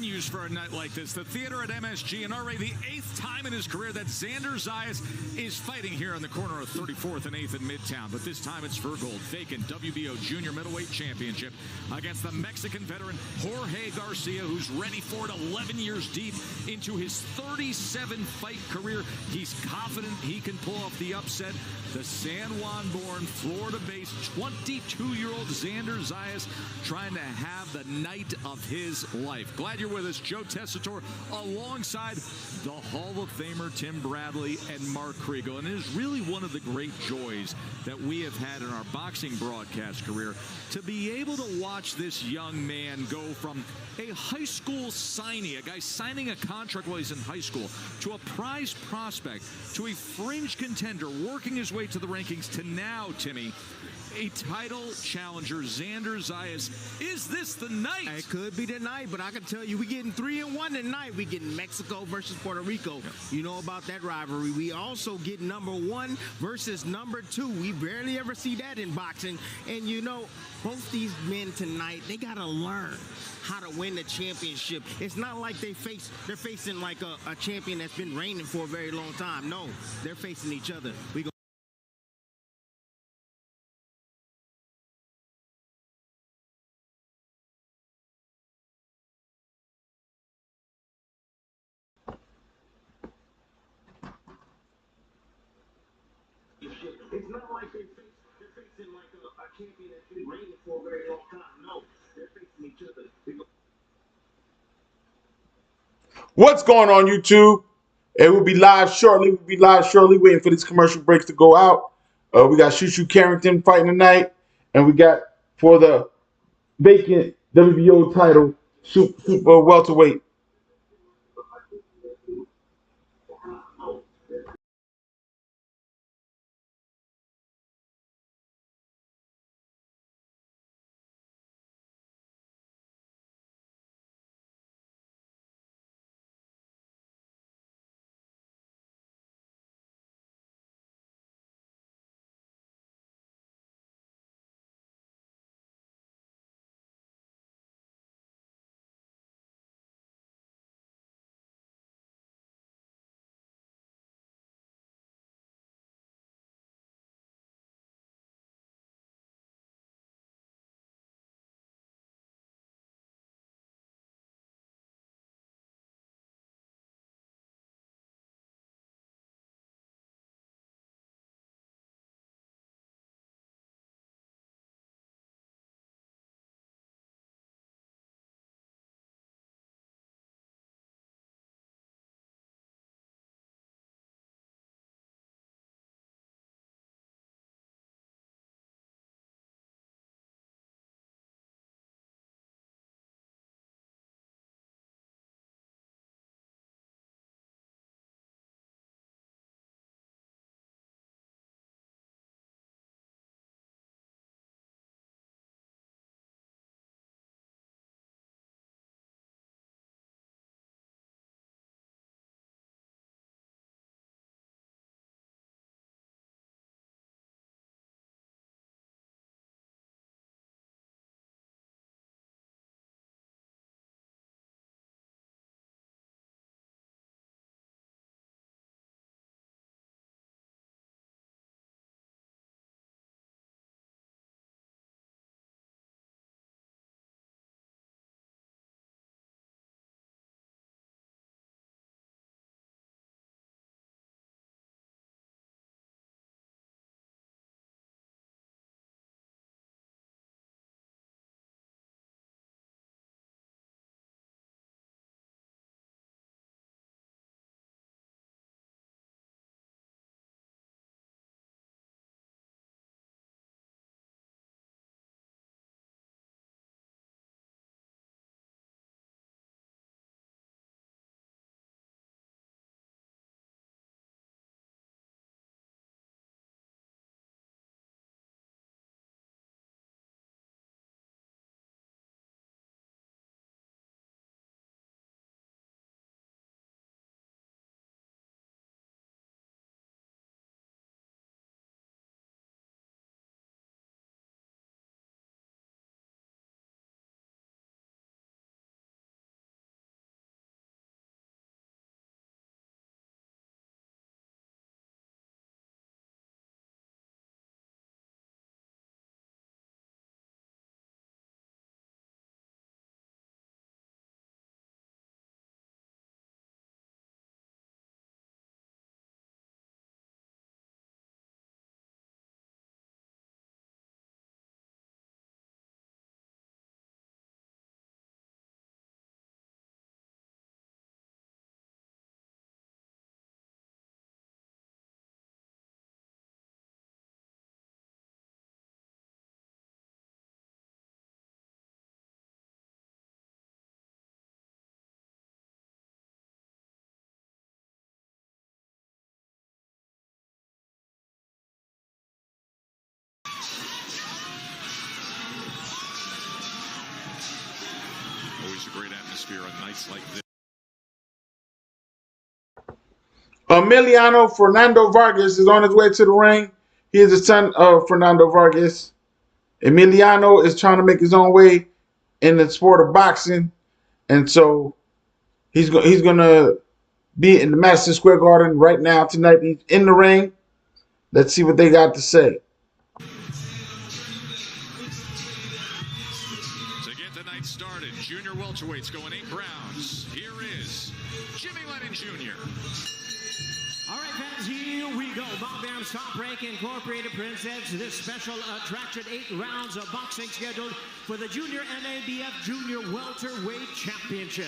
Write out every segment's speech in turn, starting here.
continues for a night like this. The theater at MSG, and already the 8th time in his career that Xander Zayas is fighting here on the corner of 34th and 8th in Midtown. But this time it's for gold. Vacant WBO Junior Middleweight Championship against the Mexican veteran Jorge Garcia, who's ready for it 11 years deep into his 37-fight career. He's confident he can pull off the upset. The San Juan-born, Florida-based 22-year-old Xander Zayas trying to have the night of his life. Glad you're with us. Joe Tessitore alongside the Hall of Famer Tim Bradley and Mark Kriegel. And it is really one of the great joys that we have had in our boxing broadcast career to be able to watch this young man go from a high school signee, a guy signing a contract while he's in high school, to a prized prospect, to a fringe contender, working his way to the rankings, to now, Timmy, a title challenger, Xander Zayas. Is this the night? It could be the night, but I can tell you, we're getting 3-1 tonight. We getting Mexico versus Puerto Rico. Yeah. You know about that rivalry. We also get number 1 versus number 2. We barely ever see that in boxing. And you know, both these men tonight, they got to learn how to win the championship. It's not like they're facing like a champion that's been reigning for a very long time. No, they're facing each other. It's not like they're facing like a champion that's been reigning for a very long time. No, they're facing each other. What's going on, YouTube? It will be live shortly. Waiting for these commercial breaks to go out. We got Shushu Carrington fighting tonight, and we got for the vacant WBO title, super welterweight. always a great atmosphere on nights like this. Emiliano Fernando Vargas is on his way to the ring. He is the son of Fernando Vargas. Emiliano is trying to make his own way in the sport of boxing, and so he's going to be in the Madison Square Garden right now tonight. He's in the ring. Let's see what they got to say. To get the night started, junior welterweights going 8 rounds. Here is Jimmy Lennon Jr. All right, fans, here we go. Bob Bam's Top Rank Incorporated presents this special attraction, 8 rounds of boxing scheduled for the Junior NABF Junior Welterweight Championship.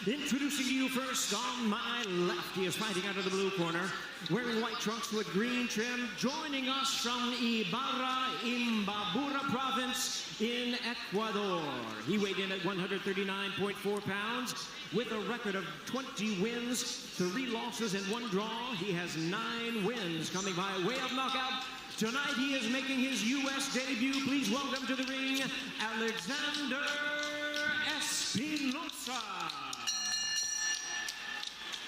Introducing you first on my left, he is fighting out of the blue corner, wearing white trunks with green trim, joining us from Ibarra, Imbabura province in Ecuador. He weighed in at 139.4 pounds with a record of 20 wins, 3 losses and 1 draw. He has 9 wins coming by way of knockout. Tonight he is making his U.S. debut. Please welcome to the ring, Alexander Espinosa.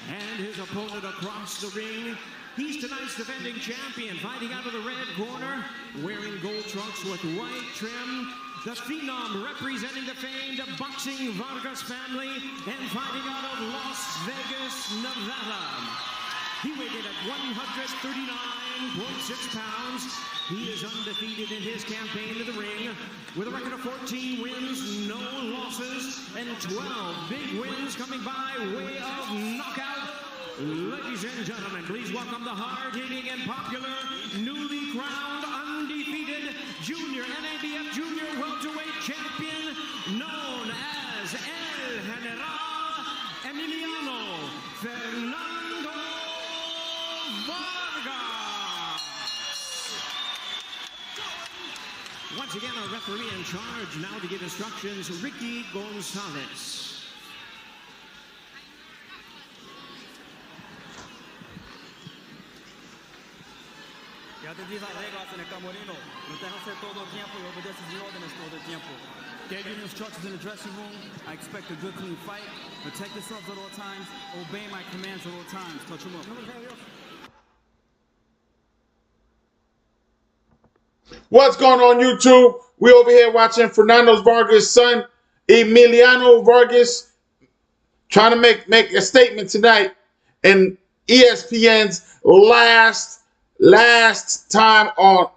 And his opponent across the ring, he's tonight's defending champion, fighting out of the red corner, wearing gold trunks with white trim, the phenom representing the famed boxing Vargas family, and fighting out of Las Vegas, Nevada. He weighed in at 139.6 pounds. He is undefeated in his campaign to the ring with a record of 14 wins, no losses, and 12 big wins coming by way of knockout. Ladies and gentlemen, please welcome the hard-hitting and popular, newly crowned, undefeated Junior NABF Junior Welterweight Champion, known as El General Emiliano Fernando Vargas. Once again, our referee in charge now to give instructions, Ricky Gonzalez. Ya te di las reglas en el camerino. Protéjanse todo el tiempo y obedece mis órdenes todo el tiempo. Gave you the instructions in the dressing room. I expect a good, clean fight. Protect yourselves at all times. Obey my commands at all times. Touch him up. What's going on, YouTube? We over here watching Fernando Vargas' son, Emiliano Vargas, trying to make a statement tonight in ESPN's last time on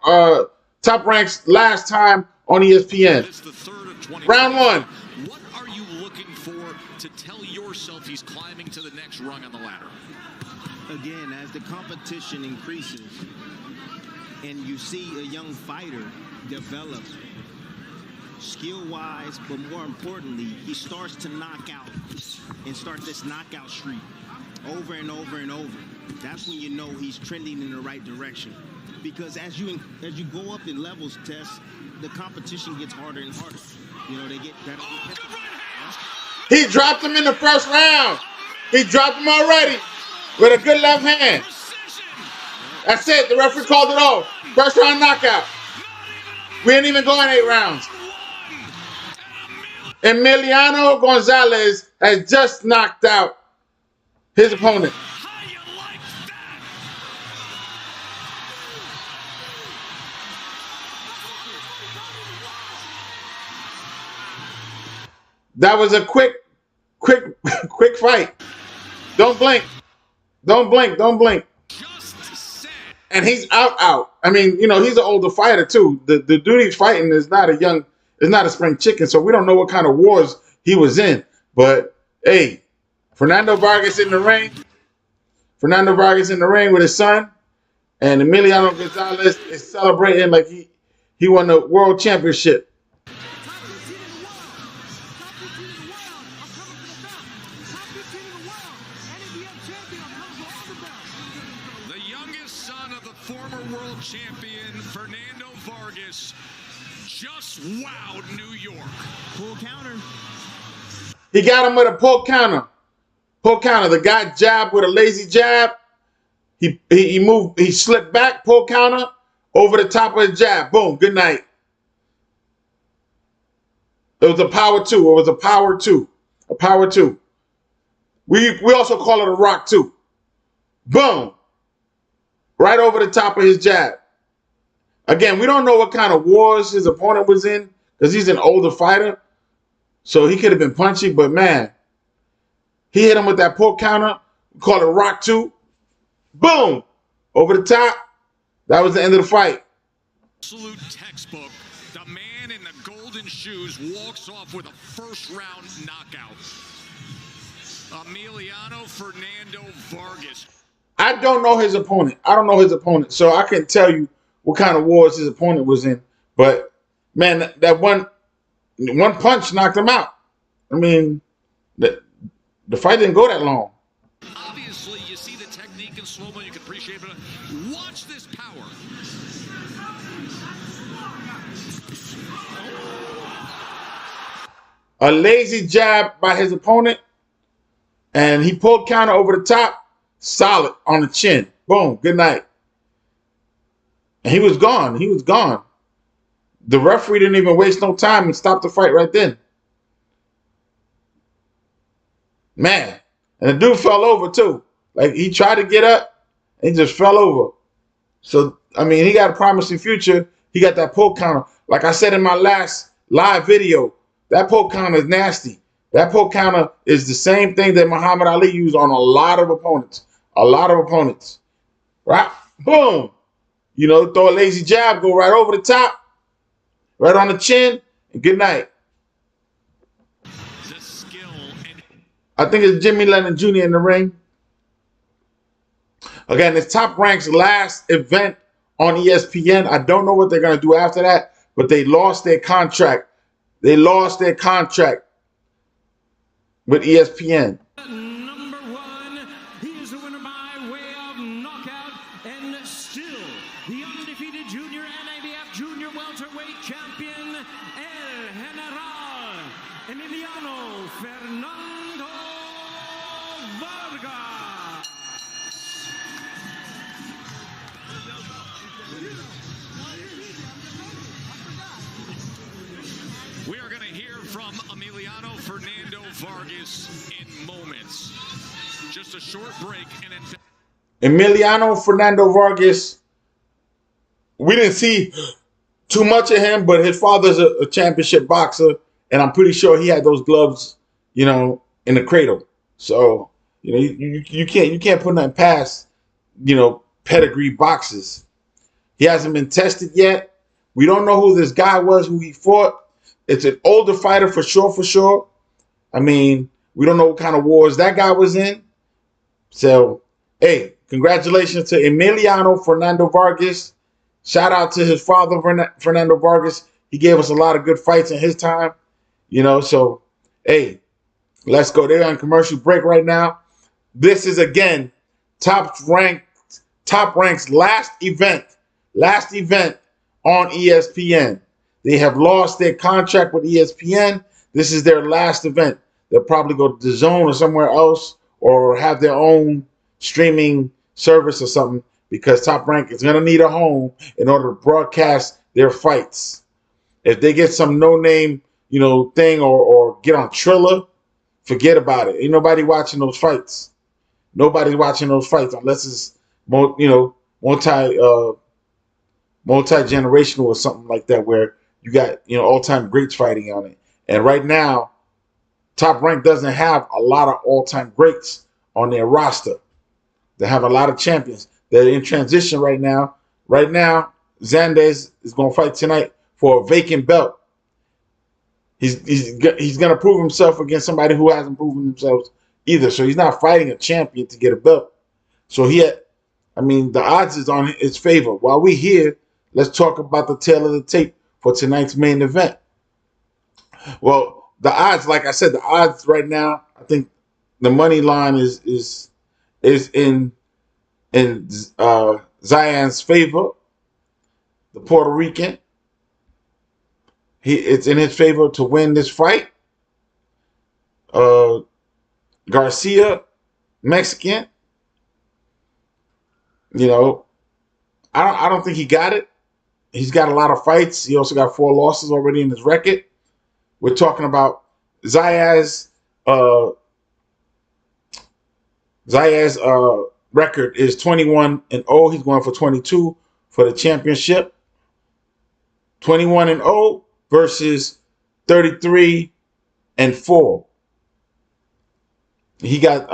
Top Rank's last time on ESPN. It's the third of 20. Round 1. What are you looking for to tell yourself he's climbing to the next rung on the ladder? Again, as the competition increases and you see a young fighter develop skill-wise, but more importantly, he starts to knock out and start this knockout streak over and over and over. That's when you know he's trending in the right direction. Because as you go up in levels, Tess, the competition gets harder and harder. You know, they get better. He dropped him in the first round. He dropped him already with a good left hand. That's it. The referee called it off. First round knockout. We ain't even going 8 rounds. Emiliano Gonzalez has just knocked out his opponent. That was a quick fight. Don't blink. Don't blink. Don't blink. And he's out. I mean, you know, he's an older fighter too. The dude he's fighting is not a spring chicken, so we don't know what kind of wars he was in. But hey, Fernando Vargas in the ring. Fernando Vargas in the ring with his son. And Emiliano Gonzalez is celebrating like he won the world championship. The youngest son of the former world champion, Fernando Vargas, just wowed New York. Full counter. He got him with a pull counter. Pull counter. The guy jabbed with a lazy jab. He moved. He slipped back. Pull counter over the top of the jab. Boom. Good night. It was a power 2. a power 2. We also call it a rock 2. Boom. Right over the top of his jab. Again, we don't know what kind of wars his opponent was in because he's an older fighter. So he could have been punchy, but man, he hit him with that pull counter. We call it rock 2. Boom. Over the top. That was the end of the fight. Absolute textbook. The man in the golden shoes walks off with a first-round knockout. Emiliano Fernando Vargas. I don't know his opponent. I don't know his opponent, so I couldn't tell you what kind of wars his opponent was in. But man, that one punch knocked him out. I mean, the fight didn't go that long. Obviously, you see the technique in slow-mo. You can appreciate it. Watch this power. A lazy jab by his opponent, and he pulled counter over the top. Solid on the chin. Boom. Good night. And he was gone. He was gone. The referee didn't even waste no time and stopped the fight right then. Man. And the dude fell over too. Like, he tried to get up and he just fell over. So, I mean, he got a promising future. He got that pull counter. Like I said in my last live video, that pull counter is nasty. That pull counter is the same thing that Muhammad Ali used on a lot of opponents. A lot of opponents. Right? Boom. You know, throw a lazy jab, go right over the top, right on the chin, and good night. The skill and I think it's Jimmy Lennon Jr. in the ring. Again, it's Top Rank's last event on ESPN. I don't know what they're going to do after that, but they lost their contract. They lost their contract with ESPN. Number 1, he is the winner by way of knockout and still the undefeated junior NABF junior welterweight champion, El General Emiliano Fernando Vargas. we are going to hear from Emiliano Fernando Vargas in moments. Just a short break and then Emiliano Fernando Vargas, we didn't see too much of him, but his father's a championship boxer, and I'm pretty sure he had those gloves, you know, in the cradle. So, you know, you can't put nothing past, you know, pedigree boxers. He hasn't been tested yet. We don't know who this guy was, who he fought. It's an older fighter for sure. I mean, we don't know what kind of wars that guy was in. So, hey, congratulations to Emiliano Fernando Vargas. Shout out to his father, Fernando Vargas. He gave us a lot of good fights in his time. You know, so, hey, let's go. They're on commercial break right now. This is, again, Top Rank's last event on ESPN. They have lost their contract with ESPN. This is their last event. They'll probably go to DAZN or somewhere else or have their own streaming service or something because Top Rank is going to need a home in order to broadcast their fights. If they get some no-name, you know, thing or get on Triller, forget about it. Ain't nobody watching those fights. Nobody's watching those fights unless it's, you know, multi-generational or something like that where you got, you know, all-time greats fighting on it. And right now, Top Rank doesn't have a lot of all-time greats on their roster. They have a lot of champions. They're in transition right now. Right now, Xander is going to fight tonight for a vacant belt. He's going to prove himself against somebody who hasn't proven themselves either. So he's not fighting a champion to get a belt. So the odds is on his favor. While we're here, let's talk about the tail of the tape for tonight's main event. Well, the odds, like I said, the odds right now, I think the money line is in Zion's favor, the Puerto Rican. It's in his favor to win this fight. Garcia, Mexican. You know, I don't think he got it. He's got a lot of fights. He also got 4 losses already in his record. We're talking about Zayas Zayas' record is 21-0. He's going for 22 for the championship. 21-0 versus 33-4. He got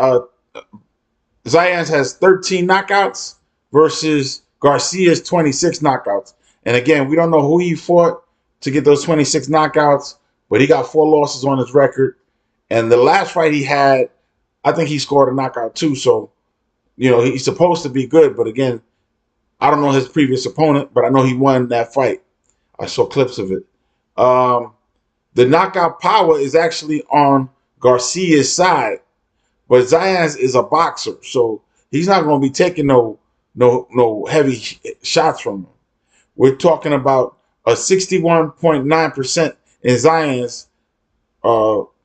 Zayas has 13 knockouts versus Garcia's 26 knockouts. And again, we don't know who he fought to get those 26 knockouts, but he got 4 losses on his record. And the last fight he had, I think he scored a knockout too. So, you know, he's supposed to be good. But again, I don't know his previous opponent, but I know he won that fight. I saw clips of it. The knockout power is actually on Garcia's side. But Zayas is a boxer, so he's not going to be taking no heavy shots from him. We're talking about a 61.9% in Zayas'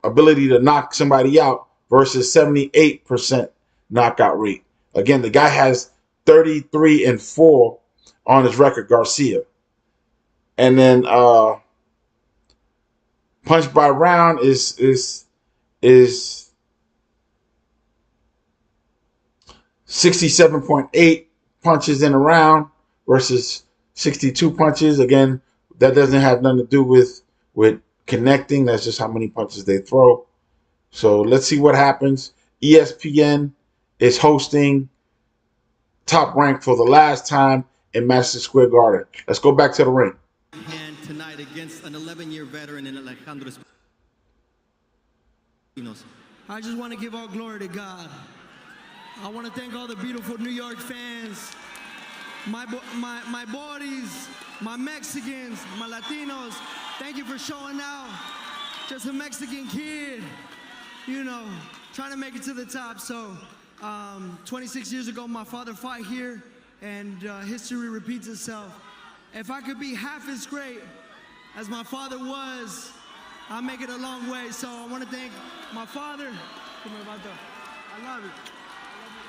ability to knock somebody out versus 78% knockout rate. Again, the guy has 33-4 on his record, Garcia. And then punch by round is 67.8 punches in a round versus 62 punches. Again, that doesn't have nothing to do with connecting. That's just how many punches they throw. So let's see what happens. ESPN is hosting Top Rank for the last time in Madison Square Garden. Let's go back to the ring. Tonight against an 11-year veteran in Alejandro. I just want to give all glory to God. I want to thank all the beautiful New York fans, my boys, my Mexicans, my Latinos. Thank you for showing out. Just a Mexican kid, you know, trying to make it to the top. So 26 years ago, my father fought here, and history repeats itself. If I could be half as great as my father was, I'll make it a long way. So I want to thank my father. Come here, Vato. I love you.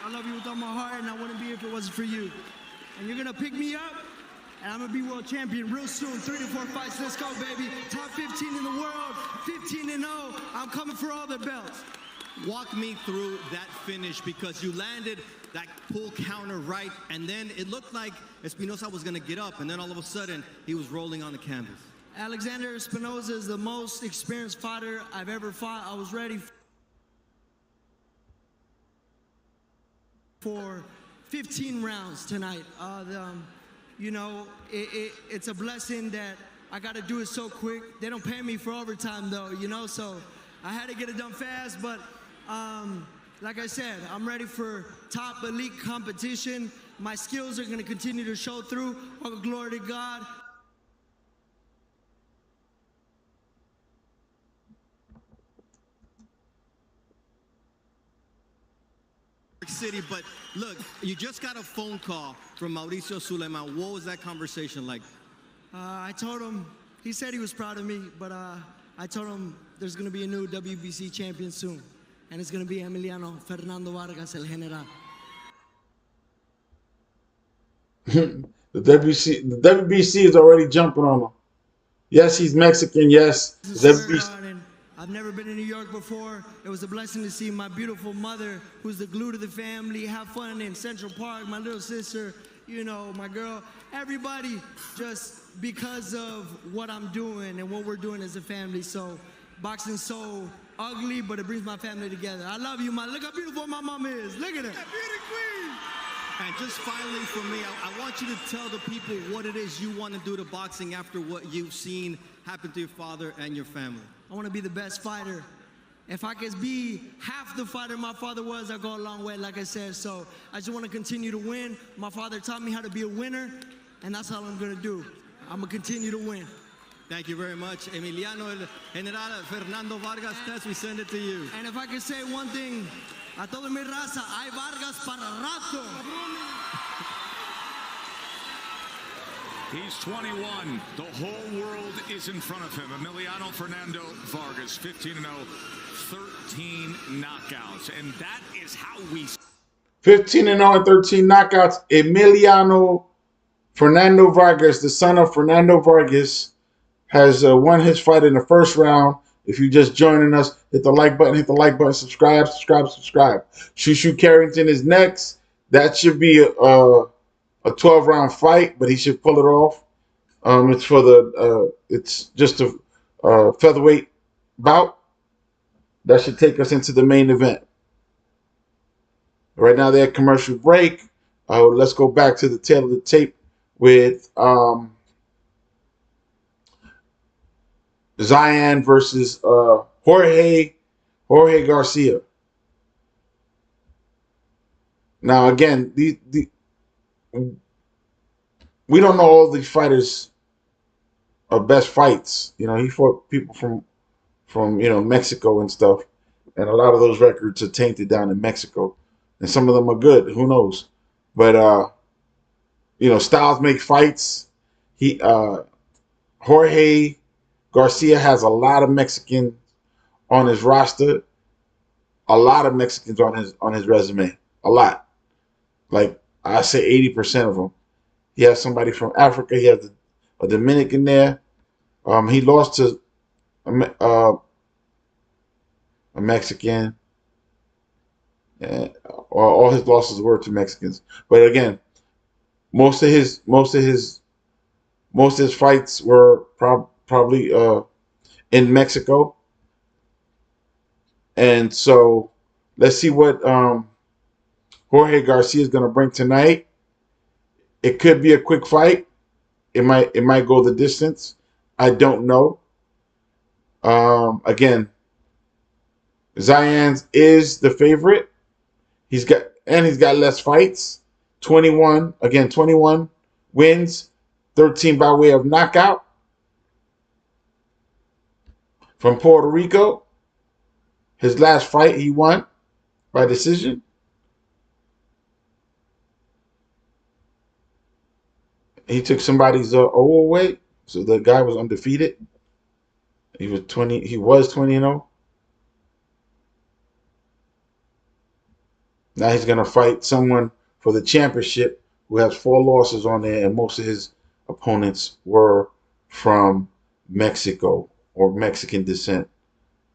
I love you with all my heart, and I wouldn't be if it wasn't for you. And you're going to pick me up, and I'm going to be world champion real soon. 3 to 4 fights. Let's go, baby. Top 15 in the world, 15-0. I'm coming for all the belts. Walk me through that finish, because you landed that pull counter right, and then it looked like Espinosa was going to get up, and then all of a sudden, he was rolling on the canvas. Alexander Espinosa is the most experienced fighter I've ever fought. I was ready for 15 rounds tonight. You know, it's a blessing that I got to do it so quick. They don't pay me for overtime, though, you know, so I had to get it done fast. But like I said, I'm ready for top elite competition. My skills are going to continue to show through. All glory to God. City, but look, you just got a phone call from Mauricio Suleiman. What was that conversation like? I told him, he said he was proud of me, but I told him there's going to be a new WBC champion soon, and it's going to be Emiliano Fernando Vargas, El General. The WBC is already jumping on him. Yes, he's Mexican. Yes, WBC. I've never been in New York before. It was a blessing to see my beautiful mother, who's the glue to the family, have fun in Central Park, my little sister, you know, my girl, everybody, just because of what I'm doing and what we're doing as a family. So boxing's so ugly, but it brings my family together. I love you, man. Look how beautiful my mom is. Look at her. Beauty queen. And just finally for me, I want you to tell the people what it is you want to do to boxing after what you've seen happen to your father and your family. I want to be the best fighter. If I could be half the fighter my father was, I'll go a long way, like I said. So I just want to continue to win. My father taught me how to be a winner, and that's all I'm going to do. I'm going to continue to win. Thank you very much. Emiliano El General Fernando Vargas, Tess, we send it to you. And if I could say one thing, a toda mi raza, hay Vargas para rato. He's 21. The whole world is in front of him. Emiliano Fernando Vargas, 15-0, 13 knockouts. And that is how we... 15-0 and 13 knockouts. Emiliano Fernando Vargas, the son of Fernando Vargas, has won his fight in the first round If you're just joining us, hit the like button, subscribe. Shushu Carrington is next. That should be a 12-round fight, but he should pull it off. It's just a featherweight bout. That should take us into the main event. Right now they're at commercial break. Let's go back to the tail of the tape with Zayan versus Jorge Garcia. Now again, we don't know all these fighters' best fights. You know, he fought people from Mexico and stuff, and a lot of those records are tainted down in Mexico, and some of them are good. Who knows? But styles make fights. Jorge Garcia has a lot of Mexicans on his roster, a lot of Mexicans on his resume, a lot. Like I say, 80% of them. He has somebody from Africa. He has a Dominican there. He lost to a Mexican. All his losses were to Mexicans. But again, most of his fights were probably in Mexico. And so let's see what Jorge Garcia is going to bring tonight. It could be a quick fight. It might go the distance. I don't know. Again, Zayas is the favorite. He's got less fights. 21 wins, 13 by way of knockout. From Puerto Rico. His last fight he won by decision. He took somebody's overweight, so the guy was undefeated. He was 20-0. Now he's going to fight someone for the championship who has 4 losses on there, and most of his opponents were from Mexico or Mexican descent,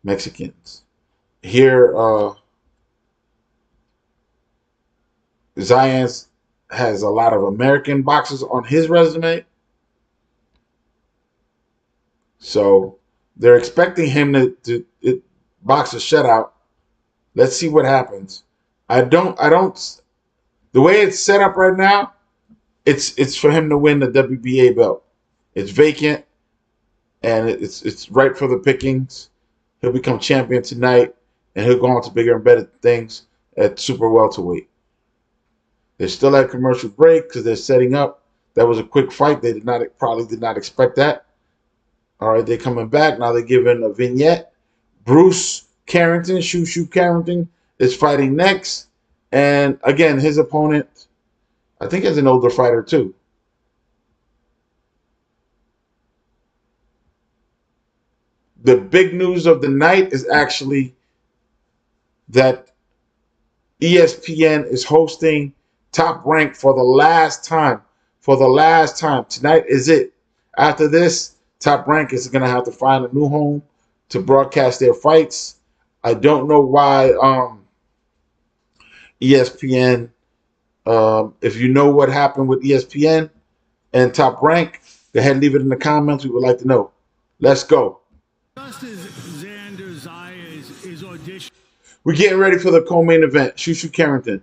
Mexicans. Here, Zayas has a lot of American boxers on his resume. So they're expecting him to box a shutout. Let's see what happens. I don't. The way it's set up right now, it's for him to win the WBA belt. It's vacant, and it's right for the pickings. He'll become champion tonight, and he'll go on to bigger and better things at super welterweight. They're still at commercial break because they're setting up. That was a quick fight. They probably did not expect that. All right, they're coming back. Now they're giving a vignette. Bruce Carrington, Shushu Carrington, is fighting next. And again, his opponent, I think, is an older fighter too. The big news of the night is actually that ESPN is hosting Top Rank for the last time. Tonight is it. After this, Top Rank is going to have to find a new home to broadcast their fights. I don't know why ESPN, if you know what happened with ESPN and Top Rank, go ahead and leave it in the comments. We would like to know. Let's go. Just as Xander Zayas is auditioning. We're getting ready for the co-main event. Shushu Carrington.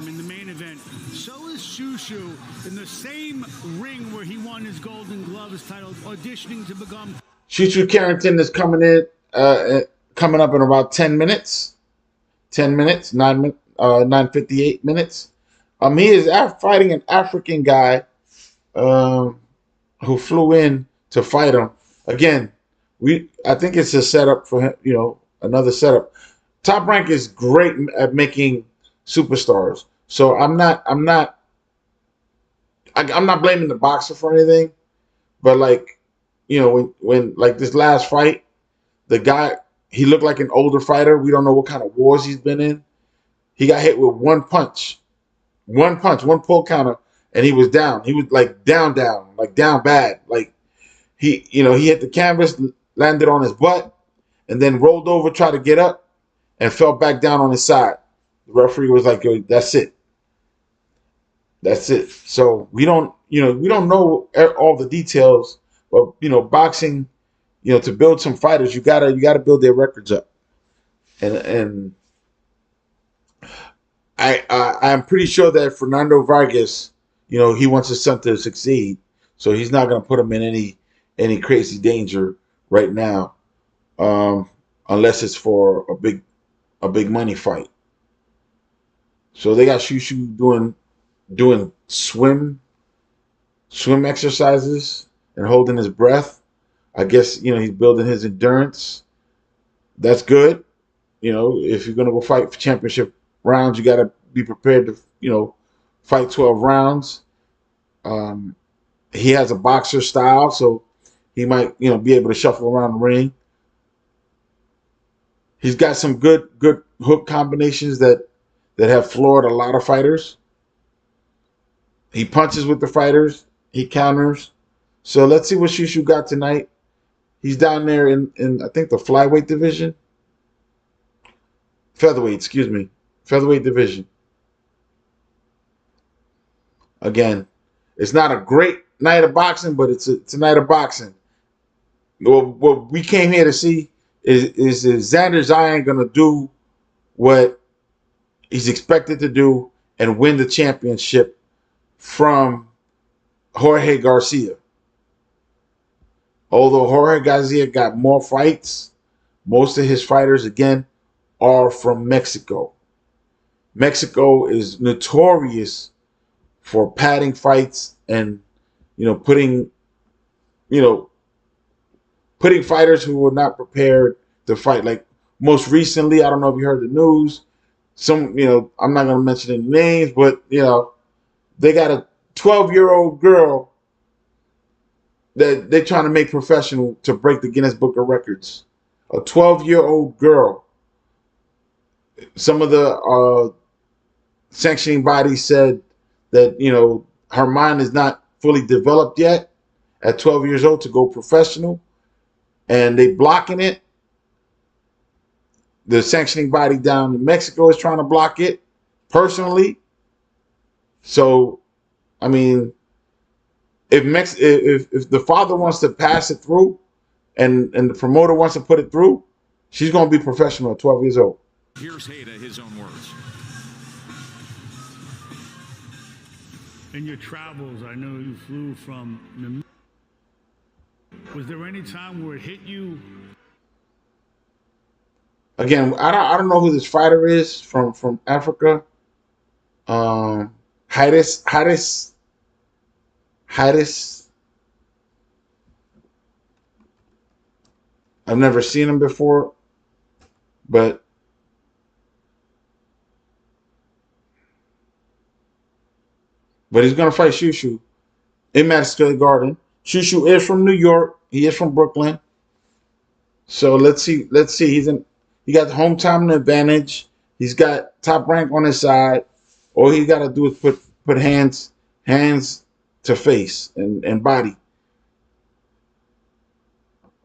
In the main event. So is Shushu in the same ring where he won his Golden Gloves title, auditioning to become. Shushu Carrington is coming up in about 10 minutes. 9:58 minutes. He is fighting an African guy who flew in to fight him. Again, I think it's a setup for him, another setup. Top Rank is great at making superstars. So I'm not blaming the boxer for anything, but when this last fight, the guy, he looked like an older fighter. We don't know what kind of wars he's been in. He got hit with one pull counter, and he was down. He was down bad. He hit the canvas, landed on his butt, and then rolled over, tried to get up, and fell back down on his side. The referee was like, "Yo, that's it. That's it." So we don't know all the details, but boxing, to build some fighters, you gotta build their records up, and I'm pretty sure that Fernando Vargas, he wants his son to succeed, so he's not gonna put him in any crazy danger right now, unless it's for a big money fight. So they got Shushu doing swim exercises and holding his breath. I guess he's building his endurance. That's good. If you're gonna go fight for championship rounds, you gotta be prepared to fight 12 rounds. He has a boxer style, so he might be able to shuffle around the ring. He's got some good hook combinations that have floored a lot of fighters. He punches with the fighters. He counters. So let's see what Shushu got tonight. He's down there in I think the flyweight division. Featherweight, excuse me. Featherweight division. Again, it's not a great night of boxing, but it's a night of boxing. What we came here to see is Xander Zayas going to do what he's expected to do and win the championship from Jorge Garcia. Although Jorge Garcia got more fights, most of his fighters, again, are from Mexico. Mexico is notorious for padding fights and, putting fighters who were not prepared to fight. Like most recently, I don't know if you heard the news, I'm not going to mention any names, but, they got a 12-year-old girl that they're trying to make professional to break the Guinness Book of Records. A 12-year-old girl. Some of the sanctioning bodies said that, her mind is not fully developed yet at 12 years old to go professional, and they blocking it. The sanctioning body down in Mexico is trying to block it personally. So, I mean, if the father wants to pass it through and the promoter wants to put it through, she's going to be professional at 12 years old. Here's Hayda, his own words. In your travels, I know you flew from. Was there any time where it hit you? Again, I don't know who this fighter is from Africa. Hadis. I've never seen him before, but he's gonna fight Shushu in Madison Square Garden. Shushu is from New York. He is from Brooklyn. So let's see. He got the hometown advantage. He's got Top Rank on his side. All he got to do is put hands to face and body.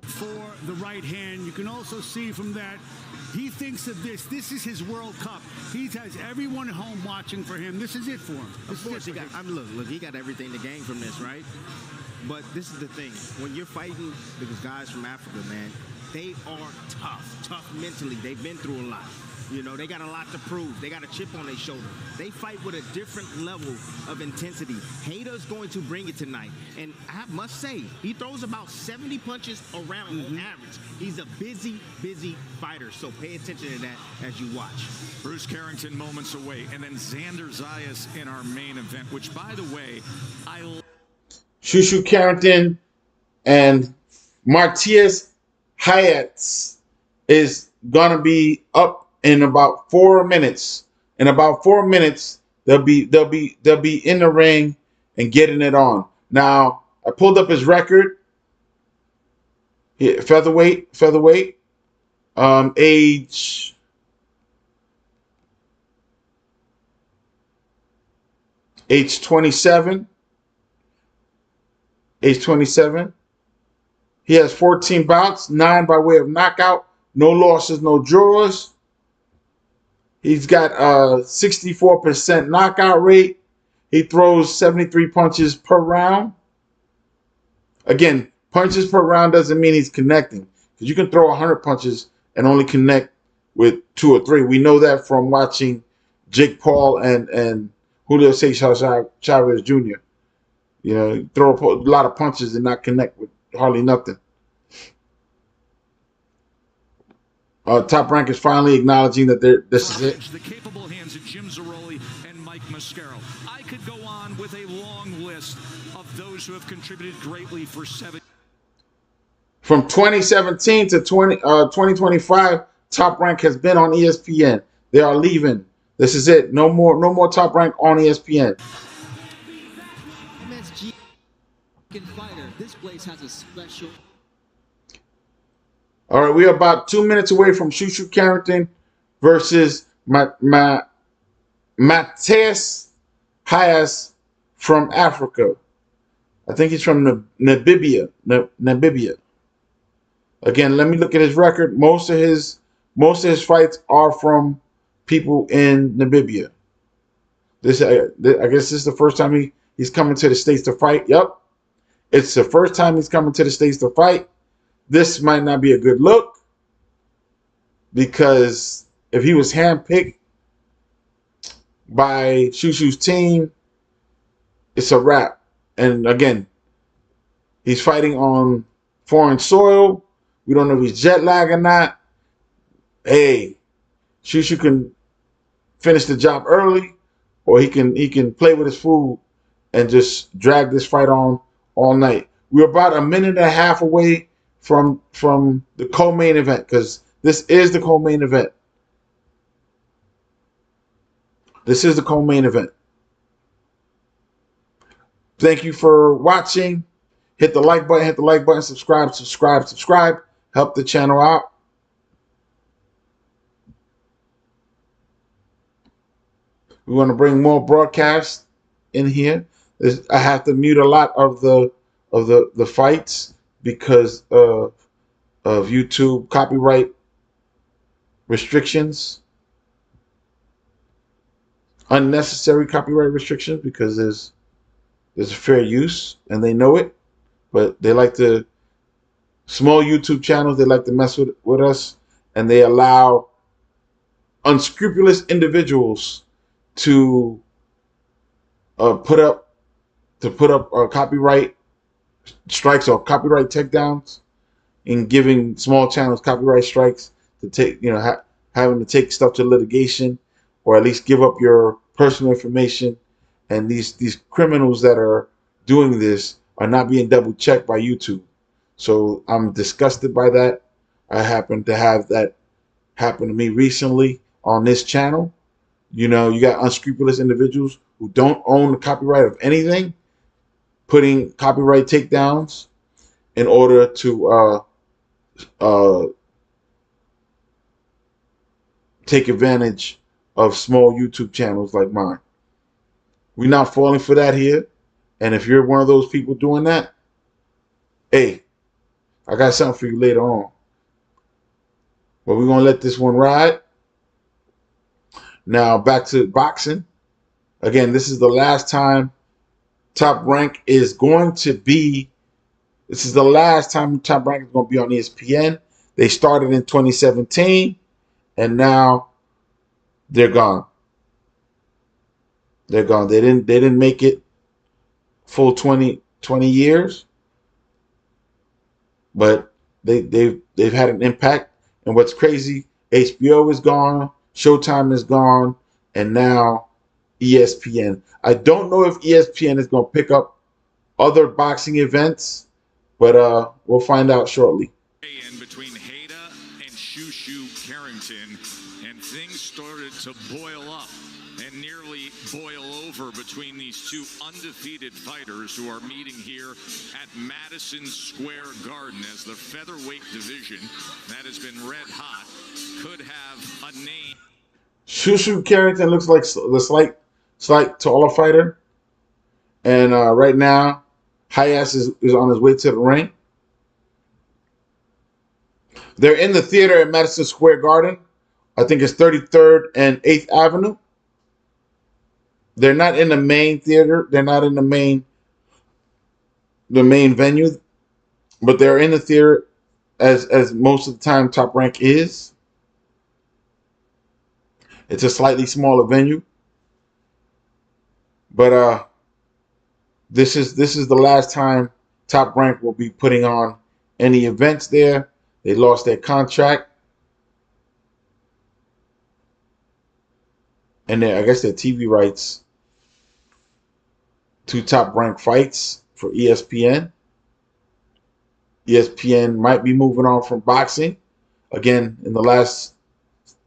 For the right hand, you can also see from that he thinks of this. This is his World Cup. He has everyone at home watching for him. This is it for him. Of course, look, he got everything to gain from this, right? But this is the thing. When you're fighting these guys from Africa, man, they are tough mentally. They've been through a lot. They got a lot to prove. They got a chip on their shoulder. They fight with a different level of intensity. Hayda's going to bring it tonight. And I must say, he throws about 70 punches around on average. He's a busy fighter. So pay attention to that as you watch. Bruce Carrington moments away. And then Xander Zayas in our main event, which, by the way, Shushu Carrington and Martias Hayats is gonna be up in about 4 minutes. In about 4 minutes, they'll be in the ring and getting it on. Now, I pulled up his record. Featherweight, age 27. Age 27. He has 14 bouts, 9 by way of knockout, no losses, no draws. He's got a 64% knockout rate. He throws 73 punches per round. Again, punches per round doesn't mean he's connecting, because you can throw 100 punches and only connect with 2 or 3. We know that from watching Jake Paul and Julio Cesar Chavez Jr. You know, throw a lot of punches and not connect with hardly nothing. Top Rank is finally acknowledging that this is it. The capable hands of Jim Zaroli and Mike Mascaro. I could go on with a long list of those who have contributed greatly for 7. From 2017 to 2025, Top Rank has been on ESPN. They are leaving. This is it. No more Top Rank on ESPN. MSG fighter. This place has a special. All right, we are about 2 minutes away from Shushu Carrington versus Matthias Hayas from Africa. I think he's from Namibia. Again, let me look at his record. Most of his fights are from people in Namibia. I guess this is the first time he's coming to the States to fight. Yep, it's the first time he's coming to the States to fight. This might not be a good look, because if he was handpicked by Shushu's team, it's a wrap. And again, he's fighting on foreign soil. We don't know if he's jet lag or not. Hey, Shushu can finish the job early, or he can play with his food and just drag this fight on all night. We're about a minute and a half away from the co-main event, because this is the co-main event. This is the co-main event. Thank you for watching. Hit the like button, subscribe. Help the channel out. We want to bring more broadcasts in here. I have to mute a lot of the fights because of YouTube copyright restrictions, unnecessary copyright restrictions, because there's a fair use and they know it, but they like to, small YouTube channels, they like to mess with us, and they allow unscrupulous individuals to put up copyright strikes or copyright takedowns, in giving small channels copyright strikes, to take, having to take stuff to litigation, or at least give up your personal information. And these criminals that are doing this are not being double checked by YouTube. So I'm disgusted by that. I happen to have that happen to me recently on this channel. You got unscrupulous individuals who don't own the copyright of anything, putting copyright takedowns in order to take advantage of small YouTube channels like mine. We're not falling for that here. And if you're one of those people doing that, hey, I got something for you later on. But we're going to let this one ride. Now back to boxing. Again, this is the last time Top Rank is going to be, this is the last time Top Rank is going to be on ESPN. They started in 2017, and now they're gone. They're gone. They didn't make it full 20 years, but they've had an impact. And what's crazy, HBO is gone, Showtime is gone, and now ESPN. I don't know if ESPN is going to pick up other boxing events, but we'll find out shortly. In between Hayda and Shushu Carrington, and things started to boil up and nearly boil over between these two undefeated fighters who are meeting here at Madison Square Garden, as the featherweight division that has been red hot could have a name. Shushu Carrington looks like the slight taller fighter, and right now Hayas is on his way to the ring. They're in the theater at Madison Square Garden. I think it's 33rd and 8th Avenue. They're not in the main theater. They're not in the main venue, but they're in the theater as most of the time Top Rank is. It's a slightly smaller venue. But this is the last time Top Rank will be putting on any events there. They lost their contract. And I guess their TV rights to Top Rank fights for ESPN. ESPN might be moving on from boxing. Again, in the last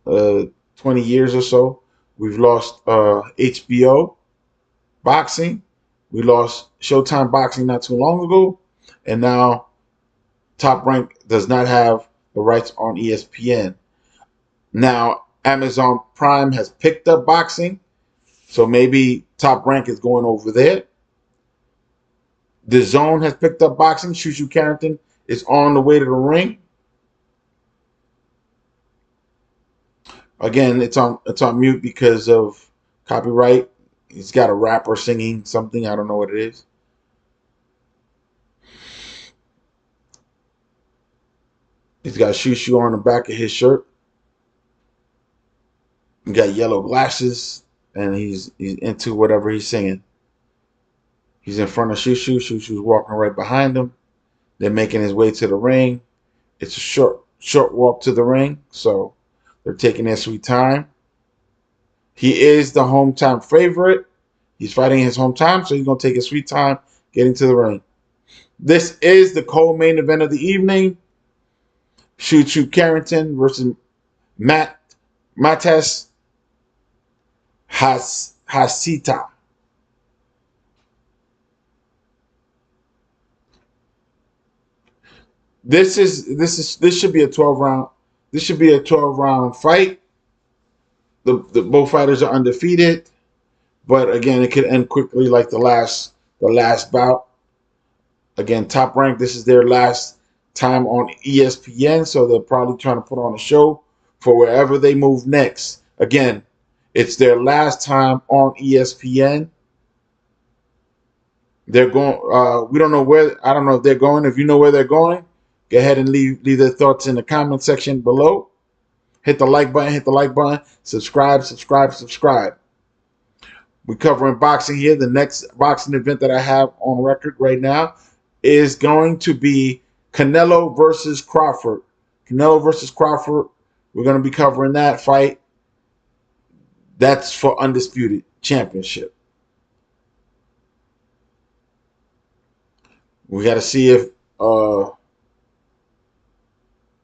20 years or so, we've lost HBO boxing. We lost Showtime boxing not too long ago. And now Top Rank does not have the rights on ESPN. Now, Amazon Prime has picked up boxing, so maybe Top Rank is going over there. The Zone has picked up boxing. Shushu Carrington is on the way to the ring. Again, it's on mute because of copyright. He's got a rapper singing something. I don't know what it is. He's got Shushu on the back of his shirt. He got yellow glasses, and he's into whatever he's singing. He's in front of Shushu. Shushu's walking right behind him. They're making his way to the ring. It's a short walk to the ring, so they're taking their sweet time. He is the hometown favorite. He's fighting his hometown, so he's going to take his sweet time getting to the ring. This is the co-main event of the evening. Shushu Carrington versus Matas Hasita. This should be a 12 round. This should be a 12-round fight. The both fighters are undefeated, but again, it could end quickly like the last bout. Again, Top Rank. This is their last time on ESPN, so they're probably trying to put on a show for wherever they move next. Again, it's their last time on ESPN. They're going. We don't know where. I don't know if they're going. If you know where they're going, go ahead and leave their thoughts in the comment section below. Hit the like button. Hit the like button. Subscribe. We're covering boxing here. The next boxing event that I have on record right now is going to be Canelo versus Crawford. Canelo versus Crawford. We're going to be covering that fight. That's for Undisputed Championship. We got to see if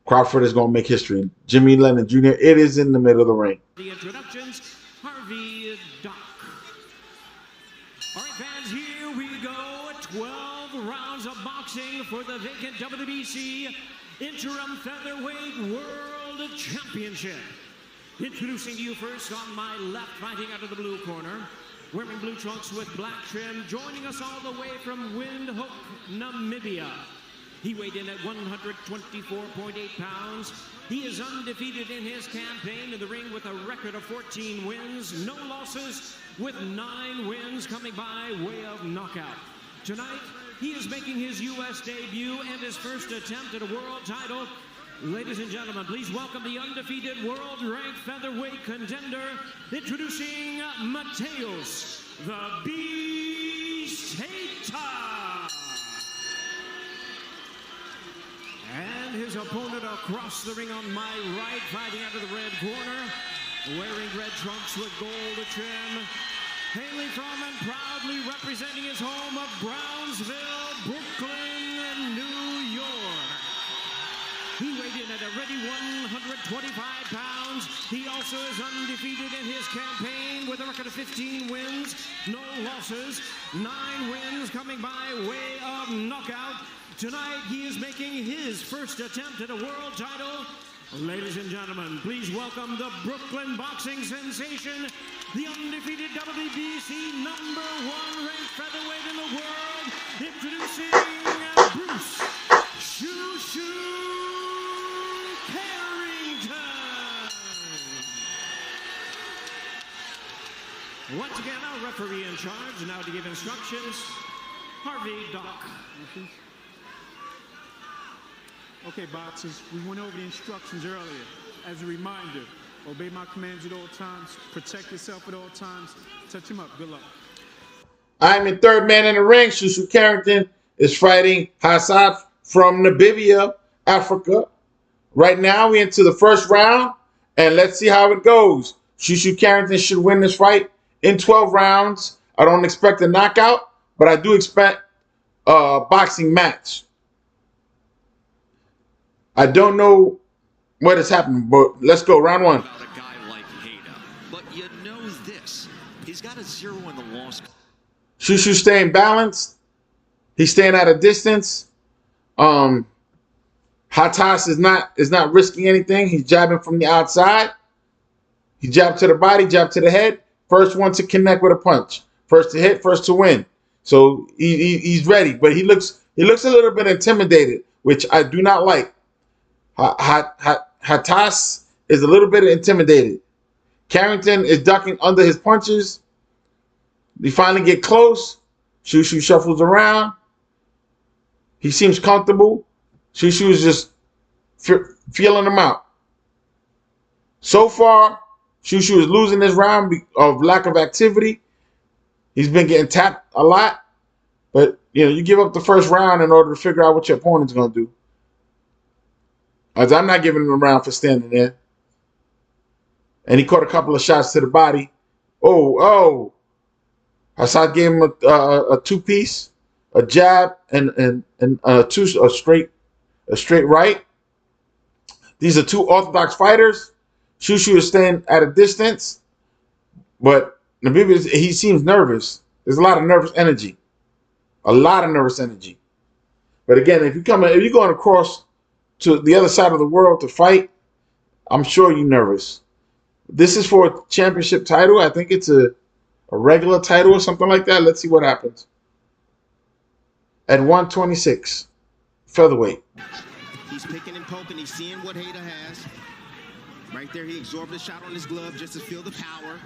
Crawford is going to make history. Jimmy Lennon Jr., it is in the middle of the ring. The introductions, Harvey Doc. All right, fans, here we go. 12 rounds of boxing for the vacant WBC Interim Featherweight World Championship. Introducing to you first on my left, fighting out of the blue corner, wearing blue trunks with black trim, joining us all the way from Windhoek, Namibia. He weighed in at 124.8 pounds. He is undefeated in his campaign in the ring with a record of 14 wins, no losses, with 9 wins coming by way of knockout. Tonight, he is making his U.S. debut and his first attempt at a world title. Ladies and gentlemen, please welcome the undefeated world-ranked featherweight contender, introducing Mateus the Beast Hayter. And his opponent across the ring on my right, fighting out of the red corner, wearing red trunks with gold trim, hailing from and proudly representing his home of Brownsville, Brooklyn, New York. He weighed in at a ready 125 pounds. He also is undefeated in his campaign with a record of 15 wins, no losses, 9 wins coming by way of knockout. Tonight, he is making his first attempt at a world title. Ladies and gentlemen, please welcome the Brooklyn boxing sensation, the undefeated WBC #1 ranked featherweight in the world, introducing Bruce Shushu Once again, our referee in charge, now to give instructions, Harvey Dock. Okay, boxers, we went over the instructions earlier. As a reminder, obey my commands at all times, protect yourself at all times, touch him up, good luck. I'm in third man in the ring. Shushu Carrington is fighting Hassad from Namibia, Africa. Right now, we're into the first round, and let's see how it goes. Shushu Carrington should win this fight in 12 rounds. I don't expect a knockout, but I do expect a boxing match. I don't know what has happened, but let's go. Round one. About a guy like Hayda, but you know this. He's got a 0 in the loss. Shushu staying balanced. He's staying at a distance. Hatas is not risking anything. He's jabbing from the outside. He jabbed to the body, jab to the head. First one to connect with a punch. First to hit, first to win. So he's ready, but he looks a little bit intimidated, which I do not like. Hatas is a little bit intimidated. Carrington is ducking under his punches. They finally get close. Shushu shuffles around. He seems comfortable. Shushu is just feeling him out. So far, Shushu is losing this round of lack of activity. He's been getting tapped a lot. But, you give up the first round in order to figure out what your opponent's going to do. As I'm not giving him a round for standing there. And he caught a couple of shots to the body. Oh. Hassad gave him a two-piece, a jab, and a straight right. These are two orthodox fighters. Shushu is staying at a distance, but Namibia, he seems nervous. There's a lot of nervous energy. But again, if you're going across to the other side of the world to fight, I'm sure you're nervous. This is for a championship title. I think it's a regular title or something like that. Let's see what happens. At 126, featherweight. He's picking and poking. He's seeing what Hayda has. Right there, he absorbed a shot on his glove just to feel the power.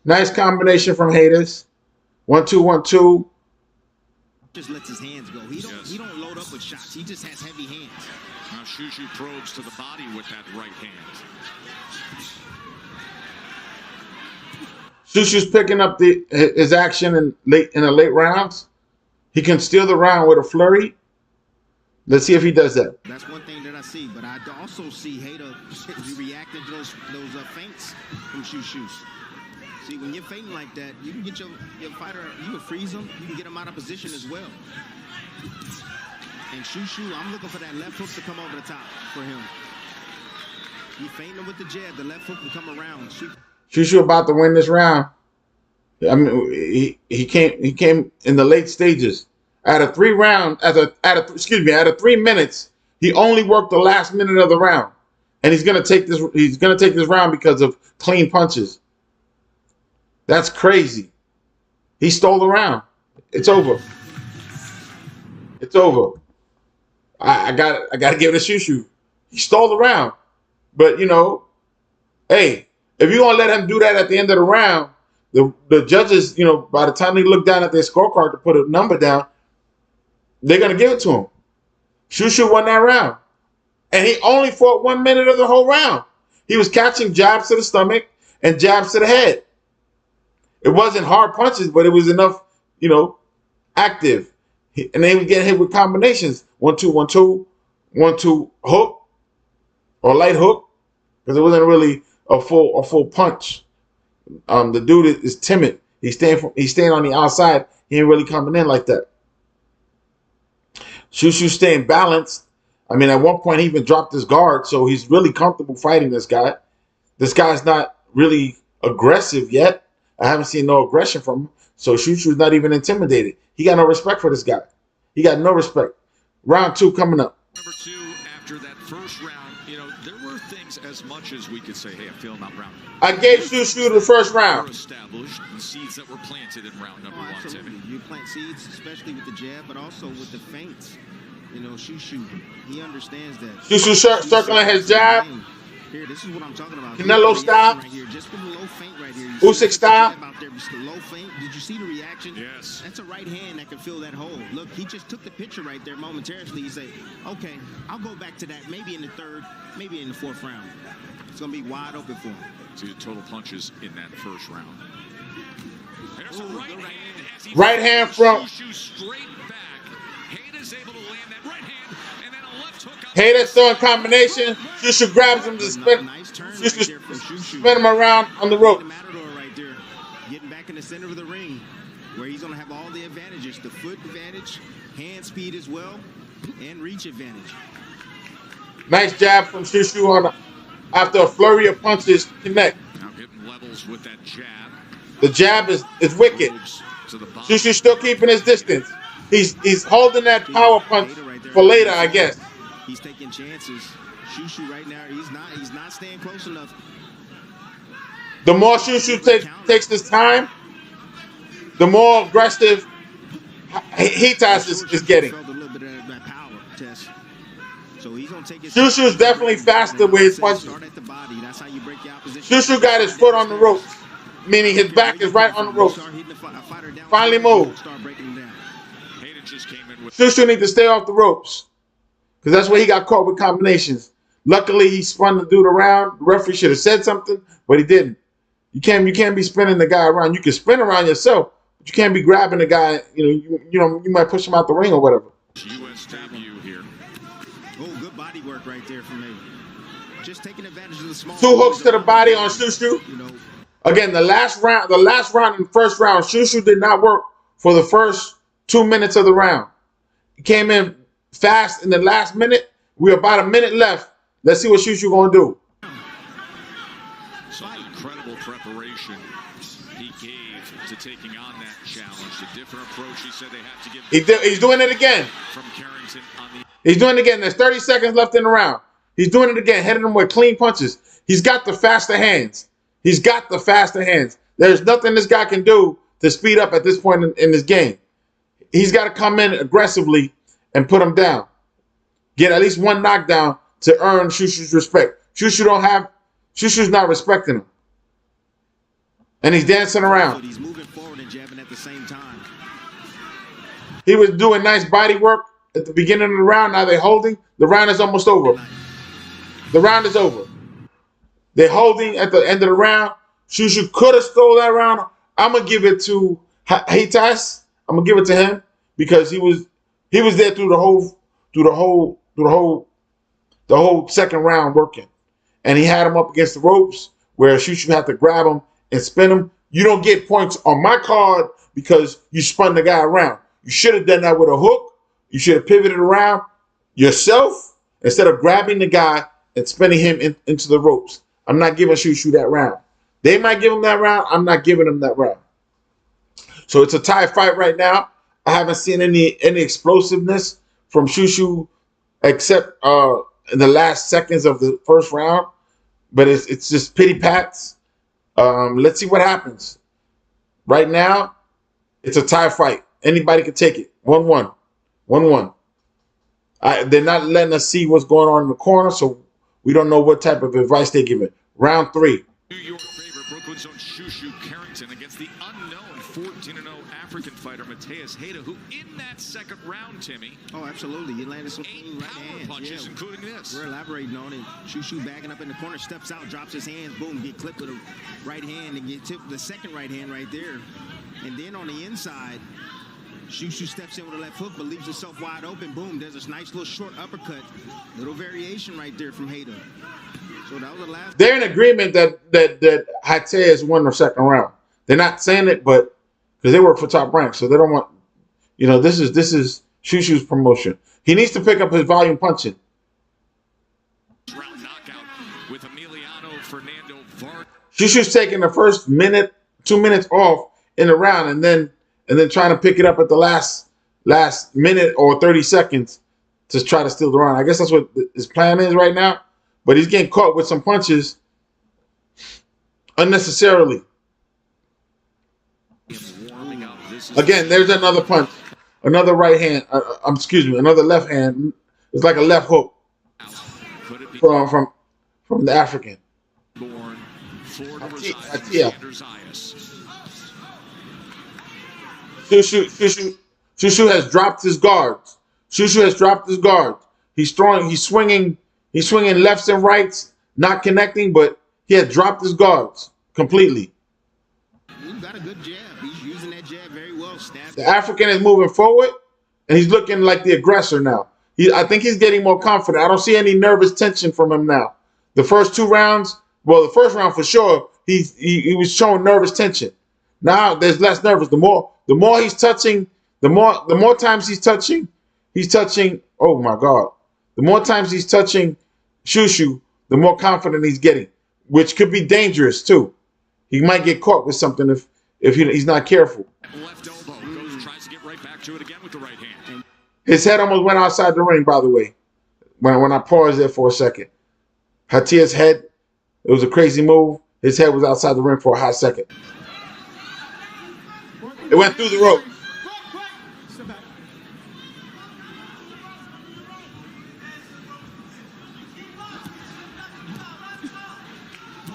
Nice combination from Haydas. 1-2, 1-2. Just lets his hands go. He don't load up with shots. He just has heavy hands. Now Shushu probes to the body with that right hand. Shushu's picking up his action in the late rounds. He can steal the round with a flurry. Let's see if he does that. That's one thing that I see, but I also see Hayda reacting to those feints from Shushu. See, when you're feinting like that, you can get your fighter, you can freeze him, you can get him out of position as well. And Shushu, I'm looking for that left hook to come over the top for him. You feinting him with the jab, the left hook will come around. Shushu about to win this round. I mean, he came in the late stages. Out of 3 minutes, he only worked the last minute of the round, and he's gonna take this. He's gonna take this round because of clean punches. That's crazy. He stole the round. It's over. It's over. I got to give it to Shushu. He stole the round, but hey, if you're gonna let him do that at the end of the round, the judges, by the time they look down at their scorecard to put a number down, they're gonna give it to him. Shushu won that round, and he only fought 1 minute of the whole round. He was catching jabs to the stomach and jabs to the head. It wasn't hard punches, but it was enough, active. And they would get hit with combinations: 1-2, 1-2, 1-2 hook or light hook, because it wasn't really a full punch. The dude is timid. He's staying on the outside. He ain't really coming in like that. Shushu staying balanced. I mean, at one point he even dropped his guard, so he's really comfortable fighting this guy. This guy's not really aggressive yet. I haven't seen no aggression from him, so Shushu's not even intimidated. He got no respect for this guy. He got no respect. Round 2 coming up. Number 2, after that first round, there were things as much as we could say, hey, I feel him out round. I gave Shushu the first round. Established the seeds that were planted in round number 1, Timmy. You plant seeds, especially with the jab, but also with the feints. Shushu He understands that. Shushu circling his jab. Here, this is what I'm talking about. Canelo style. Right here, just with a low feint right here. Usyk style. Out there, just a low feint. Did you see the reaction? Yes. That's a right hand that can fill that hole. Look, he just took the picture right there momentarily. He said, okay, I'll go back to that maybe in the third, maybe in the fourth round. It's going to be wide open for him. See the total punches in that first round. There's a right hand as he Right hand from Shushu straight back. Hayda's able to land that right hand and then a left hook up. Hayda throwing combination. Shushu grabs him to spin. Nice turn right Shushu there from Shushu. spin him around on the rope. The matador right there, getting back in the center of the ring, where he's going to have all the advantages: the foot advantage, hand speed as well, and reach advantage. Nice jab from Shushu on after a flurry of punches connect. Now getting levels with that jab. The jab is wicked. Shushu still keeping his distance. He's holding that power punch for later, I guess. He's taking chances. Shushu right now, he's not staying close enough. The more Shushu takes this time, the more aggressive Hitas is getting. Shushu is definitely faster with his punches. Shushu got his foot on the ropes, meaning his back is right on the ropes. Finally moved. Shushu needs to stay off the ropes because that's where he got caught with combinations. Luckily, he spun the dude around. The referee should have said something, but he didn't. You can't be spinning the guy around. You can spin around yourself, but you can't be grabbing the guy. You might push him out the ring or whatever. USW here. Oh, good body work right there from me. Just taking advantage of the small. 2 hooks to the body on Shushu. Again, the last round and the first round, Shushu did not work for the first 2 minutes of the round. He came in fast in the last minute. We're about a minute left. Let's see what Shushu gonna do. Some incredible preparation he gave to taking on that challenge. A different approach he said they have to give. He's doing it again. From Carrington on the. He's doing it again. There's 30 seconds left in the round. He's doing it again, hitting him with clean punches. He's got the faster hands. He's got the faster hands. There's nothing this guy can do to speed up at this point in this game. He's got to come in aggressively and put him down. Get at least one knockdown to earn Shushu's respect. Shushu's not respecting him. And he's dancing around. He's moving forward and jabbing at the same time. He was doing nice body work at the beginning of the round. Now they're holding. The round is almost over. The round is over. They're holding at the end of the round. Shushu could have stole that round. I'm gonna give it to Hitas. I'm gonna give it to him because he was there through the whole second round working, and he had him up against the ropes where Shushu had to grab him and spin him. You don't get points on my card because you spun the guy around. You should have done that with a hook. You should have pivoted around yourself instead of grabbing the guy and spinning him into the ropes. I'm not giving Shushu that round. They might give him that round. I'm not giving him that round. So it's a tie fight right now. I haven't seen any explosiveness from Shushu except in the last seconds of the first round. But it's just pity pats. Let's see what happens. Right now, it's a tie fight. Anybody can take it. 1-1. 1-1. They're not letting us see what's going on in the corner, so we don't know what type of advice they're giving. Round 3. New York favorite, Brooklyn's own Shushu Carrington against the unknown 14-0 African fighter Mateus Hayda, who in that second round, Timmy. Oh, absolutely. He landed some clean right hands. Punches, including this. We're elaborating on it. Shushu backing up in the corner, steps out, drops his hands, boom, get clipped with a right hand and get tipped with the second right hand right there. And then on the inside, Shushu steps in with a left hook, but leaves himself wide open. Boom, there's this nice little short uppercut. Little variation right there from Hayda. So that was the last. They're in agreement that Hateas won the second round. They're not saying it, but because they work for Top Rank, so they don't want. This is Shushu's promotion. He needs to pick up his volume punching. Round knockout with Emiliano Fernando Vargas. Shushu's taking the first 2 minutes off in the round, and then trying to pick it up at the last minute or 30 seconds to try to steal the round. I guess that's what his plan is right now. But he's getting caught with some punches unnecessarily. Again, there's another punch. Another right hand. Another left hand. It's like a left hook from the African. Born for to reside Xander Zayas. Shushu has dropped his guards. Shushu has dropped his guards. He's swinging lefts and rights, not connecting, but he has dropped his guards completely. He's got a good jab. He's using that jab very well. The African is moving forward, and he's looking like the aggressor now. I think he's getting more confident. I don't see any nervous tension from him now. The first 2 rounds, well, the first round for sure, he was showing nervous tension. Now there's less nervous. The more he's touching, the more times he's touching. Oh my God! The more times he's touching Shushu, the more confident he's getting, which could be dangerous too. He might get caught with something if he's not careful. Left elbow tries to get right back to it again with the right hand. His head almost went outside the ring, by the way. When I paused there for a second, Hatia's head, it was a crazy move. His head was outside the ring for a hot second. It went through the rope.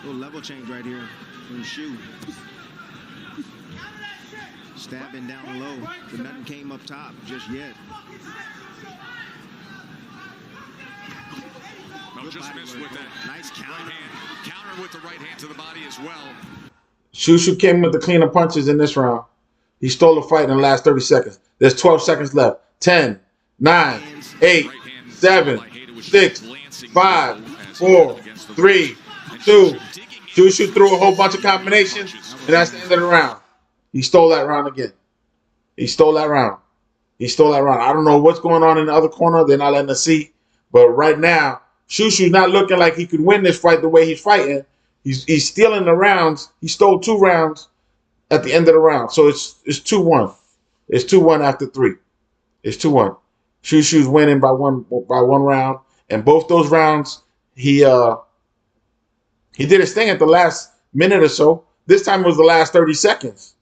Little level change right here from Shu. Stabbing down low, but nothing came up top just yet. No, just missed with that nice counter. Right hand. Counter with the right hand to the body as well. Shushu came with the cleaner punches in this round. He stole the fight in the last 30 seconds. There's 12 seconds left. 10, 9, 8, 7, 6, 5, 4, 3, 2. Shushu threw a whole bunch of combinations, and that's the end of the round. He stole that round again. He stole that round. I don't know what's going on in the other corner. They're not letting us see. But right now, Shushu's not looking like he could win this fight the way he's fighting. He's stealing the rounds. He stole 2 rounds at the end of the round. So it's 2-1. It's 2-1 after 3. It's 2-1. Shushu's winning by one round. And both those rounds, he did his thing at the last minute or so. This time it was the last 30 seconds.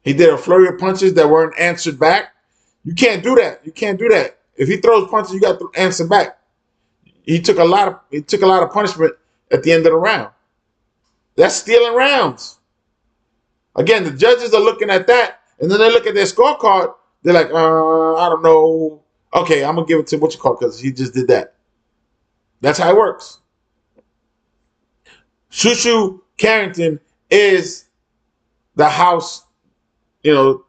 He did a flurry of punches that weren't answered back. You can't do that. If he throws punches, you got to answer back. He took a lot of punishment at the end of the round. That's stealing rounds. Again, the judges are looking at that, and then they look at their scorecard. They're like, I don't know. Okay, I'm gonna give it to what you call because he just did that. That's how it works. Shushu Carrington is the house. You know,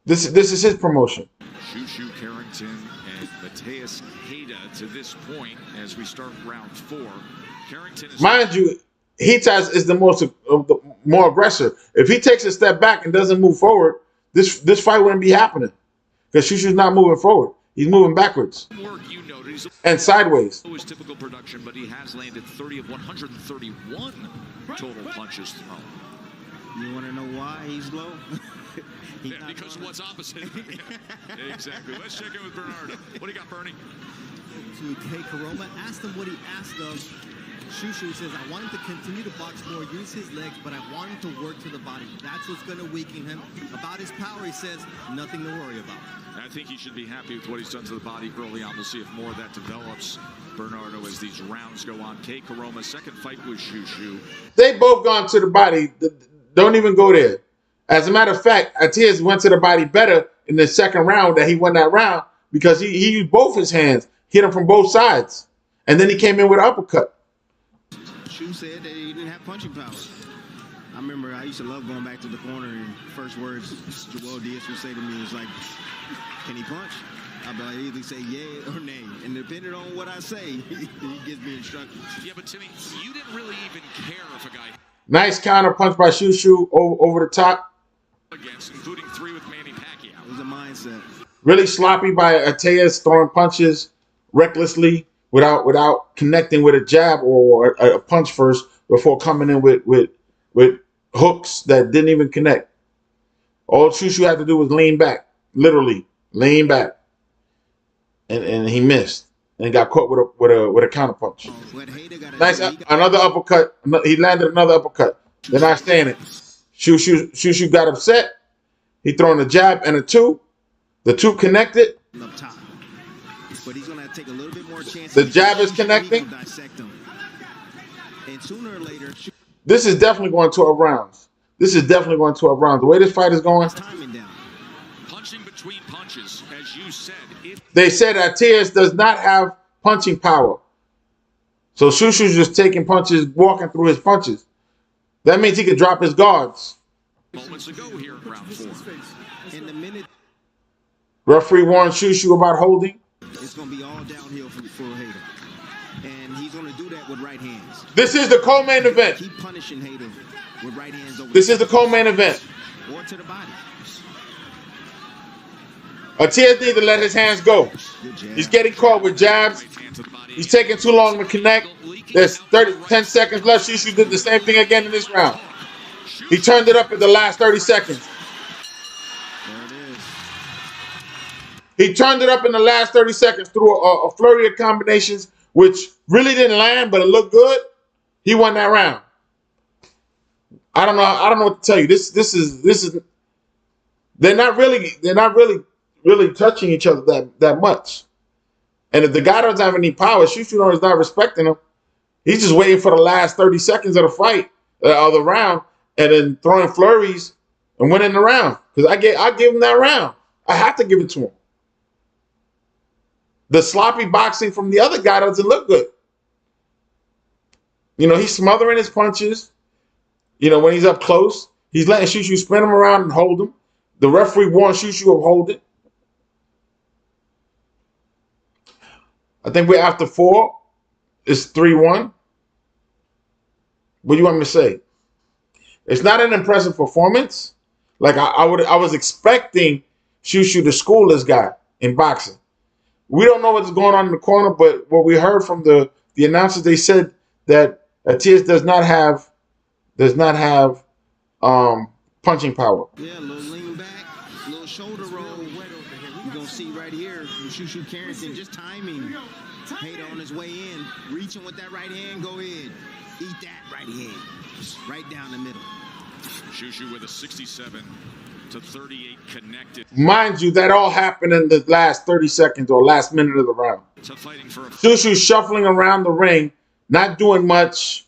this is his promotion. Shushu Carrington and Mateus Hayda to this point as we start round 4. Carrington is, mind you, Hitas is the more aggressive. If he takes a step back and doesn't move forward, this fight wouldn't be happening because Shushu's not moving forward. He's moving backwards and sideways. His typical production, but he has landed 30 of 131 total punches thrown. You want to know why he's low? Because of what's opposite. Yeah, exactly. Let's check in with Bernardo. What do you got, Bernie? To K. Karoma, asked him what he asked of Shushu. Says, I want him to continue to box more, use his legs, but I want him to work to the body. That's what's going to weaken him. About his power, he says, nothing to worry about. I think he should be happy with what he's done to the body early on. We'll see if more of that develops, Bernardo, as these rounds go on. K. Karoma's second fight with Shushu. They both gone to the body. Don't even go there. As a matter of fact, Atias went to the body better in the second round that he won that round because he used both his hands, hit him from both sides, and then he came in with an uppercut. Shu said that he didn't have punching power. I remember I used to love going back to the corner and first words Joel Diaz would say to me is like, can he punch? I'd either say yay or nay. And depending on what I say, he gives me instructions. Yeah, but Timmy, you didn't really even care if a guy... Nice counter punch by Shushu over the top. Against, including 3 with Manny Pacquiao. It was a mindset. Really sloppy by Atias, throwing punches recklessly without connecting with a jab or a punch first before coming in with hooks that didn't even connect. All Shushu had to do was lean back, literally lean back, and he missed and got caught with a counter punch. Nice, another uppercut. He landed another uppercut. They're not staying it. Shushu got upset. He throwing a jab and a 2. The 2 connected. but he's going to take a little bit more chance. The jab is connecting. Dissect him. And sooner or later, this is definitely going 12 rounds. This is definitely going 12 rounds. The way this fight is going. Timing down. Punching between punches, as you said. They said that Zayas does not have punching power. So Shushu's just taking punches, walking through his punches. That means he could drop his guards. Moments ago here in round 4. In the minute, Referee warned Shushu about holding. it's going to be all downhill for Hader. And he's going to do that with right hands. This is the co-main event. Keep punishing Hader with right hands over. This is the co-main event. Or to the body. Zayas needs to let his hands go. He's getting caught with jabs. He's taking too long to connect. There's 10 seconds left. Shushu did the same thing again in this round. He turned it up in the last 30 seconds. There it is. He turned it up in the last 30 seconds through a flurry of combinations, which really didn't land, but it looked good. He won that round. I don't know what to tell you. This is. They're not really touching each other that much. And if the guy doesn't have any power, Shushu is not respecting him. He's just waiting for the last 30 seconds of the fight, of the round, and then throwing flurries and winning the round. Because I give him that round. I have to give it to him. The sloppy boxing from the other guy doesn't look good. You know, he's smothering his punches. You know, when he's up close, he's letting Shushu spin him around and hold him. The referee warned Shushu of holding. I think we're after 4. It's 3-1. What do you want me to say? It's not an impressive performance. Like I was expecting Shushu to school this guy in boxing. We don't know what's going on in the corner, but what we heard from the announcers, they said that Zayas does not have punching power. Yeah, a little lean back, a little shoulder roll. You're going to see right here, Shushu Carrington just timing. Hader on his way in, reaching with that right hand, go ahead. Eat that right hand. Right down the middle. Shushu with a 67 to 38 connected. Mind you, that all happened in the last 30 seconds or last minute of the round. Shushu shuffling around the ring, not doing much,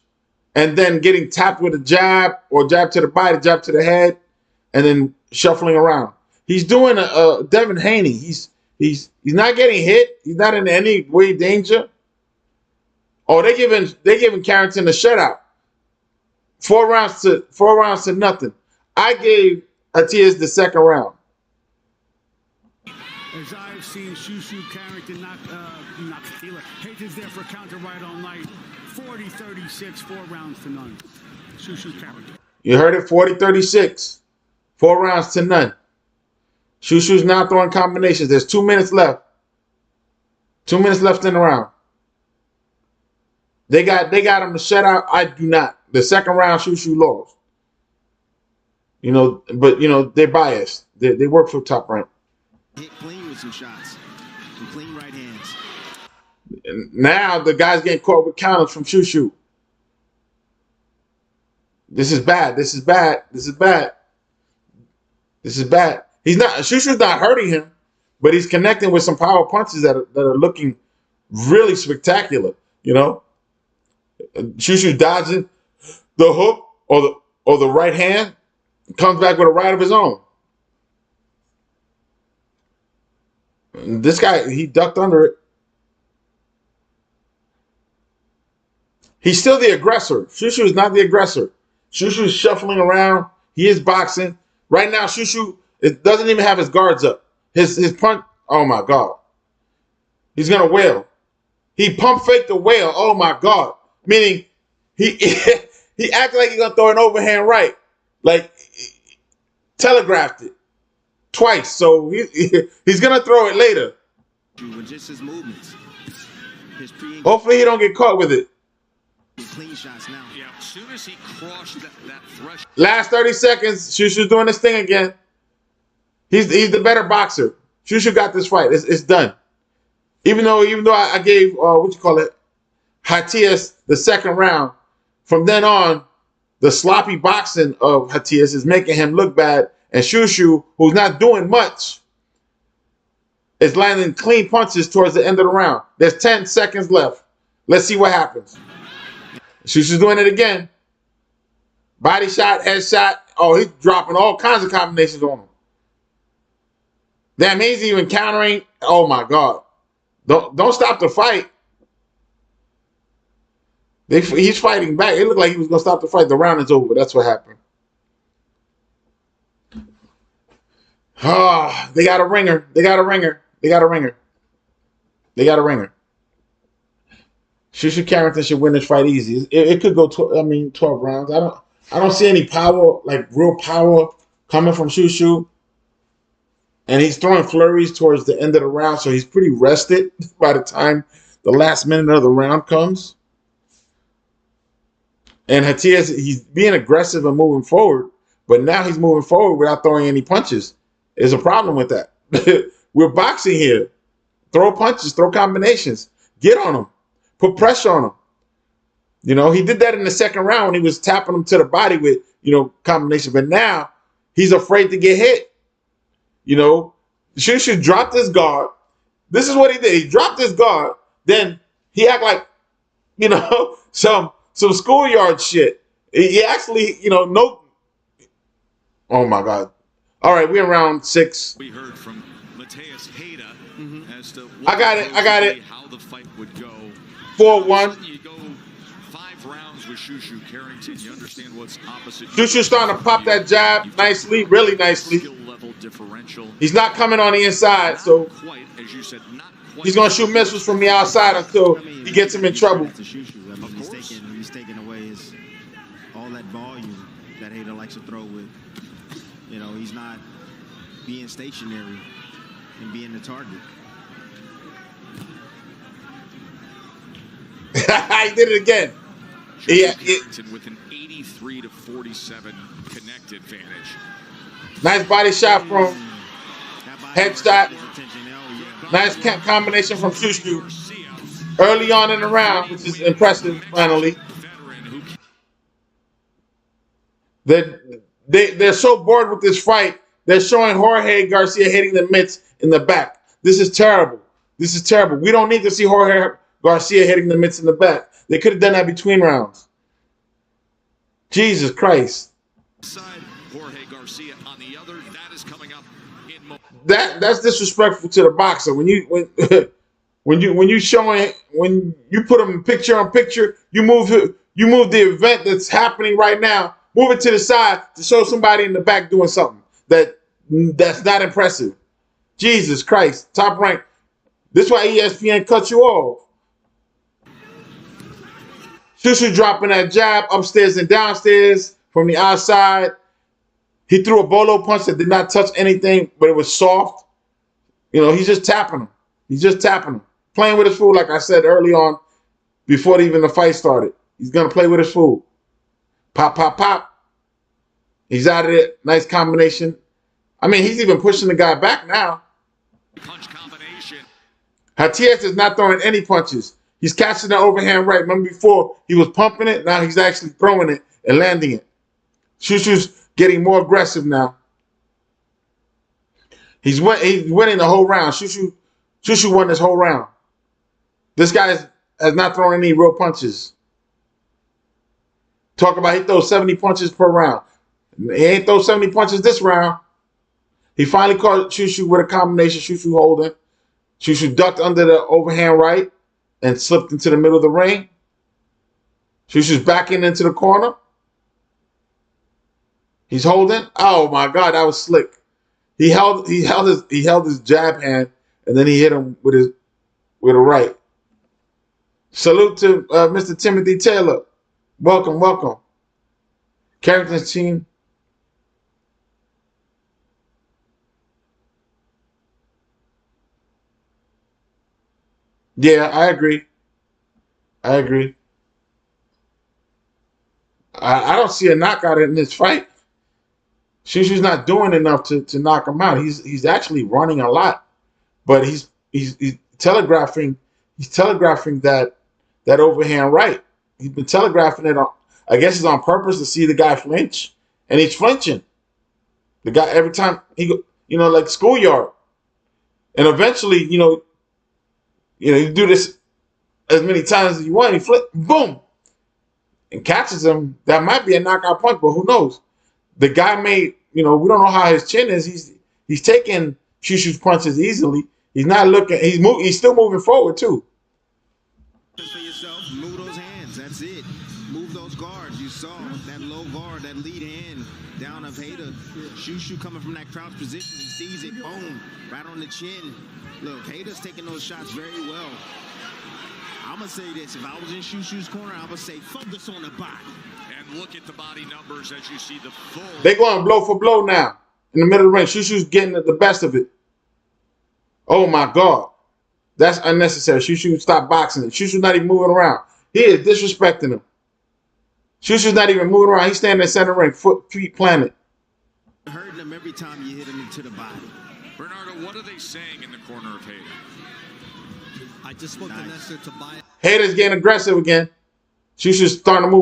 and then getting tapped with a jab or jab to the body, jab to the head, and then shuffling around. He's doing a Devin Haney. He's not getting hit. He's not in any way danger. Oh, they giving Carrington a shutout. 4 rounds to nothing. I gave Zayas the second round. As I've seen Shushu Carrington knock Hader's there for counter right all night. 40-36, 4 rounds to none. Shushu Carrington. You heard it, 40-36. 4 rounds to none. Shushu's now throwing combinations. There's 2 minutes left. 2 minutes left in the round. They got him to shut out. I do not. The second round, Shushu lost. You know, but you know they're biased. They work for Top Rank. Hit clean with some shots. Some clean right hands. And now the guy's getting caught with counters from Shushu. This is bad. This is bad. This is bad. This is bad. Shushu's not hurting him, but he's connecting with some power punches that are looking really spectacular. You know, Shushu dodging the hook or the right hand, comes back with a right of his own. And this guy, he ducked under it. He's still the aggressor. Shushu is not the aggressor. Shushu is shuffling around. He is boxing. Right now, Shushu doesn't even have his guards up. His punch, oh my God. He's going to wail. He pump faked the wail, oh my God. Meaning, he acted like he's going to throw an overhand right. Like, telegraphed it twice. So he's going to throw it later. With just his movements. Hopefully he don't get caught with it. Clean shots now. Yeah, as soon as he crossed that threshold. Last 30 seconds, Shushu's doing this thing again. He's the better boxer. Shushu got this fight. It's done. Even though I gave Zayas the second round, from then on, the sloppy boxing of Zayas is making him look bad, and Shushu, who's not doing much, is landing clean punches towards the end of the round. There's 10 seconds left. Let's see what happens. Shushu's doing it again. Body shot, head shot. Oh, he's dropping all kinds of combinations on him. Damn, he's even countering. Oh my God. Don't stop the fight. He's fighting back. It looked like he was going to stop the fight. The round is over. That's what happened. Oh, they got a ringer. They got a ringer. They got a ringer. They got a ringer. Shushu Carrington should win this fight easy. It could go 12 rounds. I don't see any power, like real power coming from Shushu. And he's throwing flurries towards the end of the round, so he's pretty rested by the time the last minute of the round comes. And Hatias, he's being aggressive and moving forward, but now he's moving forward without throwing any punches. There's a problem with that. We're boxing here. Throw punches, throw combinations. Get on him. Put pressure on him. You know, he did that in the second round when he was tapping him to the body with, combination. But now he's afraid to get hit. You know, Shushu dropped his guard. This is what he did. He dropped his guard. Then he act like, some schoolyard shit. He actually, no. Oh my God. All right, we're in round 6. We heard from Mateus Hayda as to I got it. How the fight would go. 4-1. You go 5 rounds with Shushu Carrington. You understand what's opposite. Shushu's starting to pop that jab nicely, really nicely. Skill level differential. He's not coming on the inside, so quite, as you said, not quite. He's going to shoot missiles from the outside until he gets him in trouble. He's taking away all that volume that Hayda likes to throw with. He's not being stationary and being the target. He did it again. With an 83-47 connect advantage. Nice body shot from headshot. Nice combination from Shushu early on in the round, which is impressive. Finally, they're so bored with this fight. They're showing Jorge Garcia hitting the mitts in the back. This is terrible. This is terrible. We don't need to see Jorge Garcia hitting the mitts in the back. They could have done that between rounds. Jesus Christ. Jorge Garcia on the other. That is coming up in that's disrespectful to the boxer. When you put them picture on picture, you move the event that's happening right now. Move it to the side to show somebody in the back doing something that's not impressive. Jesus Christ, Top Rank. This is why ESPN cuts you off. Shushu dropping that jab upstairs and downstairs from the outside. He threw a bolo punch that did not touch anything, but it was soft. He's just tapping him. He's just tapping him. Playing with his food, like I said early on, before even the fight started. He's going to play with his food. Pop, pop, pop. He's out of it. Nice combination. I mean, he's even pushing the guy back now. Punch combination. Hatias is not throwing any punches. He's catching the overhand right. Remember before, he was pumping it. Now he's actually throwing it and landing it. Shushu's getting more aggressive now. He's winning the whole round. Shushu won this whole round. This guy has not thrown any real punches. Talk about he throws 70 punches per round. He ain't throw 70 punches this round. He finally caught Shushu with a combination. Shushu holding. Shushu ducked under the overhand right and slipped into the middle of the ring. Shushu's backing into the corner. He's holding. Oh my God, that was slick. He held his jab hand and then he hit him with a right. Salute to Mr. Timothy Taylor. Welcome, welcome. Carrington's team. Yeah, I agree. I don't see a knockout in this fight. Shushu's not doing enough to knock him out. He's actually running a lot, but he's telegraphing that overhand right. He's been telegraphing it on. I guess it's on purpose to see the guy flinch, and he's flinching. The guy every time he go, like schoolyard. And eventually, you do this as many times as you want. He flip, boom, and catches him. That might be a knockout punch, but who knows? The guy made, we don't know how his chin is. He's taking Shushu's punches easily. He's not looking. He's still moving forward too. For yourself, move those hands. That's it. Move those guards. You saw that low guard, that lead hand down of Hader. Shushu coming from that crouch position. He sees it. Boom, right on the chin. Look, Hader's taking those shots very well. I'm gonna say this: if I was in Shushu's corner, I would say focus on the body. And look at the body numbers as you see the full. They're going blow for blow now in the middle of the ring. Shushu's getting the best of it. Oh my God. That's unnecessary. Shushu, stop boxing. Shushu's not even moving around. He is disrespecting him. Shushu's not even moving around. He's standing in the center ring, feet planted. Hurting him every time you hit him into the body. Bernardo, what are they saying in the corner of Hader? I just spoke to Nestor to buy it. Hader's getting aggressive again. Shushu's starting to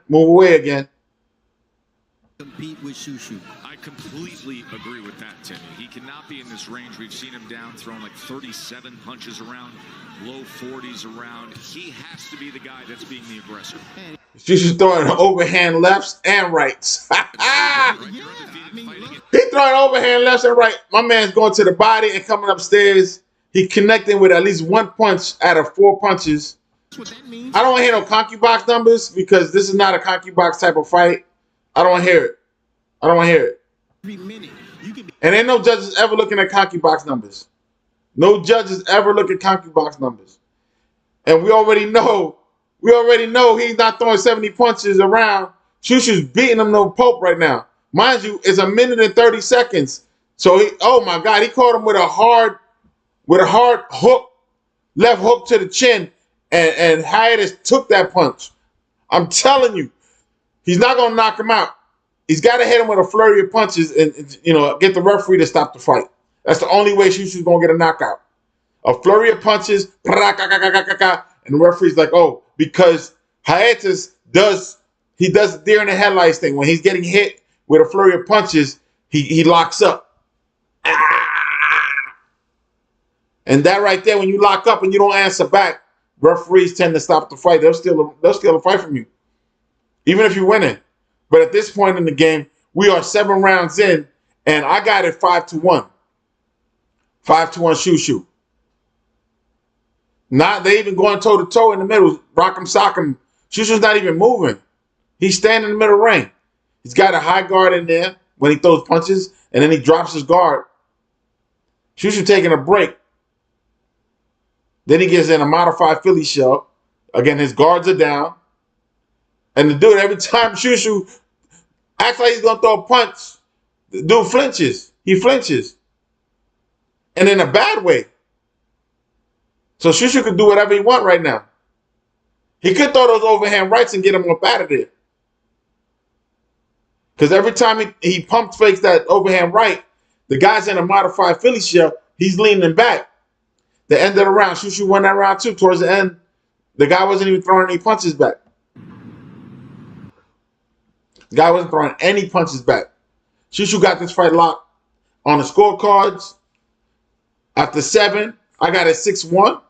move away again. Compete with Shushu. I completely agree with that, Timmy. He cannot be in this range. We've seen him down, throwing like 37 punches around, low 40s around. He has to be the guy that's being the aggressor. Shushu's throwing overhand lefts and rights. He's throwing overhand lefts and right. My man's going to the body and coming upstairs. He connecting with at least one punch out of 4 punches. That's what that means. I don't want to hear no ConcuBox numbers because this is not a ConcuBox type of fight. I don't want to hear it. I don't want to hear it. Every minute, you can be. And ain't no judges ever looking at ConcuBox numbers. No judges ever look at ConcuBox numbers. And we already know he's not throwing 70 punches around. Shushu's beating him no pulp right now. Mind you, it's 1 minute and 30 seconds. So oh my God, he caught him with a hard hook, left hook to the chin, and Hiatus took that punch. I'm telling you, he's not gonna knock him out. He's got to hit him with a flurry of punches and get the referee to stop the fight. That's the only way Shushu's gonna get a knockout. A flurry of punches, and the referee's like, oh, because Hiatus does the deer in the headlights thing. When he's getting hit with a flurry of punches, he locks up. And that right there, when you lock up and you don't answer back, referees tend to stop the fight. They'll steal a fight from you, even if you're winning. But at this point in the game, we are 7 rounds in, and I got it 5-1. 5-1 Shushu. Not they even going toe to toe in the middle, rock him, sock him. Shushu's not even moving. He's standing in the middle ring. He's got a high guard in there when he throws punches, and then he drops his guard. Shushu taking a break. Then he gets in a modified Philly shell. Again, his guards are down. And the dude, every time Shushu acts like he's going to throw a punch, the dude flinches. He flinches. And in a bad way. So Shushu could do whatever he wants right now. He could throw those overhand rights and get him up out of there. Because every time he pump fakes that overhand right, the guy's in a modified Philly shell, he's leaning back. The end of the round, Shushu won that round too. Towards the end, the guy wasn't even throwing any punches back. The guy wasn't throwing any punches back. Shushu got this fight locked on the scorecards. After 7, I got it 6-1.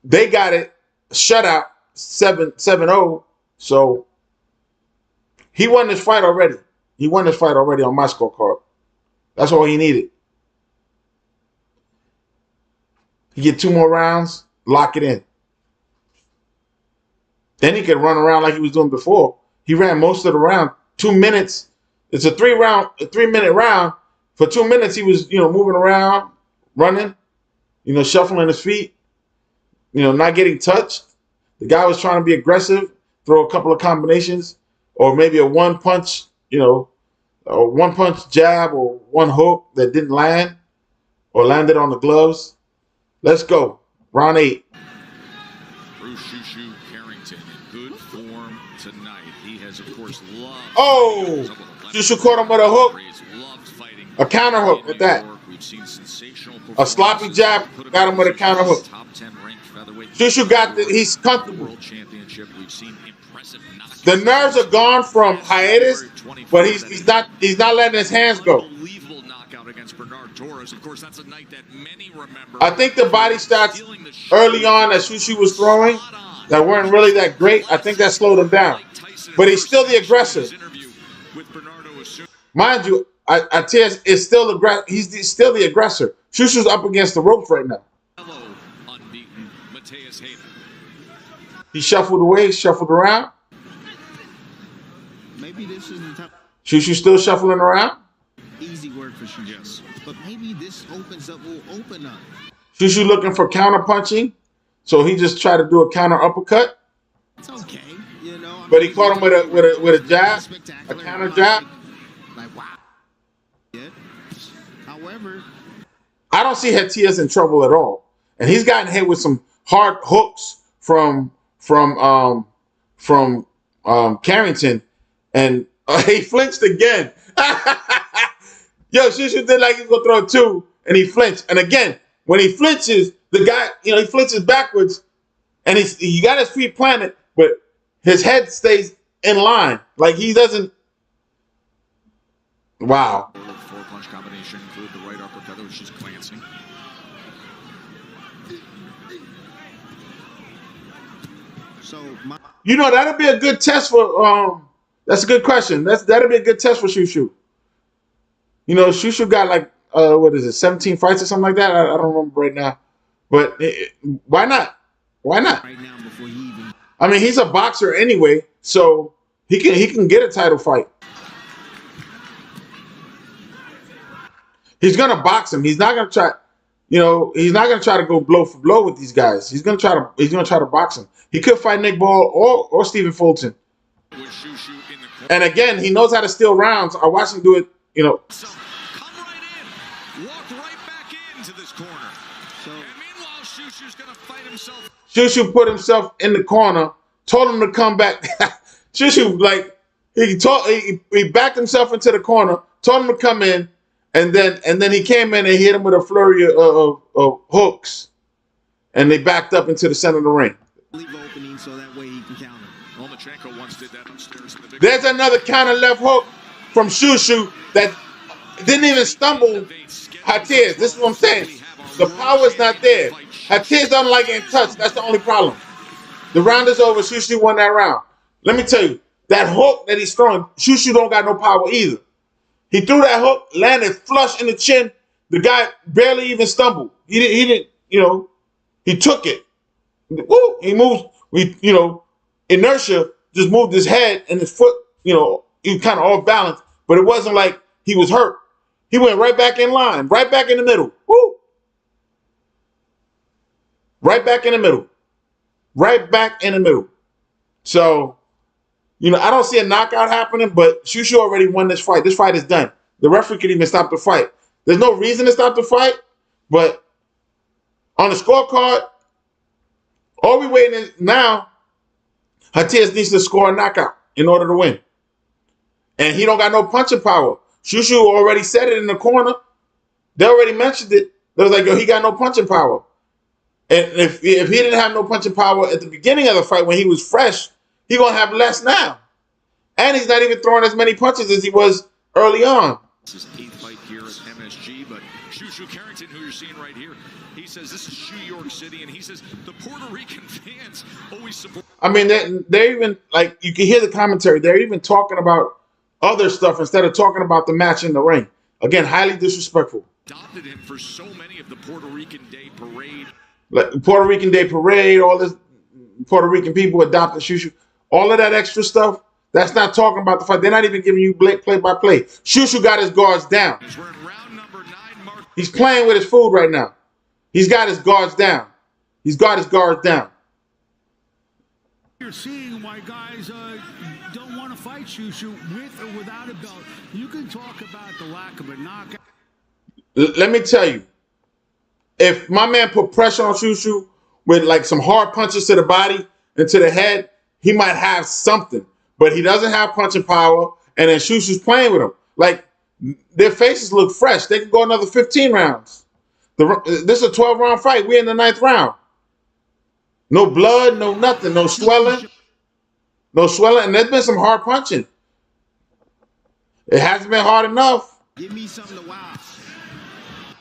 They got it shutout 7-0. So he won this fight already. He won this fight already on my scorecard. That's all he needed. He get 2 more rounds, lock it in. Then he could run around like he was doing before. He ran most of the round. 2 minutes. It's a 3-minute round. For 2 minutes, he was, moving around, running, shuffling his feet, not getting touched. The guy was trying to be aggressive, throw a couple of combinations, or maybe a one-punch, a one-punch jab or one hook that didn't land or landed on the gloves. Let's go. Round 8. Bruce Shushu Carrington in good form tonight. He has, of course, loved. Oh! Shushu caught him with a hook. A counter hook at that. A sloppy jab got him with a counter hook. Shushu got he's comfortable. The nerves are gone from Hiatus, but he's not letting his hands go. against Bernard Torres. Of course, that's a night that many remember. I think the body shots early on that Shushu was throwing that weren't really that great. I think that slowed him down. But he's still the aggressor. Mind you, Artiz is still he's still the aggressor. Shushu's up against the ropes right now. He shuffled away, shuffled around. Maybe this is the time. Shushu still shuffling around. Easy work for Shushu. Yes. But maybe this will open up. Shushu looking for counter punching, so he just tried to do a counter uppercut. It's okay, you know. But he caught him with a jab, a counter jab. Like wow. However, I don't see Hatias in trouble at all, and he's gotten hit with some hard hooks from Carrington, and he flinched again. Yo, Shushu did like he was gonna throw two, and he flinched. And again, when he flinches, the guy, he flinches backwards, and he got his feet planted, but his head stays in line, like he doesn't. Wow. Four-punch combination include the right uppercut, which is glancing. So that'll be a good test for. That's a good question. That'll be a good test for Shushu. Shushu got like 17 fights or something like that. I don't remember right now, but why not? Why not? Right now, before he even. I mean, he's a boxer anyway, so he can get a title fight. He's gonna box him. He's not gonna try. He's not gonna try to go blow for blow with these guys. He's gonna try to box him. He could fight Nick Ball or Stephen Fulton. And again, he knows how to steal rounds. I watched him do it. So come right in, walk right back into this corner. And meanwhile, Shushu's gonna fight himself. Shushu put himself in the corner, told him to come back. Shushu, he backed himself into the corner, told him to come in, and then he came in and hit him with a flurry of hooks, and they backed up into the center of the ring. Leave opening so that way he can counter. Lomachenko once did that upstairs in the big. There's another counter left hook from Shushu that didn't even stumble Hatiz. This is what I'm saying. The power is not there. Hatiz doesn't like getting touched. That's the only problem. The round is over. Shushu won that round. Let me tell you, that hook that he's throwing, Shushu don't got no power either. He threw that hook, landed flush in the chin. The guy barely even stumbled. He didn't, he took it. Woo, he moves, inertia just moved his head and his foot, he kind of off balance, but it wasn't like he was hurt. He went right back in line, right back in the middle. Woo! Right back in the middle. Right back in the middle. So, I don't see a knockout happening, but Shushu already won this fight. This fight is done. The referee could even stop the fight. There's no reason to stop the fight, but on the scorecard, all we waiting is now, Hatiz needs to score a knockout in order to win. And he don't got no punching power. Shushu already said it in the corner. They already mentioned it. They was like, yo, he got no punching power. And if he didn't have no punching power at the beginning of the fight when he was fresh, he going to have less now. And he's not even throwing as many punches as he was early on. This is 8th fight here at MSG, but Shushu Carrington, who you're seeing right here, he says this is New York City, and he says the Puerto Rican fans always support. I mean, they're even, you can hear the commentary. They're even talking about other stuff instead of talking about the match in the ring. Again, highly disrespectful. Adopted him for so many of the Puerto Rican Day Parade. Puerto Rican Day Parade, all this Puerto Rican people adopting Shushu. All of that extra stuff, that's not talking about the fight. They're not even giving you play-by-play. Shushu got his guards down. We're in round number 9, Mark. He's playing with his food right now. He's got his guards down. He's got his guards down. You're seeing why guys don't want to fight Shushu with or without a belt. You can talk about the lack of a knockout. Let me tell you, if my man put pressure on Shushu with some hard punches to the body and to the head, he might have something. But he doesn't have punching power, and then Shushu's playing with him. Their faces look fresh. They can go another 15 rounds. This is a 12-round fight. We're in the 9th round. No blood, no nothing, no swelling. No swelling, and there's been some hard punching. It hasn't been hard enough. Give me something to wow.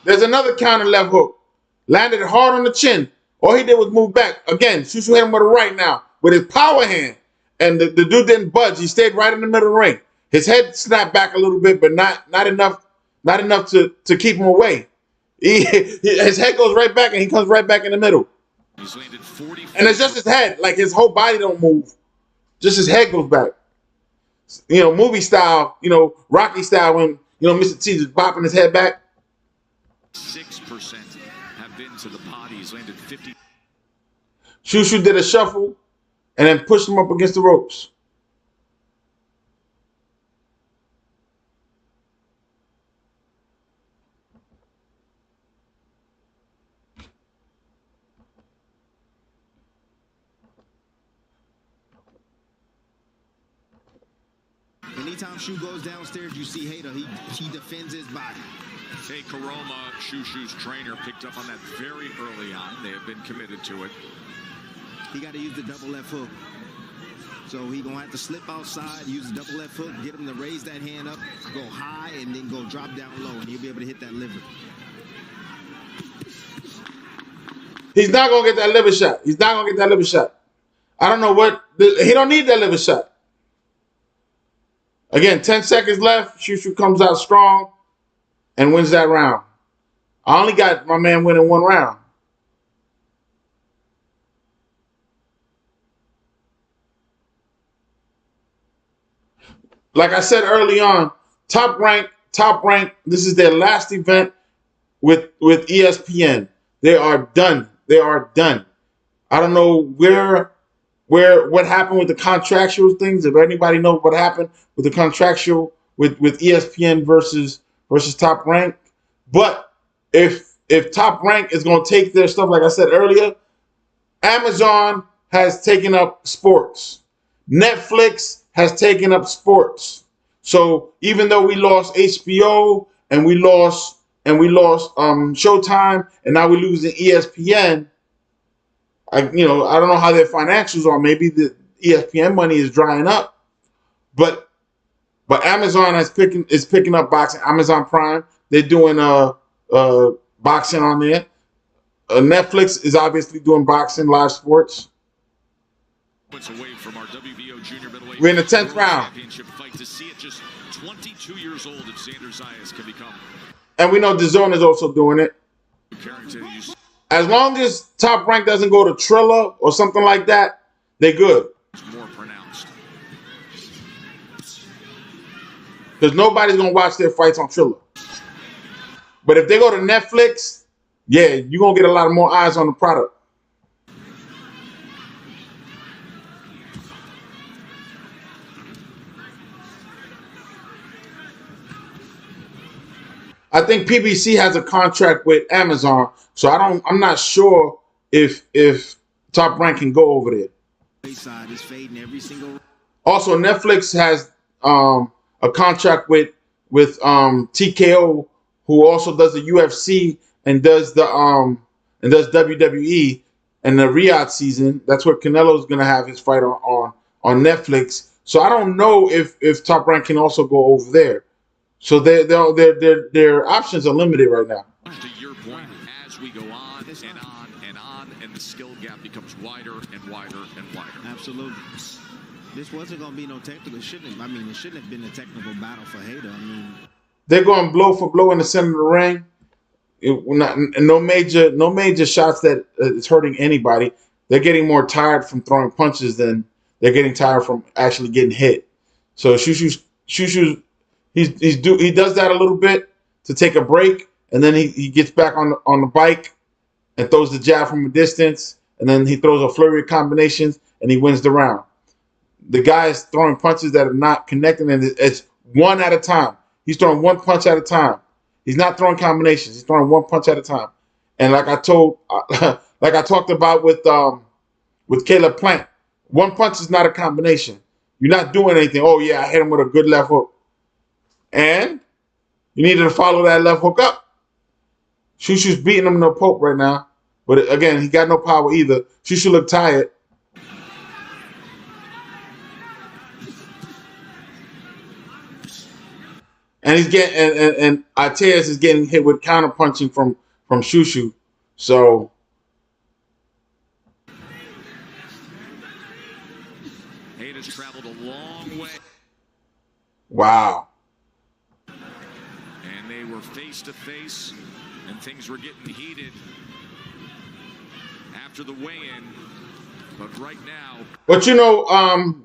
There's another counter left hook. Landed hard on the chin. All he did was move back. Again, Shushu hit him with a right now with his power hand. And the dude didn't budge. He stayed right in the middle of the ring. His head snapped back a little bit, but not enough to keep him away. His head goes right back, and he comes right back in the middle. He's landed 40. And it's just his head. Like, his whole body don't move. Just his head goes back. You know, movie style, you know, Rocky style when, you know, Mr. T just bopping his head back. 6% have been to the body. He's landed 50. Shushu did a shuffle and then pushed him up against the ropes. Anytime Shu goes downstairs, you see Hater. He defends his body. Hey, Karoma, Shushu's trainer, picked up on that very early on. They have been committed to it. He got to use the double left hook. So he going to have to slip outside, use the double left hook, get him to raise that hand up, go high, and then go drop down low, and he'll be able to hit that liver. He's not going to get that liver shot. He's not going to get that liver shot. I don't know what. He don't need that liver shot. Again, 10 seconds left. Shushu comes out strong and wins that round. I only got my man winning one round. Like I said early on, Top Rank, this is their last event with ESPN. They are done. They are done. I don't know what happened with the contractual things. If anybody knows what happened with the contractual with ESPN versus Top Rank. But if Top Rank is going to take their stuff, like I said earlier, Amazon has taken up sports. Netflix has taken up sports. So even though we lost HBO and we lost Showtime, and now we're losing ESPN, I don't know how their financials are. Maybe the ESPN money is drying up, but Amazon is picking up boxing. Amazon Prime, they're doing boxing on there. Netflix is obviously doing boxing, live sports. Away from our WBO junior middleweight We're in the 10th round. Championship fight to see it just 22 years old if Xander Zayas can become. And we know DAZN is also doing it. As long as Top Rank doesn't go to Triller or something like that, they're good. More pronounced. Because nobody's going to watch their fights on Triller. But if they go to Netflix, yeah, you're going to get a lot more eyes on the product. I think PBC has a contract with Amazon, so I'm not sure if Top Rank can go over there. Also, Netflix has a contract with TKO, who also does the UFC and does WWE and the Riyadh season. That's where Canelo's gonna have his fight on Netflix. So I don't know if Top Rank can also go over there. So their options are limited right now. To your point, as we go on and on and on, and the skill gap becomes wider and wider and wider. Absolutely. This wasn't going to be no technical. It shouldn't have been a technical battle for Hader. They're going blow for blow in the center of the ring. No major shots that is hurting anybody. They're getting more tired from throwing punches than they're getting tired from actually getting hit. So Shushu he does that a little bit to take a break, and then he gets back on the bike and throws the jab from a distance, and then he throws a flurry of combinations, and he wins the round. The guy is throwing punches that are not connecting, and it's one at a time. He's throwing one punch at a time. He's not throwing combinations. He's throwing one punch at a time. And like I talked about with Caleb Plant, one punch is not a combination. You're not doing anything. Oh yeah, I hit him with a good left hook. And you needed to follow that left hook up. Shushu's beating him in the poke right now. But again, he got no power either. Shushu looked tired. And he's getting and Zayas is getting hit with counter punching from Shushu. So Hayda's traveled a long way. wow. And they were face to face, and things were getting heated after the weigh-in. But right now, But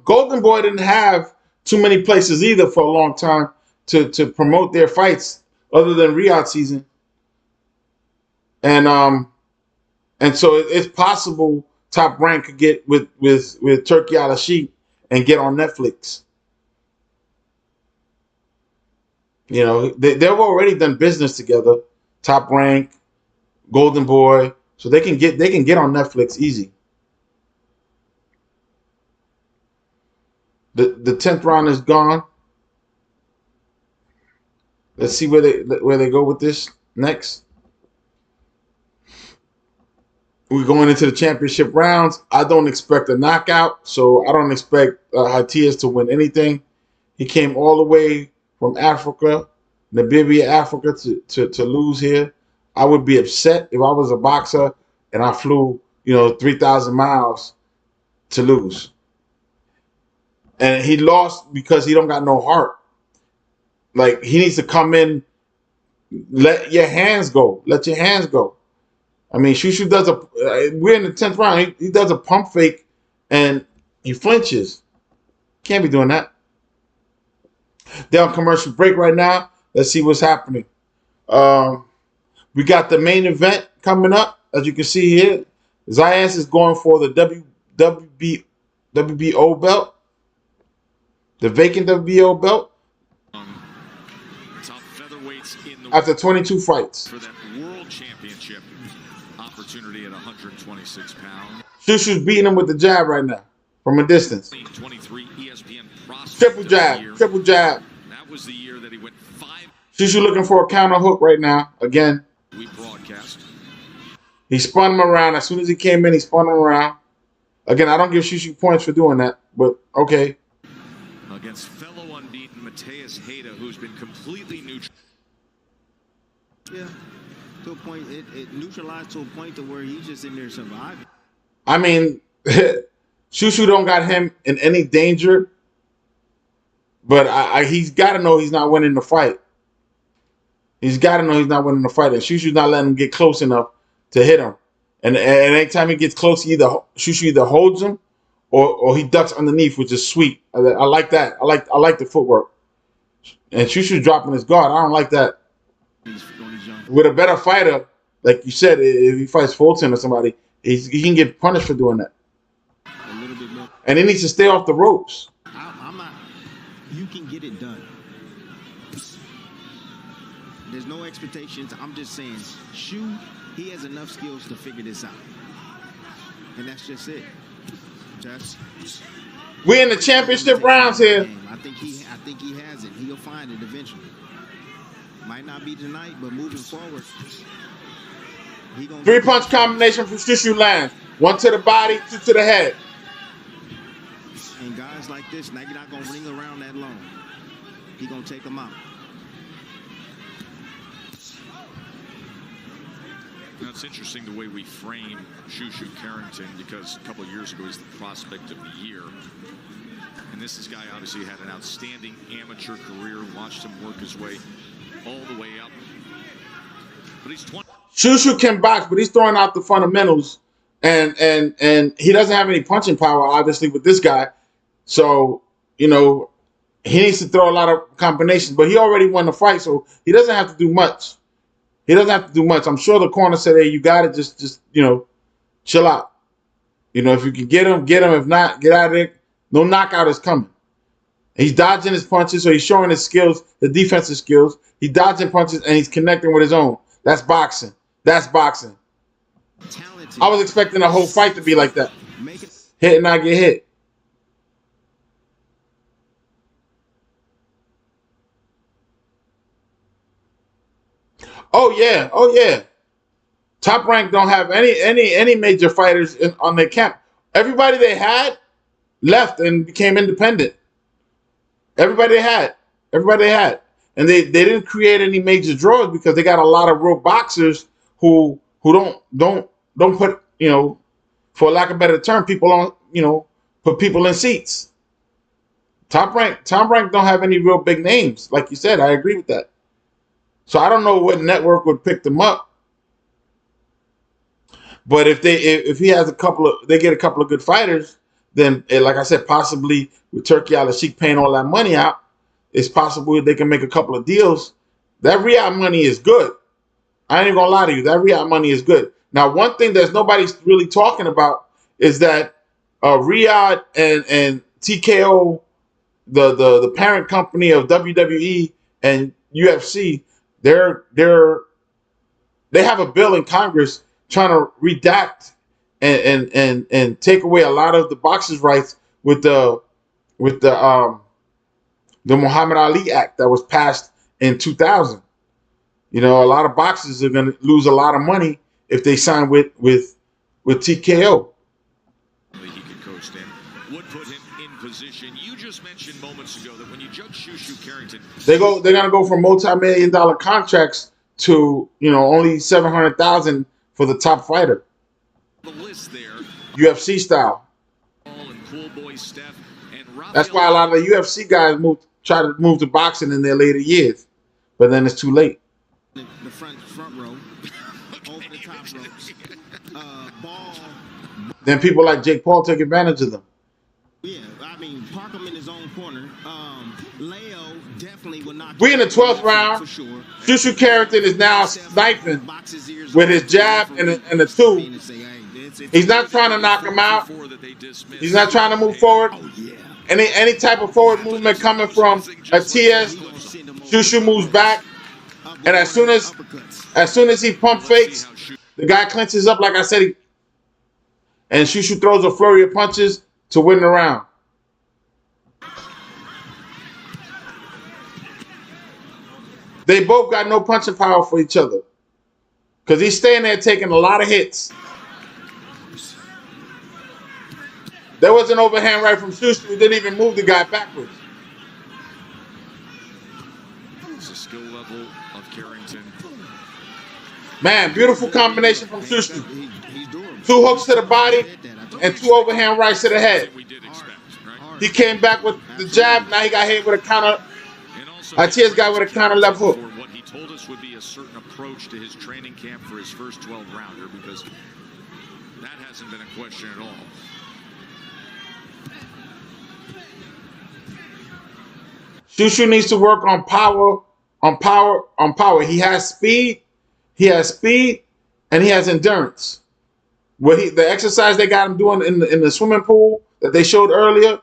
Golden Boy didn't have too many places either for a long time to promote their fights other than Riyadh season. And so it's possible Top Rank could get with Turki Al-Sheikh and get on Netflix. They've already done business together, Top Rank, Golden Boy, so they can get on Netflix easy. The 10th round is gone. Let's see where they go with this next. We're going into the championship rounds. I don't expect a knockout, so I don't expect Zayas to win anything. He came all the way from Africa, Namibia, Africa, to lose here. I would be upset if I was a boxer and I flew, 3,000 miles to lose. And he lost because he don't got no heart. Like, he needs to come in, let your hands go. Let your hands go. I mean, Shushu does we're in the 10th round. He does a pump fake and he flinches. Can't be doing that. They're on commercial break right now. Let's see what's happening. We got the main event coming up. As you can see here, Zayas is going for the WBO belt, the vacant WBO belt, top featherweights in the after 22 fights. For that world championship opportunity at 126 pounds. Shushu's beating him with the jab right now from a distance. 23 ESPN Triple jab, triple jab. That was the year that he went 5. Shushu looking for a counter hook right now. Again. We broadcast. He spun him around. As soon as he came in, he spun him around. Again, I don't give Shushu points for doing that, but okay. Against fellow unbeaten Mateus Hayda, who's been completely neutral. Yeah, to a point, it neutralized to a point to where he's just in there surviving. I mean, Shushu don't got him in any danger, but he's got to know he's not winning the fight. He's got to know he's not winning the fight, and Shushu's not letting him get close enough to hit him. And anytime he gets close, Shushu either holds him or he ducks underneath, which is sweet. I like that. I like the footwork. And Shushu's dropping his guard. I don't like that. With a better fighter, like you said, if he fights Fulton or somebody, he can get punished for doing that. A little bit more. And he needs to stay off the ropes. I'm not. You can get it done. There's no expectations. I'm just saying, Shu, he has enough skills to figure this out. And that's just it. We're in the championship rounds here. I think he has it. He'll find it eventually. Might not be tonight, but moving forward. 3-punch combination from Shushu lands. 1 to the body, 2 to the head. And guys like this, now you're not going to ring around that long. He's going to take them out. Now, it's interesting the way we frame Shushu Carrington, because a couple of years ago he's the prospect of the year. And this guy obviously had an outstanding amateur career, watched him work his way all the way up. But he's 20. Shushu can box, but he's throwing out the fundamentals. And he doesn't have any punching power, obviously, with this guy. So, he needs to throw a lot of combinations. But he already won the fight, so he doesn't have to do much. He doesn't have to do much. I'm sure the corner said, hey, you got it. Just chill out. If you can get him, get him. If not, get out of there. No knockout is coming. He's dodging his punches, so he's showing his skills, the defensive skills. He's dodging punches, and he's connecting with his own. That's boxing. That's boxing. Talented. I was expecting the whole fight to be like that. Hit and not get hit. Oh yeah. Top Rank don't have any major fighters on their camp. Everybody they had left and became independent. Everybody they had. And and they didn't create any major draws because they got a lot of real boxers who don't put, you know, for lack of a better term, people on, you know, put people in seats. Top Rank don't have any real big names, like you said. I agree with that. So I don't know what network would pick them up. But if he has they get a couple of good fighters, then like I said, possibly with Turki Al-Sheikh paying all that money out, it's possible they can make a couple of deals. That Riyadh money is good. I ain't gonna lie to you. That Riyadh money is good. Now, one thing that nobody's really talking about is that Riyadh and TKO, the parent company of WWE and UFC, they have a bill in Congress trying to redact and take away a lot of the boxers' rights with the Muhammad Ali Act that was passed in 2000. You know, a lot of boxers are going to lose a lot of money if they sign with TKO. He could coach them. Would put him in position. You just mentioned moments ago that when you judge Shushu Carrington, they're gonna go from multi-million-dollar contracts to, you know, only $700,000 for the top fighter. The list there, UFC style. and Cool Boy Steph and That's why a lot of the UFC guys try to move to boxing in their later years, but then it's too late. The front row, over the top ropes, ball. Then people like Jake Paul take advantage of them. Yeah, I mean, park him in his own corner. Leo definitely will not. We in the 12th round. For sure. Shushu Carrington is now sniping with his jab and a two. He's not trying to knock him out. He's not trying to move forward. Any type of forward movement coming from Atias, Shushu moves back. And as soon as he pump fakes, the guy clinches up, like I said, and Shushu throws a flurry of punches to win the round. They both got no punching power for each other because he's staying there taking a lot of hits. There was an overhand right from Shushu who didn't even move the guy backwards. It's a skill level of Carrington. Man, beautiful combination from Shushu. 2 hooks to the body and 2 overhand rights to the head. He came back with the jab. Now he got hit with a counter. Atias got with a counter left hook. What he told us would be a certain approach to his training camp for his first 12-rounder, because that hasn't been a question at all. Shushu needs to work on power. He has speed, and he has endurance. The exercise they got him doing in the swimming pool that they showed earlier,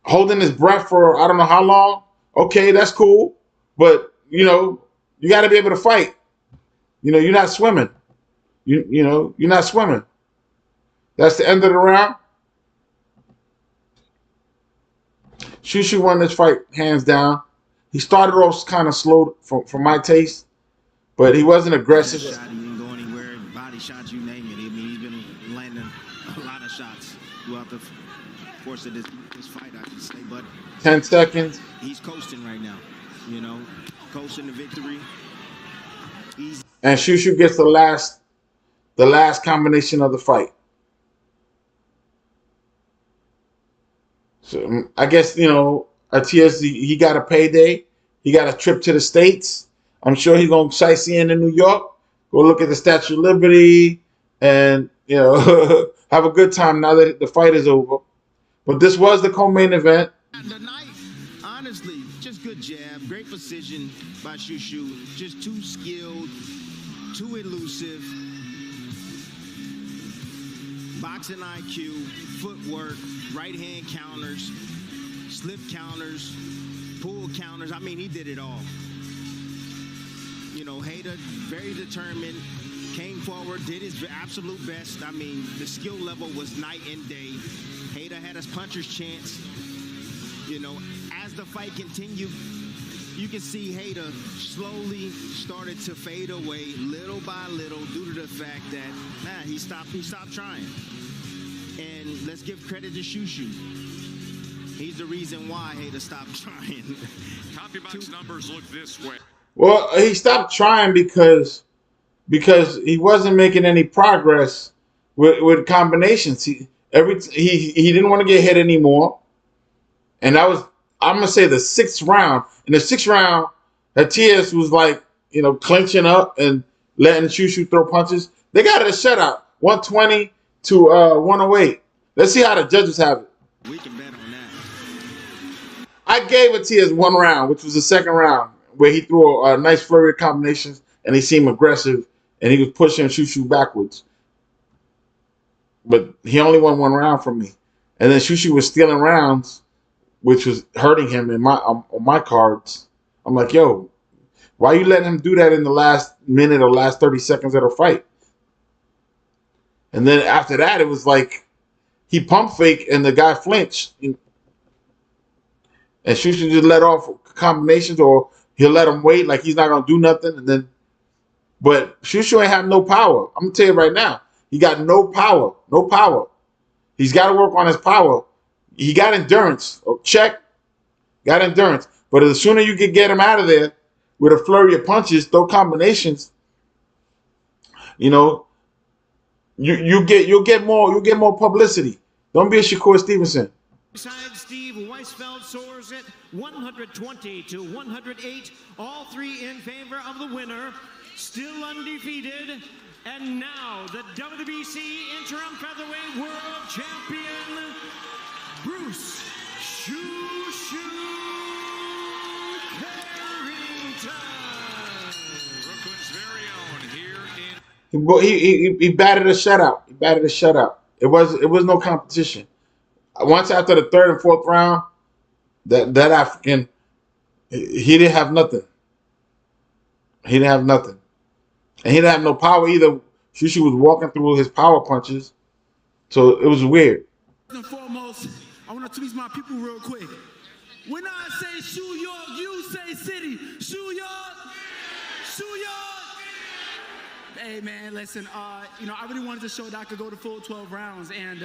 holding his breath for I don't know how long. Okay, that's cool, but you know you got to be able to fight. You know, you're not swimming. You're not swimming. That's the end of the round. Shushu won this fight hands down. He started off kind of slow for my taste, but he wasn't aggressive. He didn't go anywhere. Body shots, you name it. I mean, he's been landing a lot of shots throughout the course of this fight, I should say. But 10 seconds. He's coasting right now. You know, coasting the victory. And Shushu gets the last combination of the fight. So I guess, you know, Atias, he got a payday. He got a trip to the States. I'm sure he's going to sightsee in New York, go look at the Statue of Liberty, and, you know, have a good time now that the fight is over. But this was the co-main event. The night, honestly, just good jab. Great precision by Shushu. Just too skilled, too elusive. Boxing IQ, footwork, right-hand counters, slip counters, pull counters. I mean, he did it all. You know, Hayter, very determined, came forward, did his absolute best. I mean, the skill level was night and day. Hayter had his puncher's chance. You know, as the fight continued, you can see Hayter slowly started to fade away little by little due to the fact that, he stopped trying. And let's give credit to Shushu. He's the reason why Hayter stopped trying. CompuBox numbers look this way. Well, he stopped trying because he wasn't making any progress with combinations. He didn't want to get hit anymore, and that was, I'm gonna say, the 6th round. In the 6th round, Matias was like, clinching up and letting Shushu throw punches. They got it a shutout, 120 to 108. Let's see how the judges have it. We can bet on that. I gave Matias 1 round, which was the 2nd round, where he threw a nice flurry of combinations and he seemed aggressive and he was pushing Shushu backwards. But he only won 1 round from me. And then Shushu was stealing rounds, which was hurting him on my cards. I'm like, yo, why you letting him do that in the last minute or last 30 seconds of the fight? And then after that, it was like he pump fake and the guy flinched. And Shushu just let off combinations, or he'll let him wait like he's not going to do nothing. But Shushu ain't have no power. I'm going to tell you right now. He got no power. No power. He's got to work on his power. He got endurance. Check. Got endurance. But the sooner you can get him out of there with a flurry of punches, throw combinations, you'll get more publicity. Don't be a Shakur Stevenson. Side Steve Weisfeld soars at 120 to 108. All 3 in favor of the winner. Still undefeated. And now the WBC interim featherweight world champion, Bruce Shushu Carrington. Brooklyn's very own here in. He batted a shutout. It was no competition. Once after the 3rd and 4th round, that African, he didn't have nothing. He didn't have nothing. And he didn't have no power either. Shushu was walking through his power punches. So it was weird. First and foremost, I want to tweet my people real quick. When I say Shoe York, you say city. Shoe York, Shoe York. Hey man, listen, I really wanted to show that I could go the full 12 rounds, and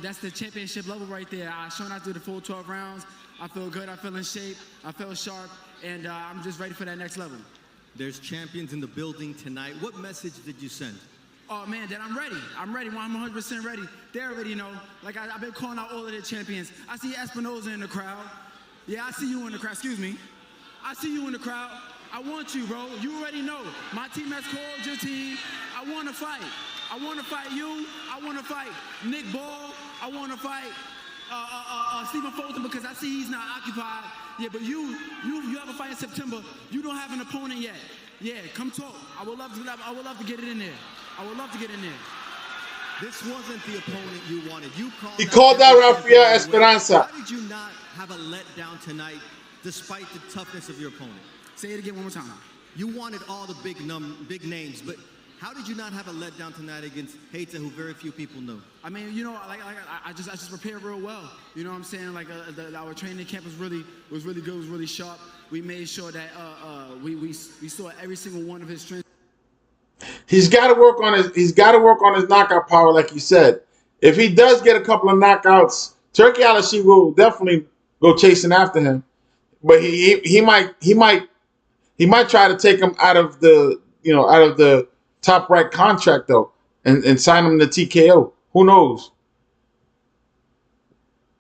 that's the championship level right there. I shown I do the full 12 rounds. I feel good, I feel in shape, I feel sharp, and I'm just ready for that next level. There's champions in the building tonight. What message did you send? Oh man, that I'm ready. I'm 100% ready. They already know. Like I've been calling out all of the champions. I see Espinoza in the crowd. Yeah, I see you in the crowd. Excuse me. I see you in the crowd. I want you, bro. You already know. My team has called your team. I want to fight. I want to fight you. I want to fight Nick Ball. I want to fight Stephen Fulton, because I see he's not occupied. Yeah, but you have a fight in September. You don't have an opponent yet. Yeah, come talk. I would love to get it in there. I would love to get in there. This wasn't the opponent you wanted. He called out Rafael Esperanza. Why did you not have a letdown tonight, despite the toughness of your opponent? Say it again one more time. You wanted all the big names, but how did you not have a letdown tonight against Hayta, who very few people know? I mean, I just prepared real well. You know what I'm saying? Like our training camp was really good, was really sharp. We made sure that we saw every single one of his strengths. He's got to work on his knockout power, like you said. If he does get a couple of knockouts, Turkey Alashi will definitely go chasing after him. But he might try to take him out of the Top Rank contract though, and sign him to TKO. Who knows?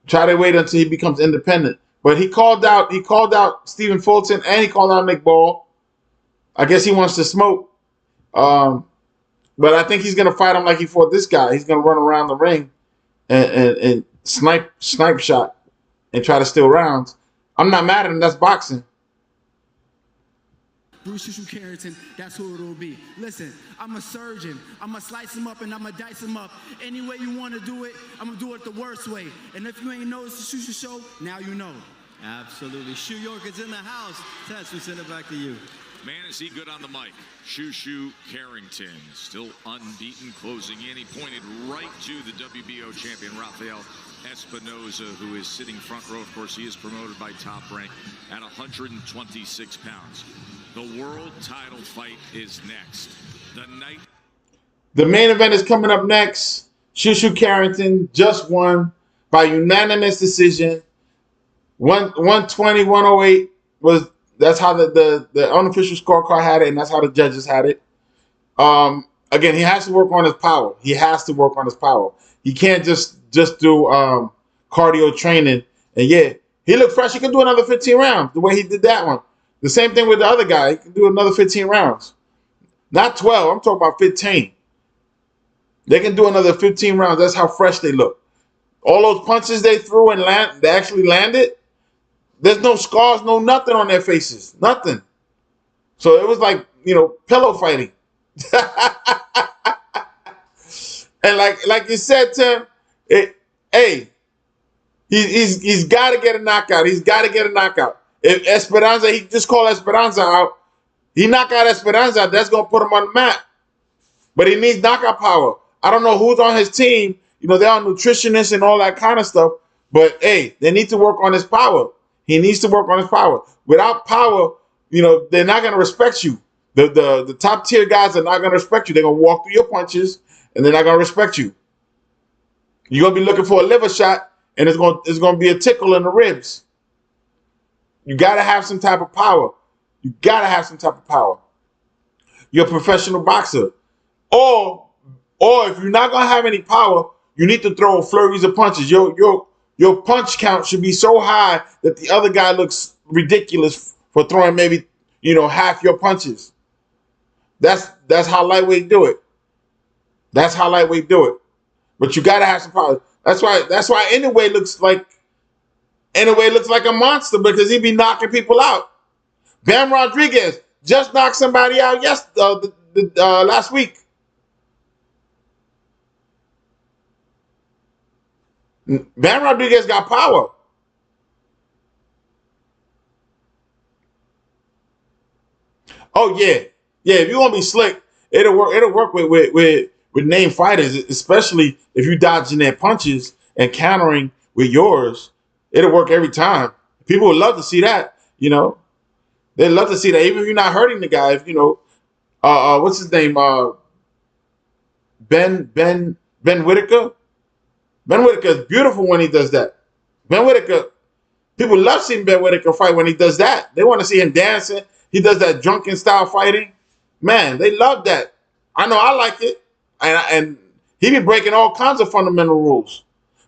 Try to wait until he becomes independent. But he called out Stephen Fulton, and he called out Nick Ball. I guess he wants to smoke. But I think he's gonna fight him like he fought this guy. He's gonna run around the ring and snipe shot and try to steal rounds. I'm not mad at him. That's boxing. Bruce Shushu Carrington, that's who it'll be. Listen, I'm a surgeon. I'm going to slice him up and I'm going to dice him up. Any way you want to do it, I'm going to do it the worst way. And if you ain't noticed the Shushu show, now you know. Absolutely. Shoe York is in the house. Tess, we send it back to you. Man, is he good on the mic. Shushu Carrington, still unbeaten, closing in. He pointed right to the WBO champion, Rafael Espinoza, who is sitting front row. Of course, he is promoted by Top Rank at 126 pounds. The world title fight is next. The main event is coming up next. Shushu Carrington just won by unanimous decision. 120, 108. that's how the unofficial scorecard had it, and that's how the judges had it. Again, he has to work on his power. He has to work on his power. He can't just do cardio training. And yeah, he looked fresh. He can do another 15 rounds the way he did that one. The same thing with the other guy. He can do another 15 rounds. Not 12. I'm talking about 15. They can do another 15 rounds. That's how fresh they look. All those punches they threw and they actually landed. There's no scars, no nothing on their faces. Nothing. So it was like, pillow fighting. And like you said, Tim, he's got to get a knockout. He's got to get a knockout. If Esperanza, he just called Esperanza out. He knock out Esperanza, that's going to put him on the map. But he needs knockout power. I don't know who's on his team. They're on nutritionists and all that kind of stuff. But, they need to work on his power. He needs to work on his power. Without power, they're not going to respect you. The top tier guys are not going to respect you. They're going to walk through your punches, and they're not going to respect you. You're going to be looking for a liver shot, and it's going to be a tickle in the ribs. You got to have some type of power. You got to have some type of power. You're a professional boxer. Or if you're not going to have any power, you need to throw flurries of punches. Your punch count should be so high that the other guy looks ridiculous for throwing maybe, half your punches. That's how lightweight do it. That's how lightweight do it. But you got to have some power. That's why anyway looks like a monster, because he be knocking people out. Bam Rodriguez just knocked somebody out last week. Bam Rodriguez got power. Oh yeah. If you want to be slick, it'll work with name fighters, especially if you dodging their punches and countering with yours. It'll work every time. People would love to see that, They'd love to see that, even if you're not hurting the guy. If what's his name? Ben Whitaker. Ben Whitaker is beautiful when he does that. Ben Whitaker, people love seeing Ben Whitaker fight when he does that. They want to see him dancing. He does that drunken style fighting. Man, they love that. I know I like it. And he be breaking all kinds of fundamental rules.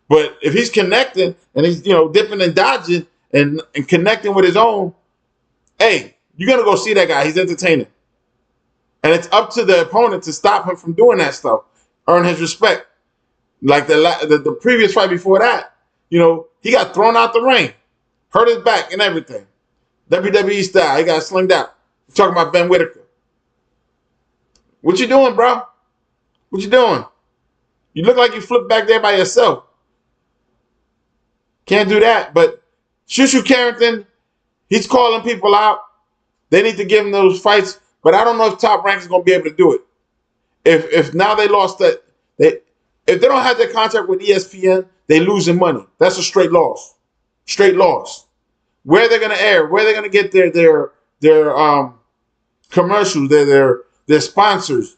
But if he's connecting and he's, dipping and dodging and connecting with his own, you're going to go see that guy. He's entertaining. And it's up to the opponent to stop him from doing that stuff, earn his respect. Like the previous fight before that, he got thrown out the ring, hurt his back and everything. WWE style, he got slinged out. We're talking about Ben Whitaker. What you doing, bro? What you doing? You look like you flipped back there by yourself. Can't do that. But Shushu Carrington, he's calling people out. They need to give him those fights. But I don't know if Top Rank is going to be able to do it. If now they lost that, if they don't have their contract with ESPN, they losing money. That's a straight loss. Straight loss. Where they're going to air, where they're going to get their commercials, their sponsors.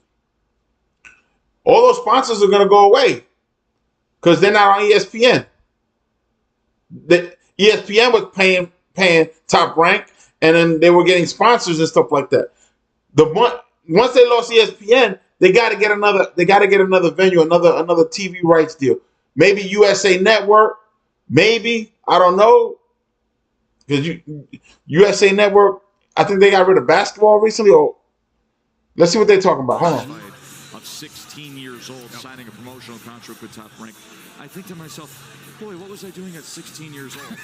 All those sponsors are going to go away because they're not on ESPN. The ESPN was paying Top Rank, and then they were getting sponsors and stuff like that. Once they lost ESPN, they got to get another. They got to get another venue, another TV rights deal. Maybe USA Network. Maybe, I don't know. Because USA Network, I think they got rid of basketball recently. Or let's see what they're talking about. Hold on. Of 16 years old, signing a promotional contract with Top Rank. I think to myself, boy, what was I doing at 16 years old?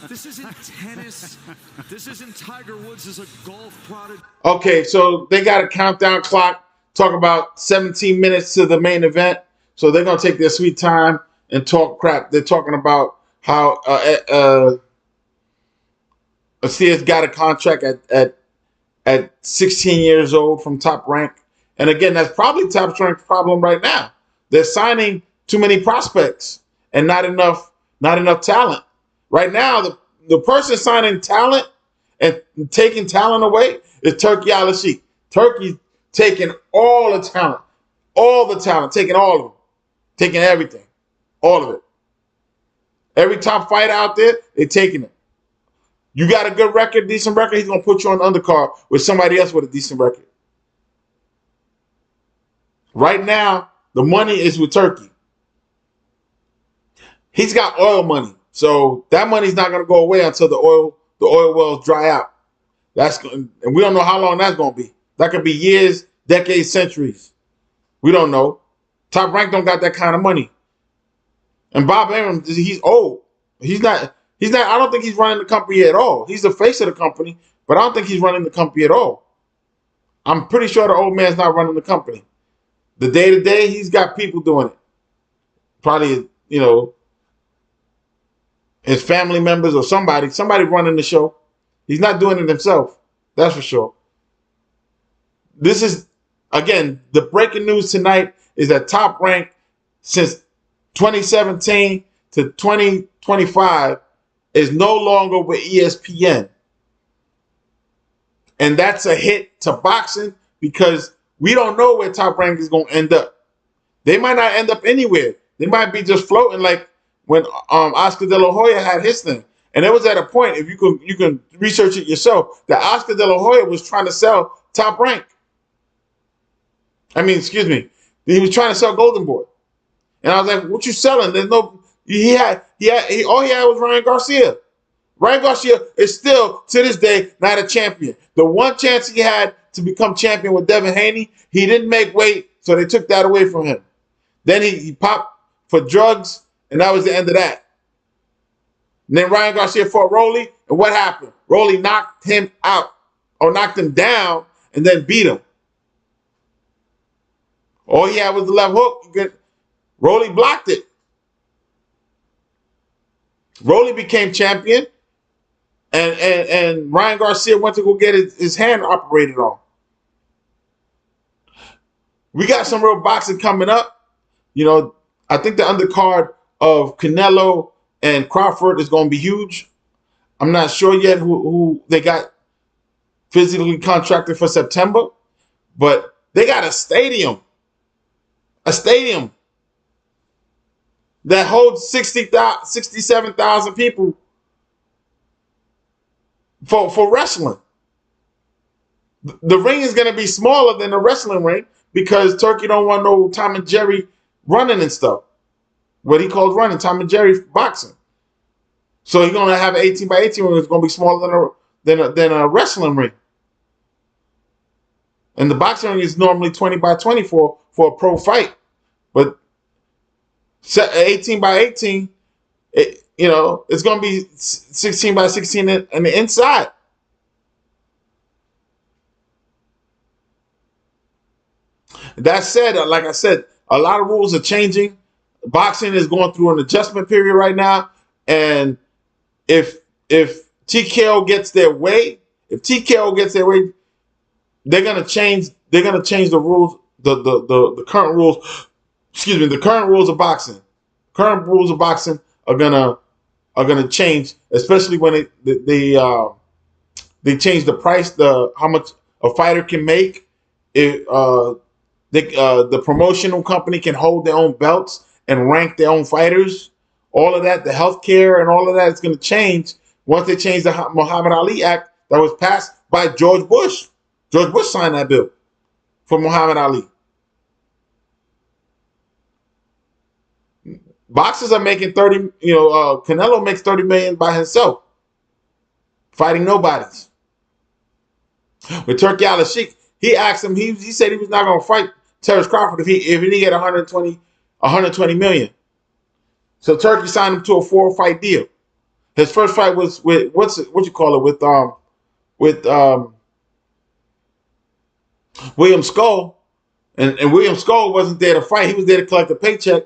This isn't tennis. This isn't Tiger Woods. This is a golf product. Okay, so they got a countdown clock. Talk about 17 minutes to the main event. So they're gonna take their sweet time and talk crap. They're talking about how Garcia's got a contract at 16 years old from Top Rank. And again, that's probably Top Rank's problem right now. They're signing too many prospects and not enough talent. Right now, the person signing talent and taking talent away is Turki Al-Sheikh. Turkey's taking all the talent, taking all of them, taking everything, all of it. Every top fighter out there, they're taking it. You got a good record, decent record, he's going to put you on the undercard with somebody else with a decent record. Right now, the money is with Turkey. He's got oil money, so that money's not going to go away until the oil wells dry out. And we don't know how long that's going to be. That could be years, decades, centuries. We don't know. Top Rank don't got that kind of money. And Bob Arum, he's old. He's not. I don't think he's running the company at all. He's the face of the company, but I don't think he's running the company at all. I'm pretty sure the old man's not running the company. The day-to-day, he's got people doing it. Probably, his family members or somebody running the show. He's not doing it himself. That's for sure. This is, again, the breaking news tonight is that Top Rank, since 2017 to 2025, is no longer with ESPN. And that's a hit to boxing because we don't know where Top Rank is going to end up. They might not end up anywhere. They might be just floating like when Oscar De La Hoya had his thing. And it was at a point, if you can research it yourself, that Oscar De La Hoya was trying to sell Top Rank. He was trying to sell Golden Boy. And I was like, what you selling? There's no, all he had was Ryan Garcia. Ryan Garcia is still, to this day, not a champion. The one chance he had to become champion with Devin Haney, he didn't make weight, so they took that away from him. Then he popped for drugs, and that was the end of that. And then Ryan Garcia fought Rolly, and what happened? Rolly knocked him out, or knocked him down, and then beat him. All he had was the left hook. Rolly blocked it. Rolly became champion, and Ryan Garcia went to go get his hand operated on. We got some real boxing coming up. I think the undercard of Canelo and Crawford is going to be huge. I'm not sure yet who they got physically contracted for September, but they got a stadium that holds 67,000 people for wrestling. The ring is going to be smaller than the wrestling ring because Turkey don't want no Tom and Jerry running and stuff. What he calls running, Tom and Jerry boxing. So he's going to have an 18 by 18 ring. It's going to be smaller than a wrestling ring. And the boxing ring is normally 20 by 20 for a pro fight. But 18 by 18, it's going to be 16 by 16 in the inside. That said, like I said, a lot of rules are changing. Boxing is going through an adjustment period right now. And if TKO gets their way, they're gonna change the rules, the current rules. Excuse me, the current rules of boxing. Current rules of boxing are gonna change, especially when they change the price, how much a fighter can make. The promotional company can hold their own belts and rank their own fighters. All of that, the healthcare and all of that is going to change once they change the Muhammad Ali Act that was passed by George Bush. George Bush signed that bill for Muhammad Ali. Boxers are making 30, Canelo makes 30 million by himself, fighting nobodies. With Turki Al-Sheikh, he asked him, he said he was not going to fight Terrence Crawford if he didn't get 120 million. So Turkey signed him to a 4-fight deal. His first fight was with William Skull, and William Skull wasn't there to fight. He was there to collect a paycheck.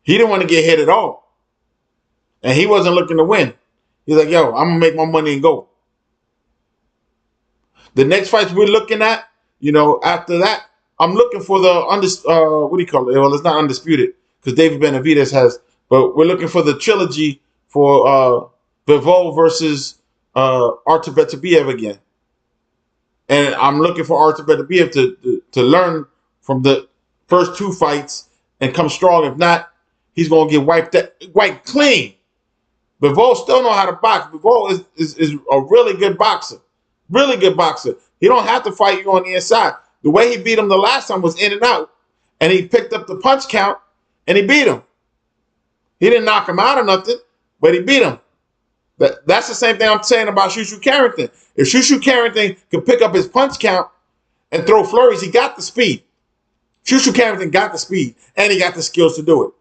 He didn't want to get hit at all, and he wasn't looking to win. He's like, "Yo, I'm gonna make my money and go." The next fights we're looking at, after that, I'm looking for the Well, it's not undisputed because David Benavidez has, but we're looking for the trilogy for Bivol versus Artur Beterbiev again. And I'm looking for Artur Beterbiev to learn from the first 2 fights and come strong. If not, he's gonna get wiped clean. Bivol still know how to box. Bivol is a really good boxer. Really good boxer. He don't have to fight you on the inside. The way he beat him the last time was in and out. And he picked up the punch count and he beat him. He didn't knock him out or nothing, but he beat him. That's the same thing I'm saying about Shushu Carrington. If Shushu Carrington could pick up his punch count and throw flurries, he got the speed. Shushu Carrington got the speed, and he got the skills to do it.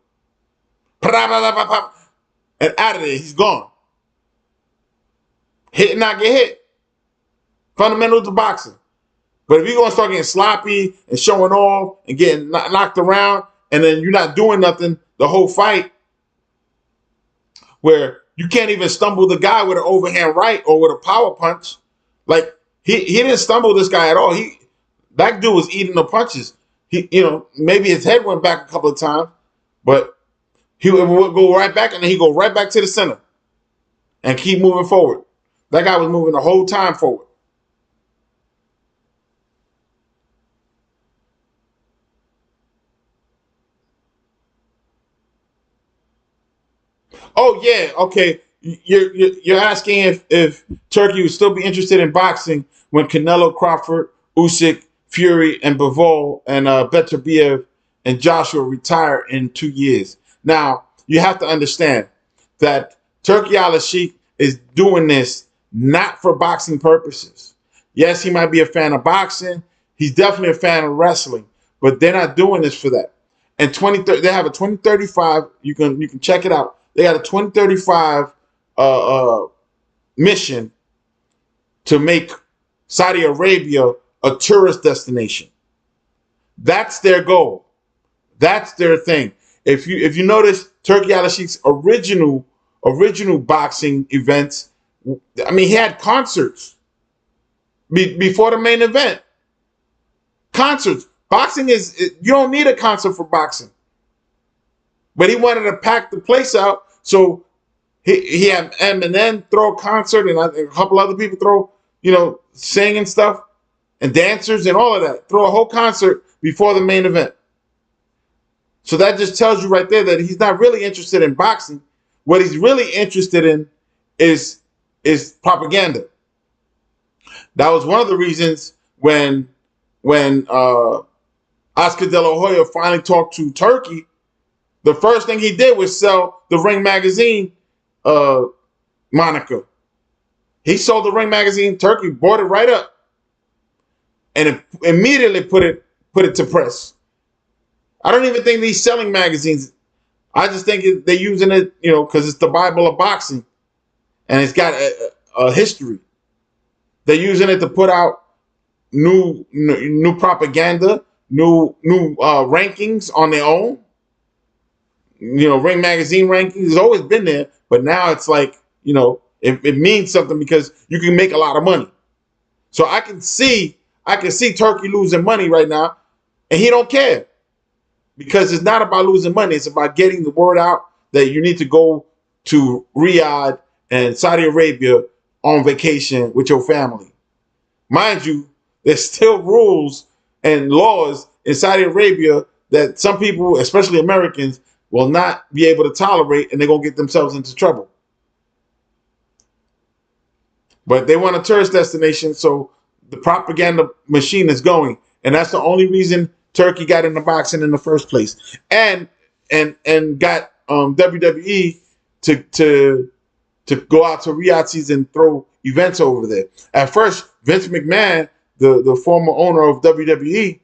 And out of there, he's gone. Hit and not get hit. Fundamentals of boxing. But if you're going to start getting sloppy and showing off and getting knocked around, and then you're not doing nothing the whole fight, where you can't even stumble the guy with an overhand right or with a power punch. Like, he didn't stumble this guy at all. That dude was eating the punches. Maybe his head went back a couple of times, but he would go right back, and then he'd go right back to the center and keep moving forward. That guy was moving the whole time forward. Oh, yeah, okay. You're asking if Turkey would still be interested in boxing when Canelo, Crawford, Usyk, Fury, and Bivol, and Beterbiev and Joshua retire in 2 years. Now, you have to understand that Turkey Al-Sheikh is doing this not for boxing purposes. Yes, he might be a fan of boxing. He's definitely a fan of wrestling, but they're not doing this for that. And they have a 2035. You can check it out. They got a 2035 mission to make Saudi Arabia a tourist destination. That's their goal. That's their thing. If you notice Turkey Al-Sheikh's original boxing events, I mean, he had concerts before the main event. Concerts. Boxing you don't need a concert for boxing. But he wanted to pack the place out, so he had Eminem throw a concert, and a couple other people throw, sing and stuff, and dancers and all of that. Throw a whole concert before the main event. So that just tells you right there that he's not really interested in boxing. What he's really interested in is propaganda. That was one of the reasons when Oscar De La Hoya finally talked to Turkey, the first thing he did was sell the Ring magazine moniker. He sold the Ring magazine. Turkey bought it right up and immediately put it to press. I don't even think he's selling magazines. I just think they're using it, because it's the Bible of boxing, and it's got a history. They're using it to put out new propaganda, new rankings on their own. Ring magazine rankings has always been there, but now it's like, it means something because you can make a lot of money. So I can see Turkey losing money right now, and he don't care. Because it's not about losing money. It's about getting the word out that you need to go to Riyadh and Saudi Arabia on vacation with your family. Mind you, there's still rules and laws in Saudi Arabia that some people, especially Americans, will not be able to tolerate, and they're going to get themselves into trouble. But they want a tourist destination, so the propaganda machine is going. And that's the only reason Turkey got into boxing in the first place, and got WWE to go out to Riyadh and throw events over there. At first, Vince McMahon, the former owner of WWE,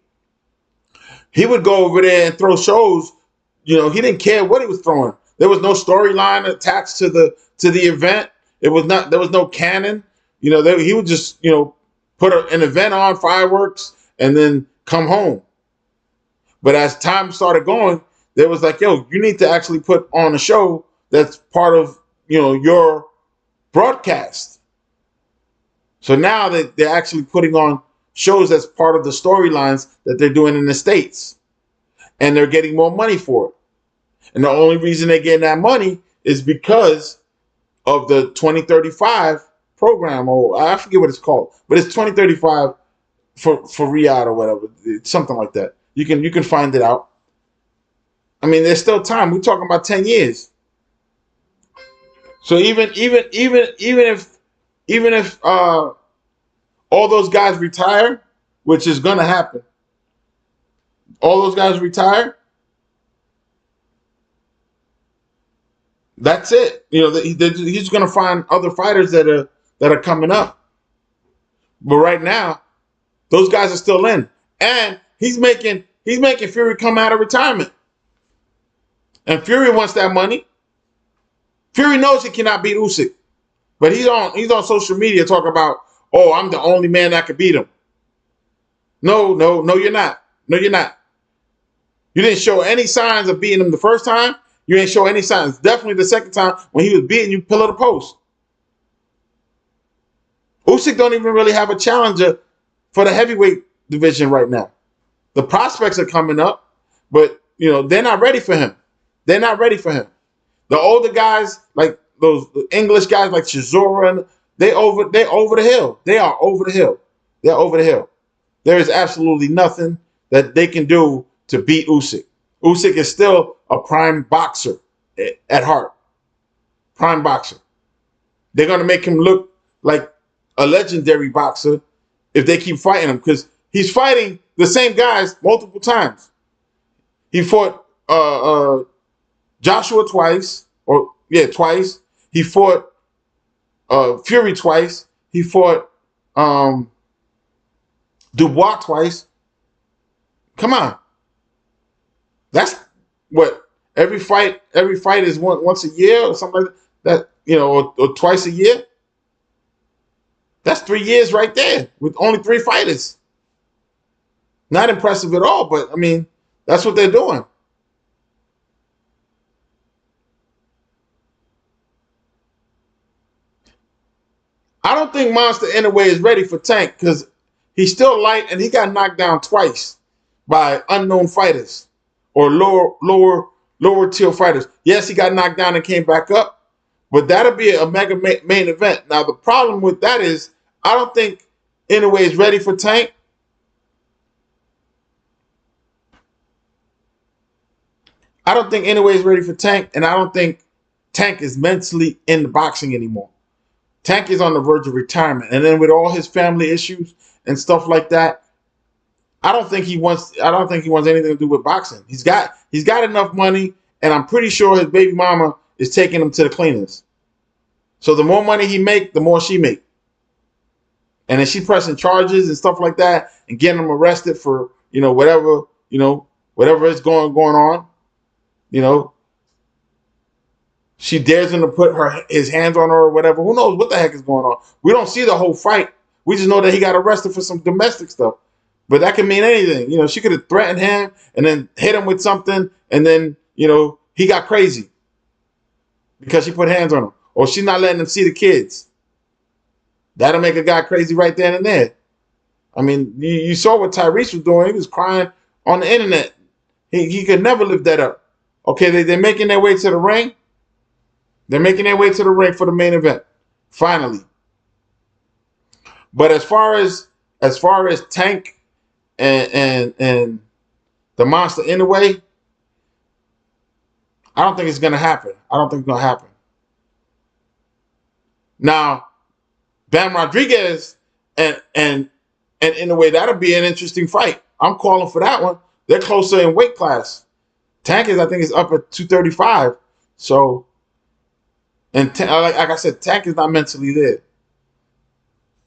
he would go over there and throw shows. He didn't care what he was throwing. There was no storyline attached to the event. There was no canon. He would just put an event on, fireworks, and then come home. But as time started going, there was like, you need to actually put on a show that's part of, your broadcast. So now that they're actually putting on shows that's part of the storylines that they're doing in the States. And they're getting more money for it. And the only reason they're getting that money is because of the 2035 program, or I forget what it's called, but it's 2035 for Riyadh or whatever. It's something like that. You can find it out. I mean, there's still time. We're talking about 10 years. So even if all those guys retire, which is gonna happen, all those guys retire, that's it. You know, he's gonna find other fighters that are coming up. But right now, those guys are still in, and he's making Fury come out of retirement, and Fury wants that money. Fury knows he cannot beat Usyk, but he's on social media talking about, oh, I'm the only man that could beat him. No, you're not. No, you're not. You didn't show any signs of beating him the first time. You didn't show any signs. Definitely the second time when he was beating you pillar to post. Usyk don't even really have a challenger for the heavyweight division right now. The prospects are coming up, but they're not ready for him. They're not ready for him. The older guys, like those English guys like Chisora, they over the hill. They are over the hill. They're over the hill. There is absolutely nothing that they can do to beat Usyk. Usyk is still a prime boxer at heart. Prime boxer. They're going to make him look like a legendary boxer if they keep fighting him, because he's fighting the same guys multiple times. He fought Joshua twice. He fought Fury twice. He fought Dubois twice. Come on. That's what every fight is once a year or something like that, or twice a year. That's 3 years right there with only 3 fighters. Not impressive at all, but I mean, that's what they're doing. I don't think Monster Inoue is ready for Tank because he's still light and he got knocked down twice by unknown fighters or lower tier fighters. Yes, he got knocked down and came back up, but that'll be a mega main event. Now, the problem with that is I don't think Inoue is ready for Tank. I don't think Inoue is ready for Tank, and I don't think Tank is mentally in the boxing anymore. Tank is on the verge of retirement, and then with all his family issues and stuff like that, I don't think he wants anything to do with boxing. He's got enough money, and I'm pretty sure his baby mama is taking him to the cleaners. So the more money he make, the more she make. And then she's pressing charges and stuff like that and getting him arrested for, whatever is going on. She dares him to put his hands on her or whatever. Who knows what the heck is going on? We don't see the whole fight. We just know that he got arrested for some domestic stuff. But that can mean anything. She could have threatened him and then hit him with something, and then, he got crazy because she put hands on him. Or she's not letting him see the kids. That'll make a guy crazy right then and there. I mean, you saw what Tyrese was doing. He was crying on the internet. He could never live that up. Okay, they're making their way to the ring. They're making their way to the ring for the main event. Finally. But as far as Tank and the Monster Inoue, I don't think it's going to happen. I don't think it's going to happen. Now, Bam Rodriguez and Inoue, that'll be an interesting fight. I'm calling for that one. They're closer in weight class. Tank I think is up at 235. So, and like I said, Tank is not mentally there.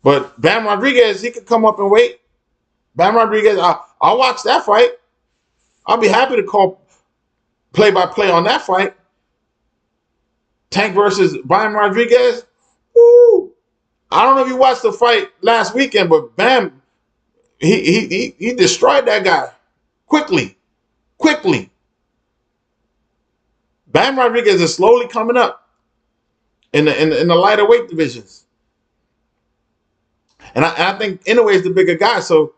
But Bam Rodriguez, he could come up and weight. Bam Rodriguez, I'll watch that fight. I'll be happy to call play-by-play on that fight. Tank versus Bam Rodriguez. Woo! I don't know if you watched the fight last weekend, but Bam, he destroyed that guy quickly. Bam Rodriguez is slowly coming up in the lighter weight divisions, and I think Inoue is the bigger guy, so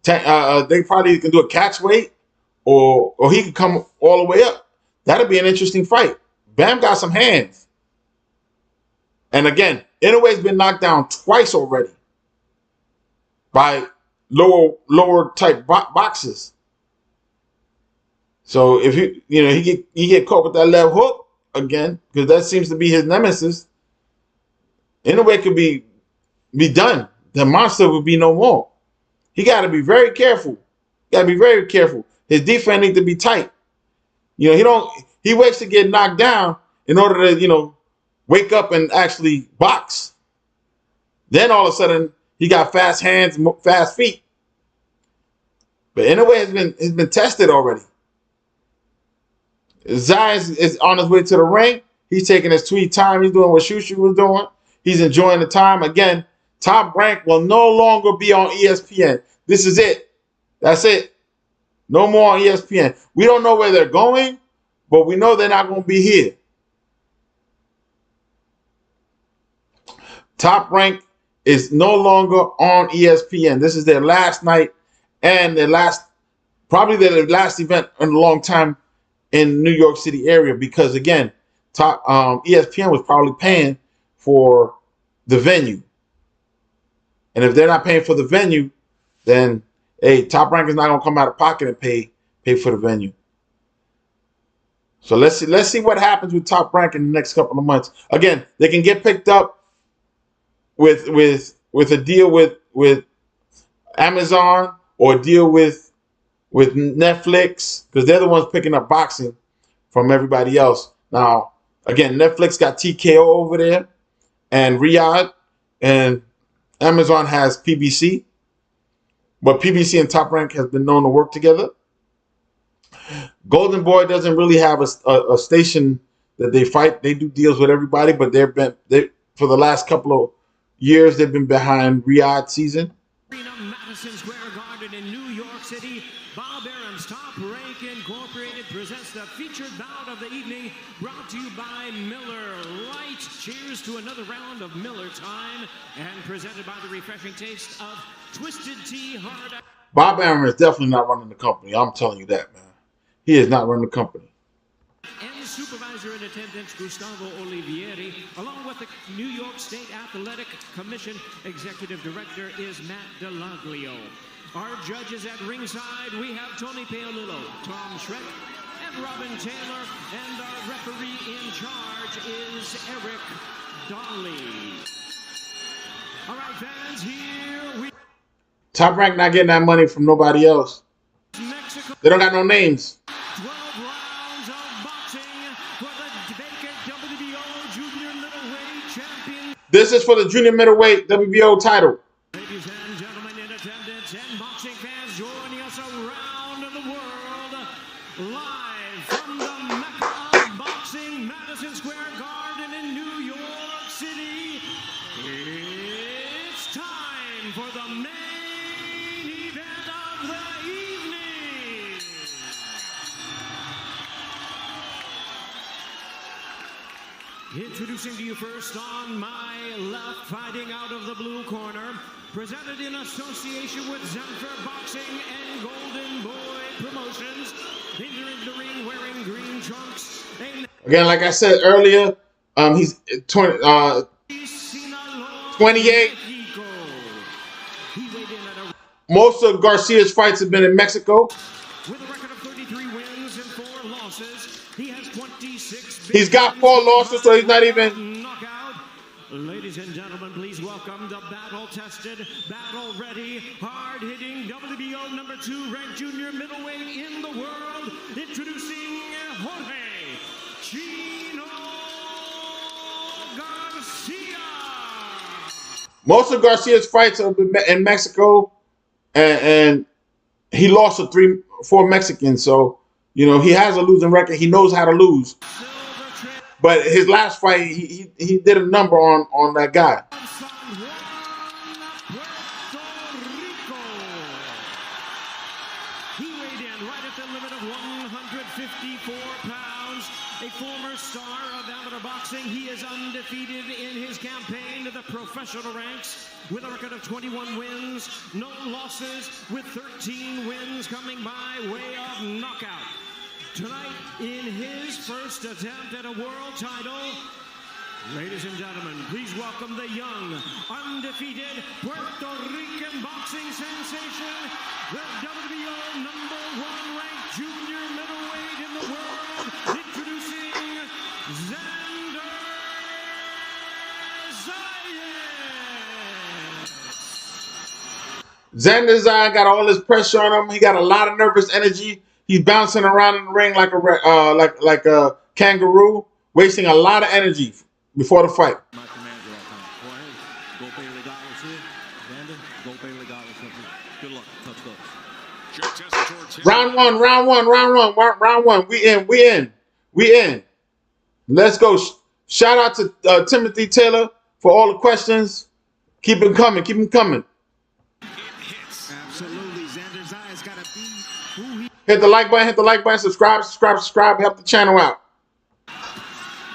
they probably can do a catch weight, or he could come all the way up. That'll be an interesting fight. Bam got some hands, and again, Inoue's been knocked down twice already by lower type boxes. So if he get caught with that left hook again, because that seems to be his nemesis, Inoue could be done. The monster would be no more. He got to be very careful. Got to be very careful. His defense needs to be tight. You know, he waits to get knocked down in order to, you know, wake up and actually box. Then all of a sudden he got fast hands, fast feet. But Inoue has been tested already. Zayas is on his way to the ring. He's taking his sweet time. He's doing what Shushu was doing. He's enjoying the time. Again, Top Rank will no longer be on ESPN. This is it. That's it. No more on ESPN. We don't know where they're going, but we know they're not going to be here. Top Rank is no longer on ESPN. This is their last night and probably their last event in a long time in New York City area, because again, ESPN was probably paying for the venue. And if they're not paying for the venue, then hey, Top Rank is not going to come out of pocket and pay for the venue. So let's see what happens with Top Rank in the next couple of months. Again, they can get picked up with a deal with Amazon or a deal with Netflix, because they're the ones picking up boxing from everybody else. Now, again, Netflix got TKO over there and Riyadh, and Amazon has PBC. But PBC and Top Rank has been known to work together. Golden Boy doesn't really have a station that they fight. They do deals with everybody, but for the last couple of years they've been behind Riyadh season. Madison Square Garden in New York City. Bob Arum's Top Rank Incorporated presents the featured bout of the evening, brought to you by Miller Lite. Cheers to another round of Miller time, and presented by the refreshing taste of Twisted Tea Hard. Bob Arum is definitely not running the company. I'm telling you that, man. He is not running the company. And supervisor in attendance, Gustavo Olivieri, along with the New York State Athletic Commission Executive Director is Matt Delaglio. Our judges at ringside, we have Tony Paolillo, Tom Schreck, and Robin Taylor, and our referee in charge is Eric Dolly. All right, fans, here we... Top Rank not getting that money from nobody else. Mexico. They don't got no names. 12 rounds of boxing for the vacant WBO Junior Middleweight Champion. This is for the Junior Middleweight WBO title. Ladies and gentlemen in attendance and boxing fans joining us around the world, live from the Mecca of boxing, Madison Square Garden in New York City, it's time for the main event of the evening. Introducing to you first on my left, fighting out of the blue corner, presented in association with Xander Boxing and Golden Boy Promotions, entering the ring wearing green trunks. Again, like I said earlier, he's 28. Most of Garcia's fights have been in Mexico. With a record of 33 wins and 4 losses, he has 26. He's got 4 losses, so he's not even... Knockout. Ladies and gentlemen, please welcome the battle-tested, battle-ready, hard-hitting WBO number 2 ranked junior middleweight in the world, introducing Jorge Garcia. Most of Garcia's fights have been in Mexico, and he lost to 4 Mexicans. So, you know, he has a losing record. He knows how to lose. But his last fight, he did a number on that guy. He weighed in right at the limit of 154 pounds. A former star of amateur boxing, he is undefeated in his campaign to the professional ranks with a record of 21 wins, no losses, with 13 wins coming by way of knockout. Tonight, in his first attempt at a world title, ladies and gentlemen, please welcome the young, undefeated Puerto Rican boxing sensation, the WBO number 1 ranked junior middleweight in the world, introducing Xander Zayas got all this pressure on him. He got a lot of nervous energy. He's bouncing around in the ring like a kangaroo, wasting a lot of energy before the fight. Round one. We in. Let's go. Shout out to Timothy Taylor for all the questions. Keep them coming. Absolutely. Xander Zayas got to be who he Hit the like button, subscribe, help the channel out.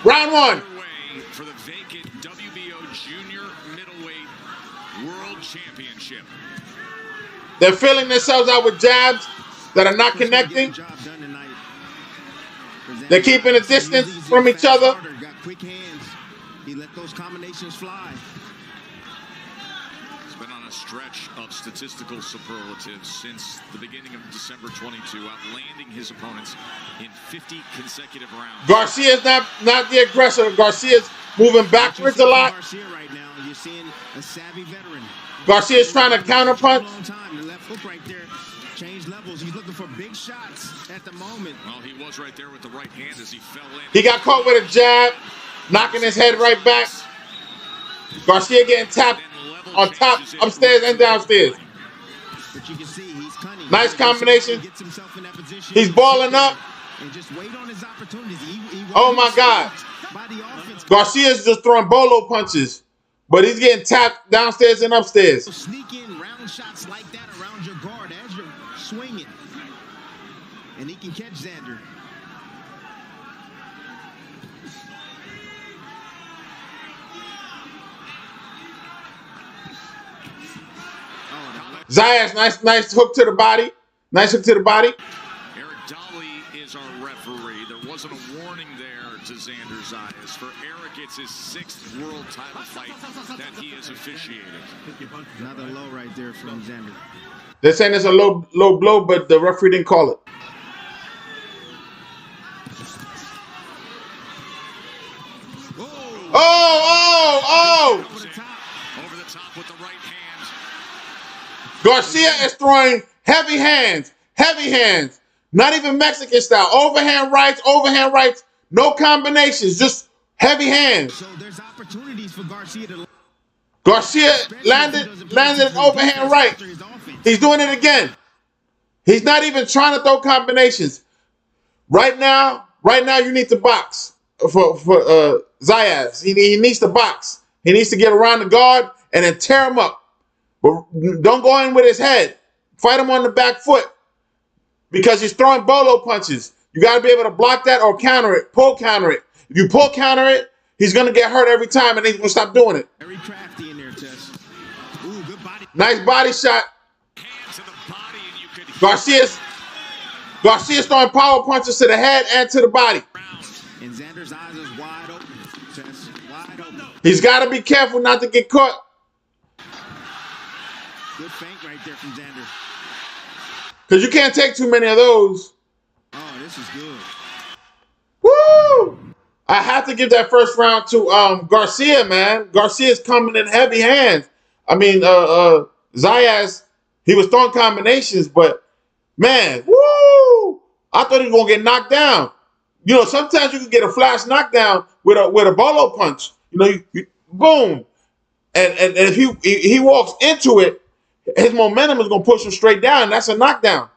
Round one. For the vacant WBO Junior Middleweight World Championship. They're filling themselves out with jabs that are not connecting. They're keeping a distance from each other. Got quick hands. He let those combinations fly. He's been on a stretch of statistical superlatives since the beginning of December 22, outlanding his opponents in 50 consecutive rounds. Garcia's not the aggressor. Garcia's moving backwards a lot. Garcia right now, you're seeing a savvy veteran. Garcia's trying to counterpunch. The left hook right there changed levels. He's looking for big shots at the moment. Well, he was right there with the right hand as he fell in. He got caught with a jab, knocking his head right back. Garcia getting tapped on top, upstairs and downstairs. But you can see he's cunning. Nice combination. He gets himself in that position. He's balling up. And just wait on his opportunities. Oh my God. Garcia's just throwing bolo punches, but he's getting tapped downstairs and upstairs. Sneak in round shots like that around your guard as you're swinging. And he can catch Xander. Zayas, nice hook to the body. Nice hook to the body. Eric Dolly is our referee. There wasn't a warning there to Xander Zayas. For Eric, it's his 6th world title fight that he has officiated. Another low right there from Xander. They're saying it's a low blow, but the referee didn't call it. Oh! Over the top with the right hand. Garcia is throwing heavy hands. Not even Mexican style. Overhand rights, no combinations, just heavy hands. So there's opportunities for Garcia to... Garcia landed an overhand right. He's doing it again. He's not even trying to throw combinations. Right now you need to box for Zayas. He needs to box. He needs to get around the guard and then tear him up. But don't go in with his head. Fight him on the back foot because he's throwing bolo punches. You got to be able to block that or counter it, pull counter it. If you pull counter it, he's going to get hurt every time and he's going to stop doing it. Very crafty in there, Tess. Ooh, good body. Nice body shot. Hand to the body and you could... Garcia's throwing power punches to the head and to the body. And Xander's eyes is wide open, Tess. Wide open. He's got to be careful not to get caught. Good feint right there from Xander. Because you can't take too many of those. Oh, this is good. Woo! I have to give that first round to Garcia, man. Garcia's coming in heavy hands. I mean, Zayas, he was throwing combinations, but, man, woo! I thought he was going to get knocked down. You know, sometimes you can get a flash knockdown with a bolo punch. You know, you boom. And if he walks into it, his momentum is going to push him straight down. That's a knockdown.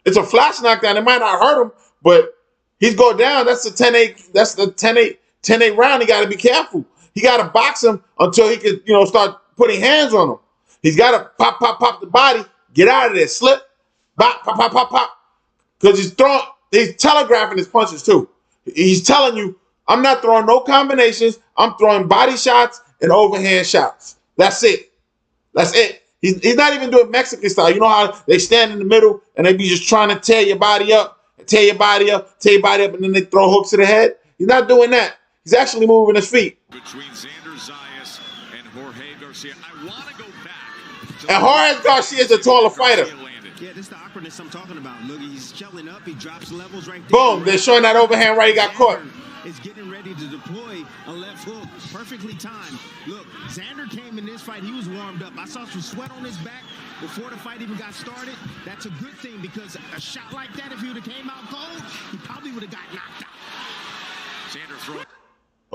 It's a flash knockdown. It might not hurt him, but he's going down. That's the 10-8. That's the 10-8 round. He got to be careful. He got to box him until he could, start putting hands on him. He's got to pop the body, get out of there, slip, pop. Because he's telegraphing his punches too. He's telling you, I'm not throwing no combinations. I'm throwing body shots and overhand shots. That's it. He's not even doing Mexican style. You know how they stand in the middle and they be just trying to tear your body up, and then they throw hooks to the head? He's not doing that. He's actually moving his feet. Between Xander Zayas and Jorge Garcia, I want to go back. And Jorge Garcia is a taller fighter. Yeah, this is the awkwardness I'm talking about. Look, he's shelling up. He drops levels right there. Boom. They're showing that overhand right. He got caught. Is getting ready to deploy a left hook. Perfectly timed. Look, Xander came in this fight. He was warmed up. I saw some sweat on his back. before the fight even got started, that's a good thing because a shot like that, if he would have came out cold, he probably would have got knocked out. Xander throwing.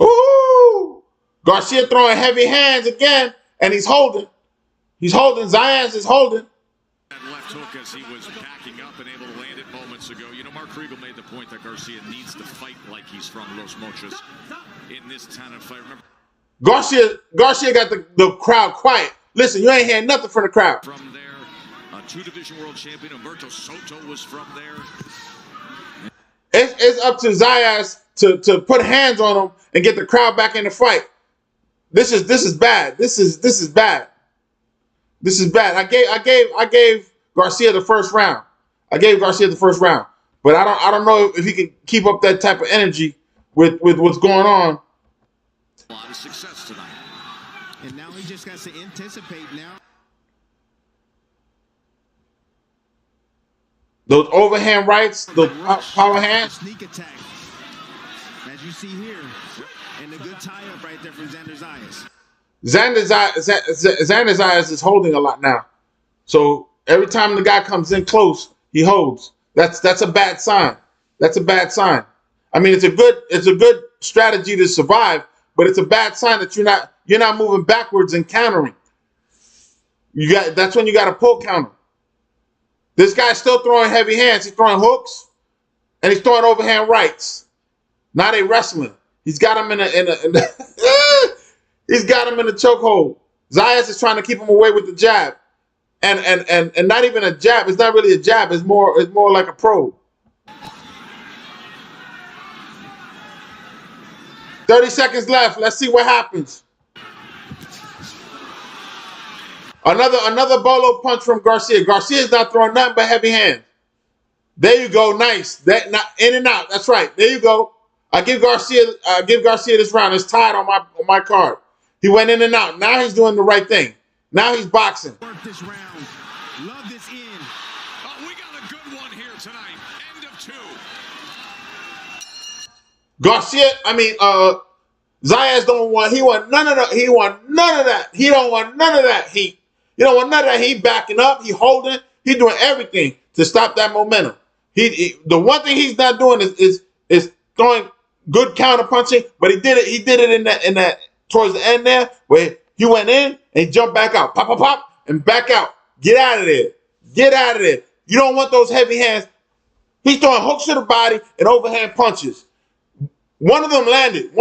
Ooh! Garcia throwing heavy hands again, and he's holding. He's holding. Zayas is holding. That left hook as he was backing up and able to land it moments ago. You know, Mark Kriegel made the point that Garcia needs to fight like he's from Los Mochis in this kind of fight. Remember, Garcia got the crowd quiet. Listen, you ain't hearing nothing from the crowd. from there, a two-division world champion Humberto Soto was from there. It's up to Zayas to put hands on him and get the crowd back in the fight. This is bad. This is bad. This is bad. I gave Garcia the first round. But I don't know if he can keep up that type of energy with what's going on. A lot of success tonight. And now he just has to anticipate now. Those overhand rights, those power hands. Sneak attack, as you see here, and a good tie-up right there from Xander Zayas. Xander Zayas is holding a lot now. So every time the guy comes in close, he holds. That's a bad sign. That's a bad sign. I mean, it's a good strategy to survive, but it's a bad sign that you're not moving backwards and countering. That's when you got to pull counter. This guy's still throwing heavy hands. He's throwing hooks, and he's throwing overhand rights. Now they wrestling. He's got him in a he's got him in a chokehold. Zayas is trying to keep him away with the jab, and not even a jab. It's not really a jab. It's more like a probe. 30 seconds left. Let's see what happens. Another bolo punch from Garcia. Garcia's not throwing nothing but heavy hands. There you go. Nice. In and out. That's right. There you go. I give Garcia this round. It's tied on my card. He went in and out. Now he's doing the right thing. Now he's boxing. Work this round. Love this in. Oh, we got a good one here tonight. End of 2. Zayas don't want. He want none of that. He want none of that. He don't want none of that heat. You don't want none of that. He backing up. He holding. He doing everything to stop that momentum. The one thing he's not doing is throwing good counter punching. But he did it in that towards the end there where he went in and he jumped back out. Pop, pop, pop, and back out. Get out of there. Get out of there. You don't want those heavy hands. He's throwing hooks to the body and overhand punches. One of them landed,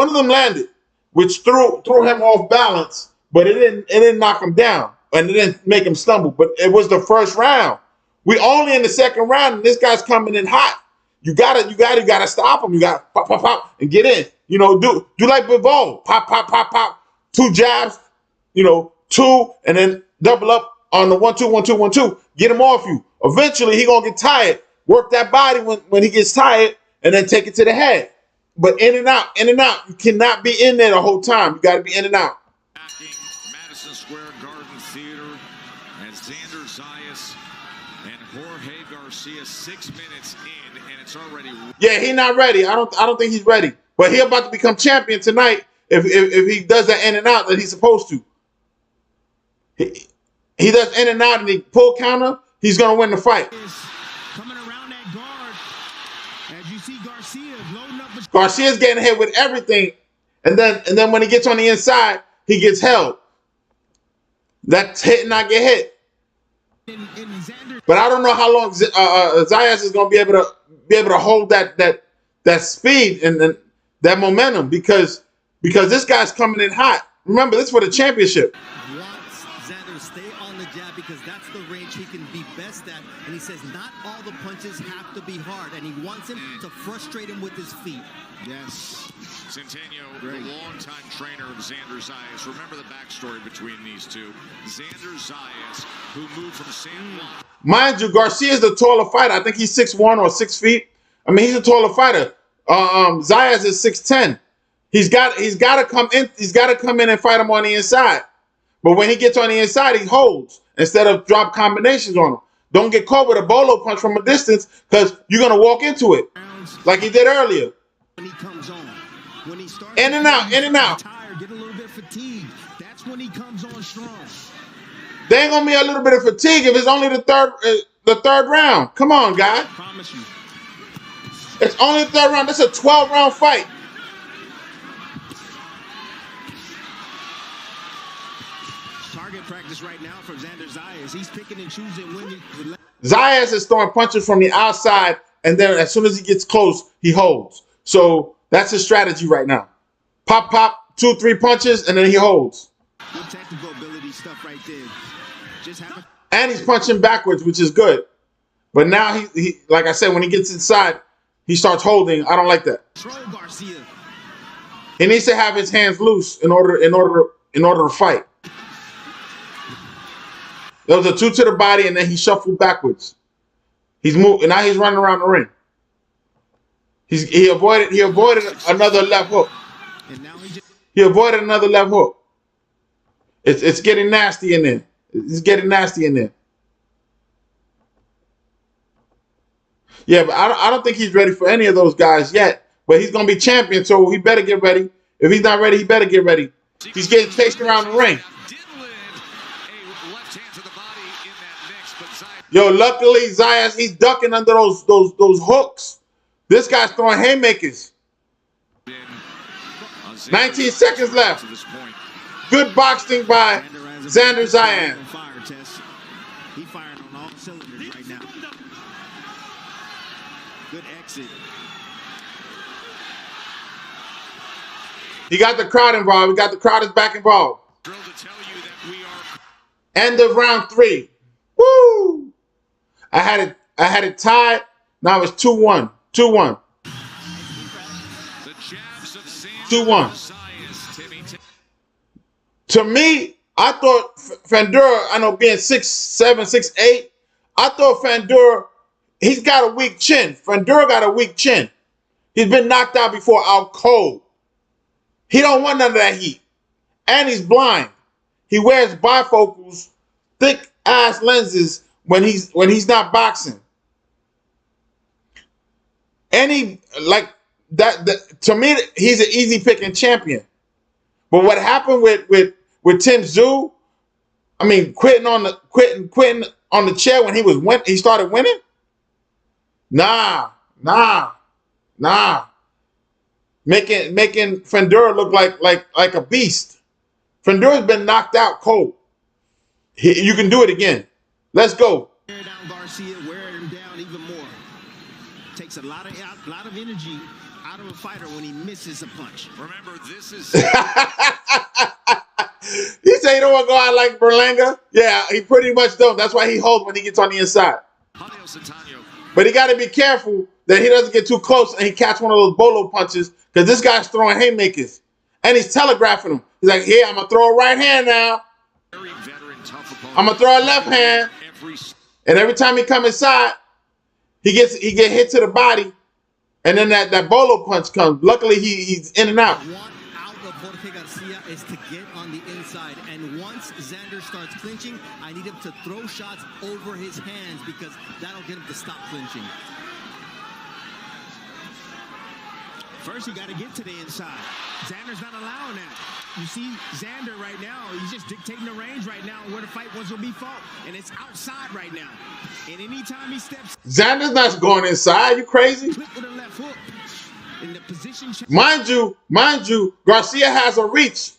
which threw him off balance, but it didn't knock him down and it didn't make him stumble. But it was the first round. We only in the second round, and this guy's coming in hot. You gotta stop him. You gotta pop, pop, pop, and get in. You know, do like Bivol. Pop, pop, pop, pop. 2 jabs. You know, 2, and then double up on the 1, 2, 1, 2, 1, 2. Get him off you. Eventually, he gonna get tired. Work that body when he gets tired, and then take it to the head. But in and out, in and out. You cannot be in there the whole time. You got to be in and out. Madison Square Garden Theater and Xander Zayas and Jorge Garcia 6 minutes in, and it's already. Yeah, he's not ready. I don't think he's ready. But he's about to become champion tonight if he does that in and out that he's supposed to. He does in and out and he pull counter. He's gonna win the fight. Coming around that guard, as you see Garcia loading up. Garcia's getting hit with everything, and then when he gets on the inside, he gets held. That's hit and not get hit. But I don't know how long Zayas is going to be able to hold that speed and that momentum because this guy's coming in hot. Remember, this is for the championship. Wants Xander to stay on the jab because that's the range he can be best at. And he says not all the punches have to be hard. And he wants him to frustrate him with his feet. Yes. Centeno, the longtime trainer of Xander Zayas. Remember the backstory between these two. Xander Zayas, who moved from San Juan. Mind you, Garcia is the taller fighter. I think he's 6'1" or 6 feet. I mean, he's a taller fighter. Zayas is 6'10". He's got to come in. He's got to come in and fight him on the inside. But when he gets on the inside, he holds instead of drop combinations on him. Don't get caught with a bolo punch from a distance because you're gonna walk into it like he did earlier. When he comes on, when he starts in and out, in and out. Tired, get a little bit fatigued. That's when he comes on strong. There ain't gonna be a little bit of fatigue if it's only the third round. Come on, guy. I promise you. It's only the third round. That's a 12-round fight. Target practice right now for Xander Zayas. He's picking and choosing when he. Zayas is throwing punches from the outside, and then as soon as he gets close, he holds. So that's his strategy right now. Pop, pop, 2-3 punches, and then he holds. Good technical ability stuff right there. Just have And he's punching backwards, which is good. But now he like I said, when he gets inside, he starts holding. I don't like that. Garcia. He needs to have his hands loose in order to fight. There was a 2 to the body, and then he shuffled backwards. He's moved, and now he's running around the ring. He avoided another left hook. And now He avoided another left hook. It's getting nasty in there. It's getting nasty in there. Yeah, but I don't think he's ready for any of those guys yet. But he's gonna be champion, so he better get ready. If he's not ready, he better get ready. He's getting chased around the ring. Yo, luckily Zayas, he's ducking under those hooks. This guy's throwing haymakers. 19 seconds left. Good boxing by Xander Zayas. He firing on all cylinders right now. Good exit. He got the crowd involved. We got the crowd is back involved. End of round 3. Woo! I had it tied. Now it's 2-1. 2-1. 2-1. To me, I thought Fandura, I know being 6'7", 6'8", I thought Fandura, he's got a weak chin. Fandura got a weak chin. He's been knocked out before out cold. He don't want none of that heat. And he's blind. He wears bifocals, thick ass lenses when he's not boxing. Any like that to me, he's an easy picking champion. But what happened with Tim Tszyu, I mean, quitting on the chair when he started winning? Nah. Making Fandura look like a beast. Fandura's been knocked out cold. You can do it again. Let's go. Wear down Garcia, wear him down even more. Takes a lot of energy out of a fighter when he misses a punch. Remember, this is. He said he don't want to go out like Berlanga. Yeah, he pretty much don't. That's why he holds when he gets on the inside. But he got to be careful that he doesn't get too close and he catch one of those bolo punches because this guy's throwing haymakers. And he's telegraphing him. He's like, here, I'm going to throw a right hand now. I'm going to throw a left hand. And every time he come inside, he get hit to the body. And then that bolo punch comes. Luckily, he's in and out. What out of Jorge Garcia is to get on the inside. And once Xander starts clinching, I need him to throw shots over his hands because that'll get him to stop clinching. First, you got to get to the inside. Xander's not allowing that. You see Xander right now, he's just dictating the range right now where the fight was going to be fought. And it's outside right now. And anytime he steps... Xander's not going inside. You crazy? Clip with a left hook. In the position... Mind you, Garcia has a reach.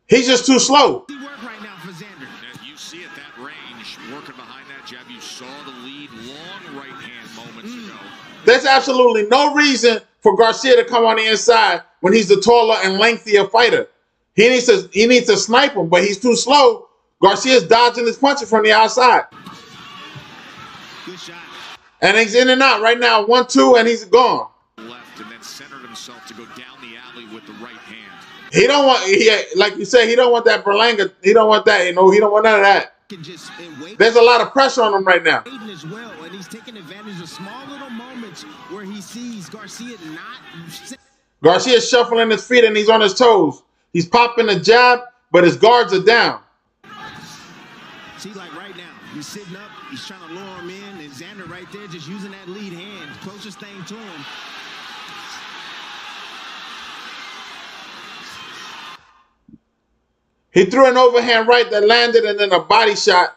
He's just too slow. Work right now for Xander. And you see at that range, working behind that jab, you saw the lead long right hand moments ago. There's absolutely no reason for Garcia to come on the inside when he's the taller and lengthier fighter. He needs to snipe him, but he's too slow. Garcia's dodging his punches from the outside. Good shot. And he's in and out right now. 1-2, and he's gone. Left and then centered himself to go down the alley with the right hand. He don't want, like you say, he don't want that Berlanga. He don't want that. He don't want none of that. There's a lot of pressure on him right now. As well, and he's taking advantage of small little moments where he sees Garcia not. Garcia's shuffling his feet and he's on his toes. He's popping a jab, but his guards are down. See, like right now, he's sitting up, he's trying to lure him in, and Xander right there just using that lead hand, closest thing to him. He threw an overhand right that landed and then a body shot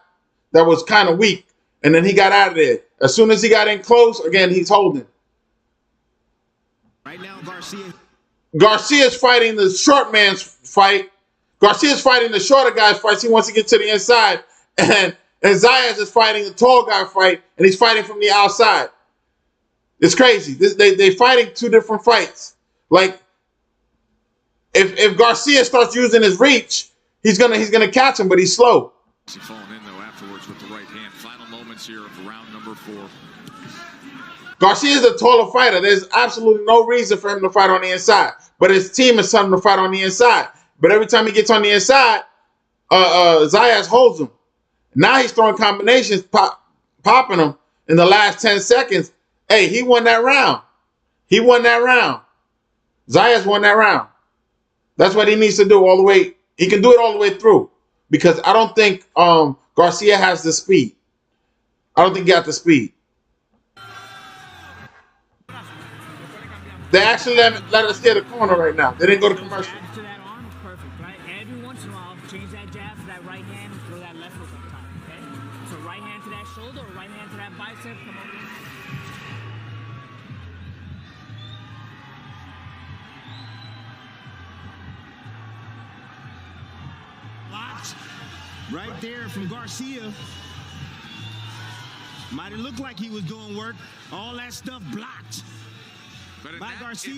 that was kind of weak. And then he got out of there. As soon as he got in close, again, he's holding. Right now, Garcia's fighting the short man's fight. Garcia's fighting the shorter guy's fight. He wants to get to the inside. And Zayas is fighting the tall guy fight, and he's fighting from the outside. It's crazy. They're fighting two different fights. Like, if Garcia starts using his reach, he's gonna catch him, but he's slow. He's falling in though afterwards with the right hand. Final moments here of round number 4. Garcia is a taller fighter. There's absolutely no reason for him to fight on the inside. But his team is telling him to fight on the inside. But every time he gets on the inside, Zayas holds him. Now he's throwing combinations, popping him in the last 10 seconds. Hey, he won that round. He won that round. Zayas won that round. That's what he needs to do all the way. He can do it all the way through. Because I don't think Garcia has the speed. I don't think he got the speed. They actually let us hit the corner right now. They didn't go to commercial. To that arm is perfect, right? Every once in a while, change that jab to that right hand and throw that left hook up top, okay? So right hand to that shoulder or right hand to that bicep, come over here. Blocked right there from Garcia. Might have looked like he was doing work. All that stuff blocked. But in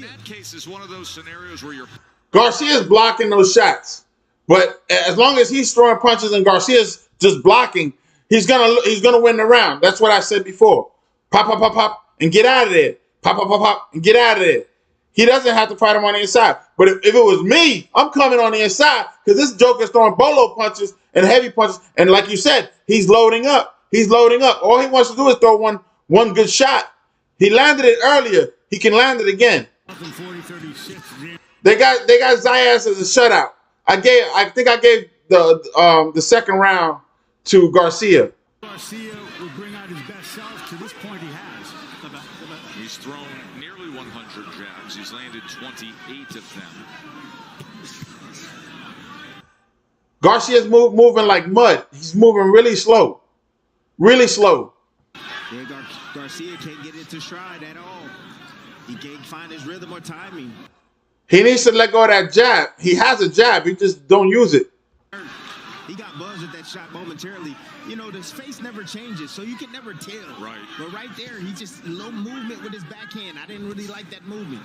that case, it's one of those scenarios where Garcia's blocking those shots. But as long as he's throwing punches and Garcia's just blocking, he's gonna win the round. That's what I said before. Pop, pop, pop, pop, and get out of there. Pop, pop, pop, pop, and get out of there. He doesn't have to fight him on the inside. But if it was me, I'm coming on the inside because this joker's throwing bolo punches and heavy punches. And like you said, he's loading up. He's loading up. All he wants to do is throw one good shot. He landed it earlier. He can land it again. They got Zayas as a shutout. I think I gave the second round to Garcia. Garcia will bring out his best self. To this point, he has. he's thrown nearly 100 jabs. He's landed 28 of them. Garcia's moving like mud. He's moving really slow. Really slow. Yeah, Garcia can't get into stride at all. He can't find his rhythm or timing. He needs to let go of that jab. He has a jab. He just don't use it. He got buzzed at that shot momentarily. You know, his face never changes, so you can never tell. Right. But right there, he just low movement with his backhand. I didn't really like that movement.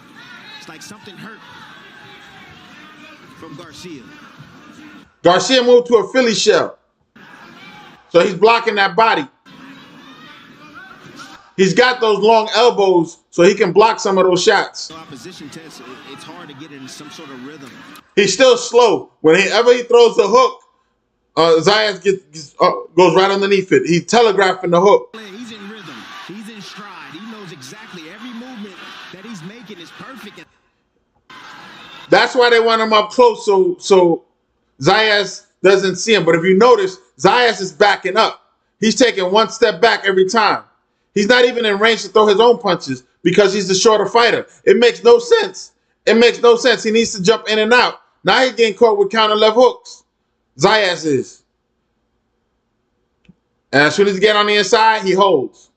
It's like something hurt from Garcia. Garcia moved to a Philly shell. So he's blocking that body. He's got those long elbows so he can block some of those shots. Opposition test, it's hard to get in some sort of rhythm. He's still slow. Whenever he throws the hook, Zayas goes right underneath it. He's telegraphing the hook. He's in rhythm. He's in stride. He knows exactly every movement that he's making is perfect. That's why they want him up close so Zayas doesn't see him. But if you notice, Zayas is backing up. He's taking one step back every time. He's not even in range to throw his own punches because he's the shorter fighter. It makes no sense. It makes no sense. He needs to jump in and out. Now he's getting caught with counter left hooks. Zayas is. And as soon as he gets on the inside, he holds.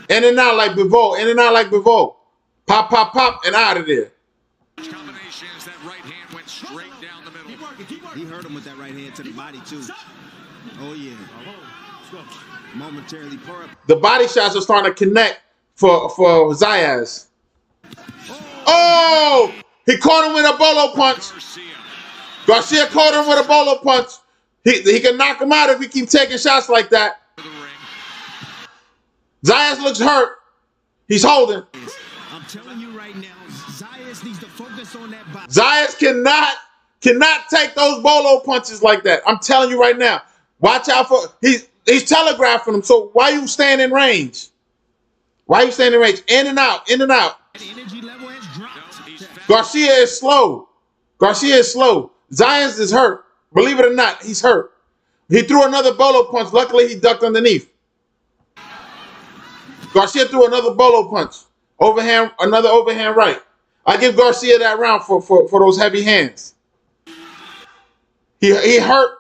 In and out like Bivol. In and out like Bivol. Pop, pop, pop, and out of there. Combinations, that right hand went straight down the middle. He hurt him with that right hand to the body, too. Oh, yeah. Momentarily pour up. The body shots are starting to connect for Zayas. Oh! He caught him with a bolo punch. Garcia caught him with a bolo punch. He can knock him out if he keeps taking shots like that. Zayas looks hurt. He's holding. I'm telling you right now, Zayas needs to focus on that body. Zayas cannot take those bolo punches like that. I'm telling you right now. Watch out for he's telegraphing him. So why you staying in range? Why you staying in range? In and out, in and out. The energy level has dropped. Garcia is slow. Garcia is slow. Zayas is hurt. Believe it or not, he's hurt. He threw another bolo punch. Luckily, he ducked underneath. Garcia threw another bolo punch. Another overhand right. I give Garcia that round for those heavy hands. He hurt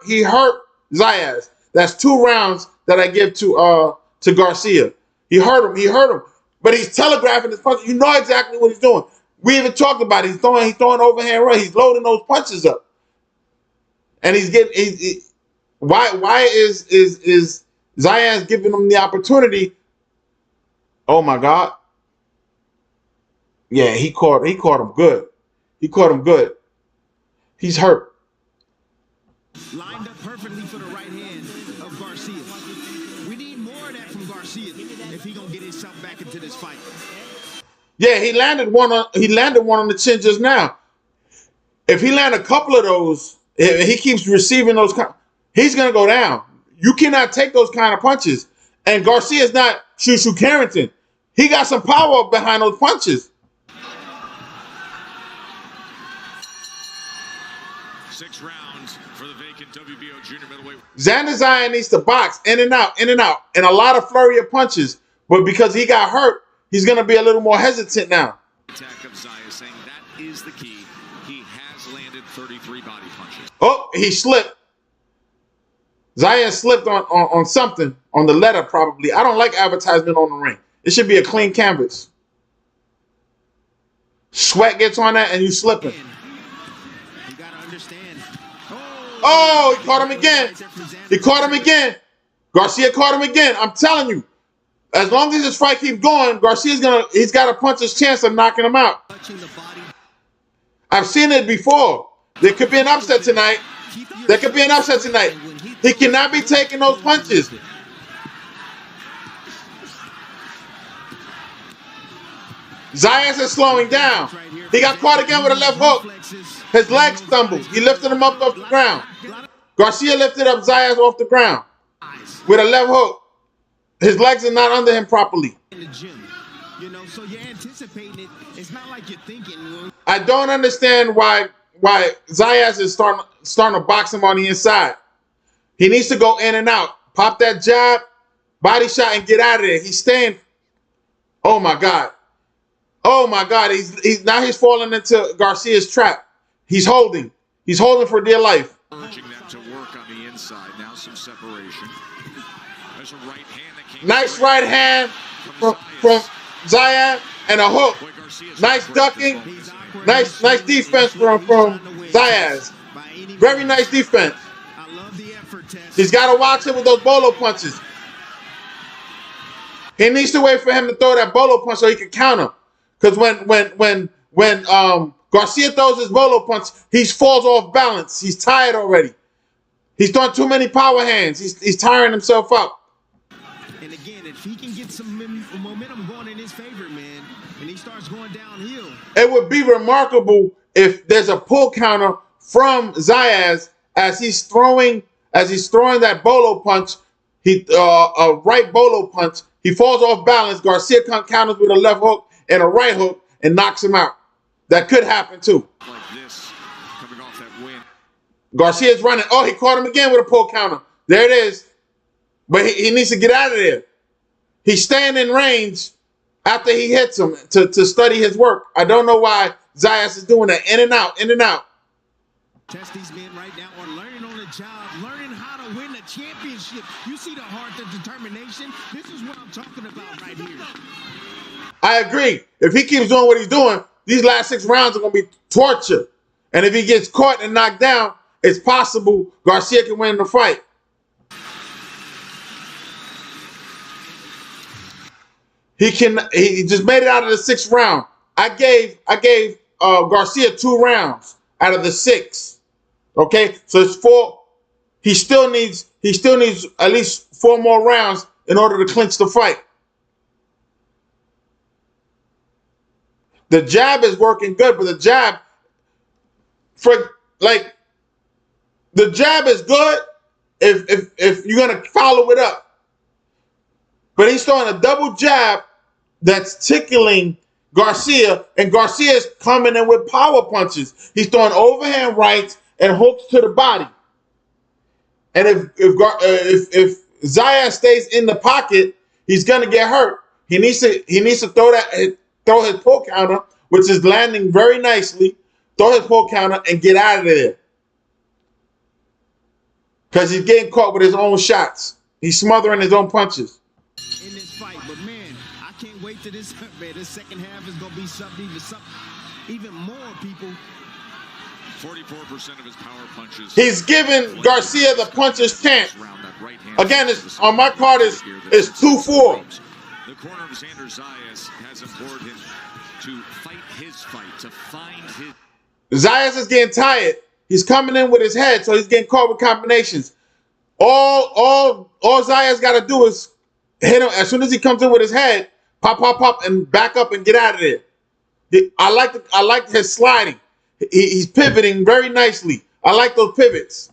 Zayas. That's 2 rounds that I give to Garcia. He hurt him. But he's telegraphing his punches. You know exactly what he's doing. We even talked about it. He's throwing overhand right. He's loading those punches up. And he's getting why is Zayas giving him the opportunity? Oh my God. Yeah, he caught him good. He caught him good. He's hurt. Lined up perfectly for the right hand of Garcia. We need more of that from Garcia if he gonna get himself back into this fight. Yeah, he landed one on the chin just now. If he land a couple of those, if he keeps receiving those, he's gonna go down. You cannot take those kind of punches. And Garcia's not Shushu Carrington. He got some power behind those punches. 6 rounds for the vacant WBO junior middleweight. Xander Zayas needs to box in and out, and a lot of flurry of punches. But because he got hurt, he's going to be a little more hesitant now. Attack of Zayas saying that is the key. He has landed 33 body punches. Oh, he slipped. Zayas slipped on something, on the letter probably. I don't like advertisement on the ring. It should be a clean canvas. Sweat gets on that and you slipping. You got to understand. Oh, he caught him again. He caught him again. Garcia caught him again. I'm telling you. As long as this fight keeps going, he's got a puncher's chance of knocking him out. I've seen it before. There could be an upset tonight. He cannot be taking those punches. Zayas is slowing down. He got caught again with a left hook. His legs stumbled. He lifted him up off the ground. Garcia lifted up Zayas off the ground with a left hook. His legs are not under him properly. In the gym, so you're anticipating it. It's not like you're thinking. I don't understand why Zayas is starting to box him on the inside. He needs to go in and out. Pop that jab, body shot, and get out of there. He's staying. Oh my God. Oh my God. He's falling into Garcia's trap. He's holding for dear life. Urging them to work on the inside. Now some separation. There's a right hand that came. Nice right hand from Zayas and a hook. Nice ducking. Nice defense from Zayas. Very nice defense. He's got to watch it with those bolo punches. He needs to wait for him to throw that bolo punch so he can counter. Because when Garcia throws his bolo punch, he falls off balance. He's tired already. He's throwing too many power hands. He's tiring himself up. And again, if he can get some momentum going in his favor, man, and he starts going downhill. It would be remarkable if there's a pull counter from Zayas as he's throwing that bolo punch. A right bolo punch. He falls off balance. Garcia counters with a left hook and a right hook and knocks him out. That could happen too. Like this, coming off that win. Garcia's running. Oh, he caught him again with a pull counter. There it is. But he needs to get out of there. He's staying in range after he hits him to study his work. I don't know why Zayas is doing that. In and out, in and out. Test these men right now on learning on the job, learning how to win a championship. You see the heart, the determination. This is what I'm talking about right here. I agree. If he keeps doing what he's doing, these last 6 rounds are going to be torture. And if he gets caught and knocked down, it's possible Garcia can win the fight. He just made it out of the 6th round. I gave Garcia 2 rounds out of the 6. Okay, so it's 4. He still needs at least 4 more rounds in order to clinch the fight. The jab is working good, but the jab is good if you're gonna follow it up. But he's throwing a double jab that's tickling Garcia, and Garcia's coming in with power punches. He's throwing overhand rights and hooks to the body. And if Zayas stays in the pocket, he's gonna get hurt. He needs to throw his pull counter which is landing very nicely. Throw his full counter and get out of there. Because he's getting caught with his own shots. He's smothering his own punches. In this fight, but man, I can't wait to this. Man, this second half is gonna be something even more people. 44% of his power punches. He's giving Garcia the puncher's chance. Again, it's, on my card is 2-4. The corner of Xander Zayas has implored him to fight his fight, to find his. Zayas is getting tired. He's coming in with his head, so he's getting caught with combinations. All Zayas got to do is hit him as soon as he comes in with his head, pop, pop, pop, and back up and get out of there. I like his sliding. He's pivoting very nicely. I like those pivots.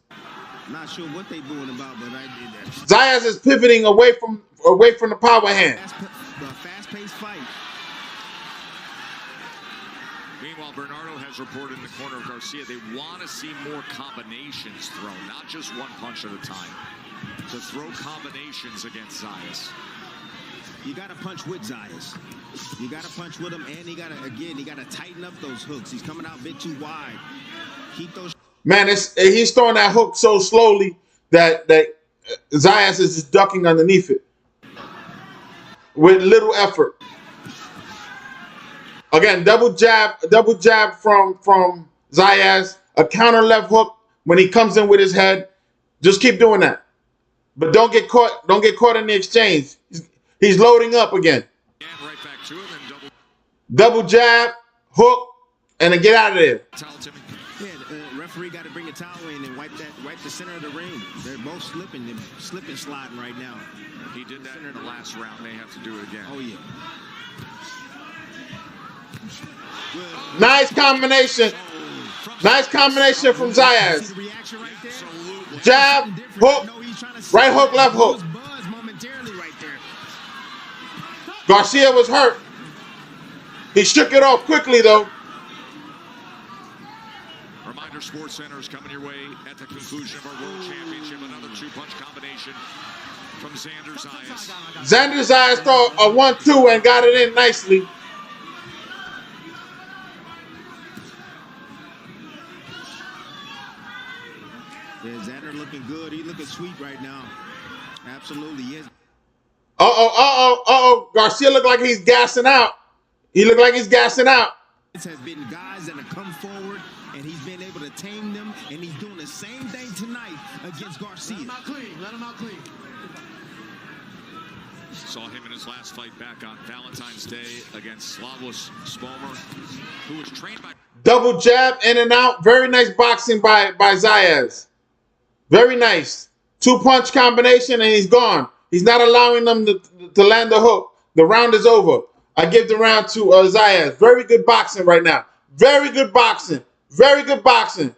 Not sure what they doing about, but I did that. Zayas is pivoting away from the power hand. Fast-paced fight. Meanwhile, Bernardo has reported in the corner of Garcia they want to see more combinations thrown, not just one punch at a time. To throw combinations against Zayas. You got to punch with Zayas. You got to punch with him, and he got to tighten up those hooks. He's coming out a bit too wide. Keep those. Man, he's throwing that hook so slowly that Zayas is just ducking underneath it with little effort. Again, double jab from Zayas, a counter left hook when he comes in with his head. Just keep doing that. But don't get caught in the exchange. He's loading up again. And right back to him and double jab, hook, and then get out of there. Yeah, the referee got to bring a towel in and wipe the center of the ring. They're both slipping sliding right now. He did that in the last round. They have to do it again. Oh yeah. Good. Nice combination. Nice combination from Zayas. Jab, hook, right hook, left hook. Garcia was hurt. He shook it off quickly, though. Reminder, Sports Center is coming your way at the conclusion of our World Championship. Another two-punch combination from Xander Zayas. Xander Zayas threw a 1-2 and got it in nicely. Yeah, Xander looking good. He's looking sweet right now. Absolutely, yes. Garcia looked like he's gassing out. He looked like he's gassing out. This has been guys that have come forward, and he's been able to tame them, and he's doing the same thing tonight against Garcia. Let him out clean. Let him out clean. Saw him in his last fight back on Valentine's Day against Slavos Spomer, who was trained by... Double jab, in and out. Very nice boxing by Zayas. Very nice. Two-punch combination, and he's gone. He's not allowing them to land the hook. The round is over. I give the round to Zayas. Very good boxing right now. Very good boxing. Very good boxing.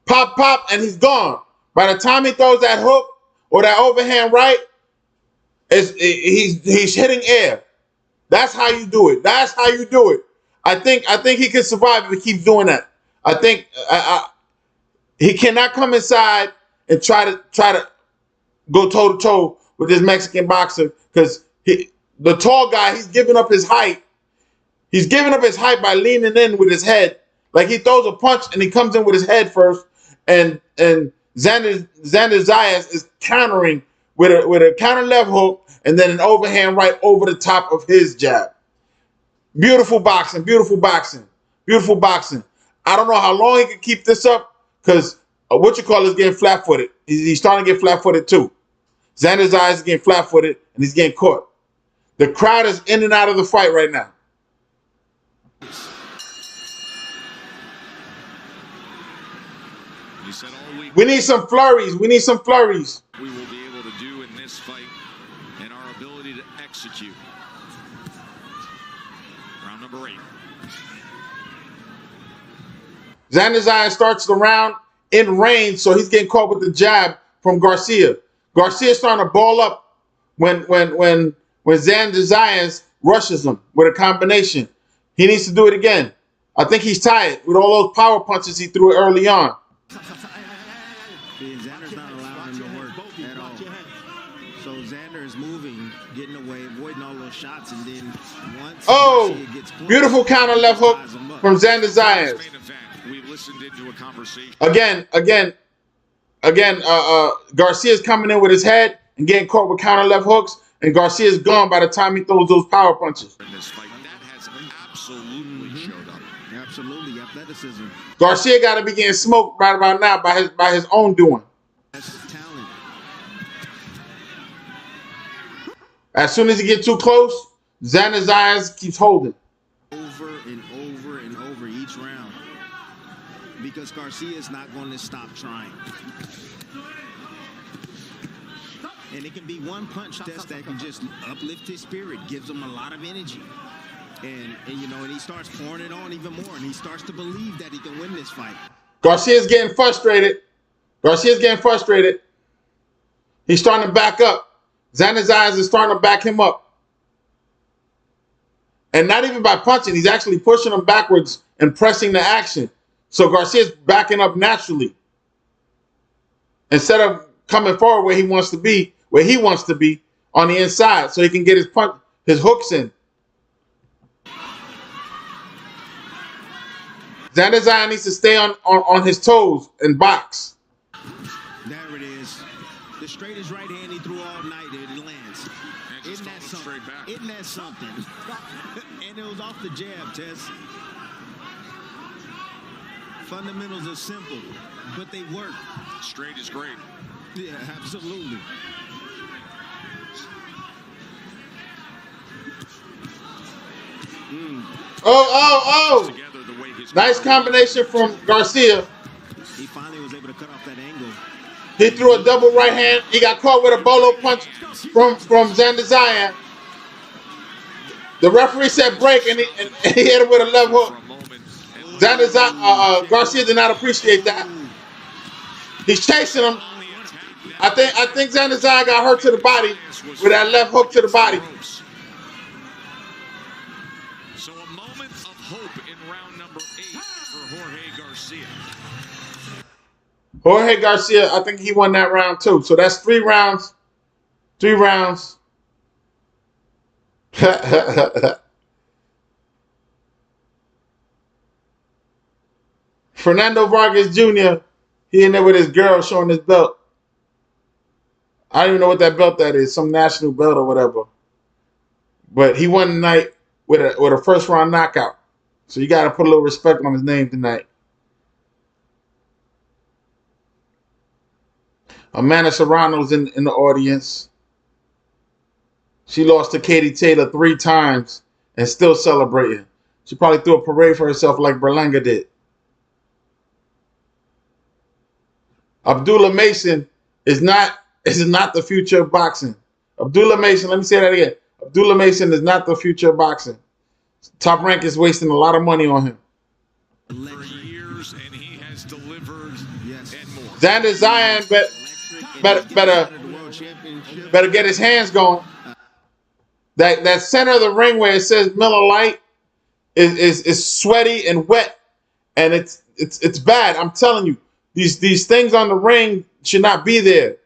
Pop, pop, and he's gone. By the time he throws that hook or that overhand right, he's hitting air. That's how you do it. That's how you do it. I think he can survive if he keeps doing that. I think he cannot come inside and try to go toe to toe with this Mexican boxer, because the tall guy, he's giving up his height. He's giving up his height by leaning in with his head. Like he throws a punch and he comes in with his head first, and Xander Zayas is countering with a counter left hook and then an overhand right over the top of his jab. Beautiful boxing, beautiful boxing, beautiful boxing. I don't know how long he can keep this up, because is getting flat-footed. He's starting to get flat-footed too. Xander Zayas is getting flat-footed, and he's getting caught. The crowd is in and out of the fight right now. He said all week, we need some flurries. We need some flurries. We will be able to do in this fight, and our ability to execute. Round number 8. Xander Zayas starts the round in range, so he's getting caught with the jab from Garcia. Garcia's starting to ball up when Xander Zayas rushes him with a combination. He needs to do it again. I think he's tired with all those power punches he threw early on. Xander's not allowing him to work at all. So Xander is moving, getting away, avoiding all those shots, and then once Oh, Garcia gets close, beautiful counter left hook from Xander Zayas. We listened into a conversation. Again, Garcia's coming in with his head and getting caught with counter left hooks, and Garcia's gone by the time he throws those power punches. In this fight, that has absolutely showed up. Absolutely, athleticism. Garcia got to be getting smoked right about now by his own doing. That's talent. As soon as he gets too close, Xander Zayas keeps holding. Over and over and over each round. Because Garcia is not going to stop trying. And it can be one punch test that can just uplift his spirit, gives him a lot of energy. And you know, and he starts pouring it on even more, and he starts to believe that he can win this fight. Garcia's getting frustrated. He's starting to back up. Xander Zayas is starting to back him up. And not even by punching, he's actually pushing him backwards and pressing the action. So Garcia's backing up naturally. Instead of coming forward where he wants to be on the inside so he can get his hooks in. Xander Zayas needs to stay on his toes and box. There it is. The straightest right hand he threw all night, it lands. Isn't that something? Isn't that something? And it was off the jab, Tess. Fundamentals are simple, but they work. Straight is great. Yeah, absolutely. Oh. Nice combination from Garcia. He finally was able to cut off that angle. He threw a double right hand. He got caught with a bolo punch from Xander Zayas. The referee said break, and he hit him with a left hook. Garcia did not appreciate that. He's chasing him. I think Xander Zayas got hurt to the body with that left hook to the body. So a moment of hope in round number 8 for Jorge Garcia. Jorge Garcia, I think he won that round too. So that's 3 rounds. 3 rounds. Fernando Vargas Jr., he in there with his girl showing his belt. I don't even know what that belt that is, some national belt or whatever. But he won tonight with a first round knockout. So you got to put a little respect on his name tonight. Amanda Serrano's in the audience. She lost to Katie Taylor 3 times and still celebrating. She probably threw a parade for herself like Berlanga did. Abdullah Mason is not the future of boxing. Abdullah Mason, let me say that again. Abdullah Mason is not the future of boxing. Top Rank is wasting a lot of money on him. For years, and he has delivered and more. Xander Zayas better get his hands going. That center of the ring where it says Miller Lite is sweaty and wet, and it's bad. I'm telling you, these things on the ring should not be there.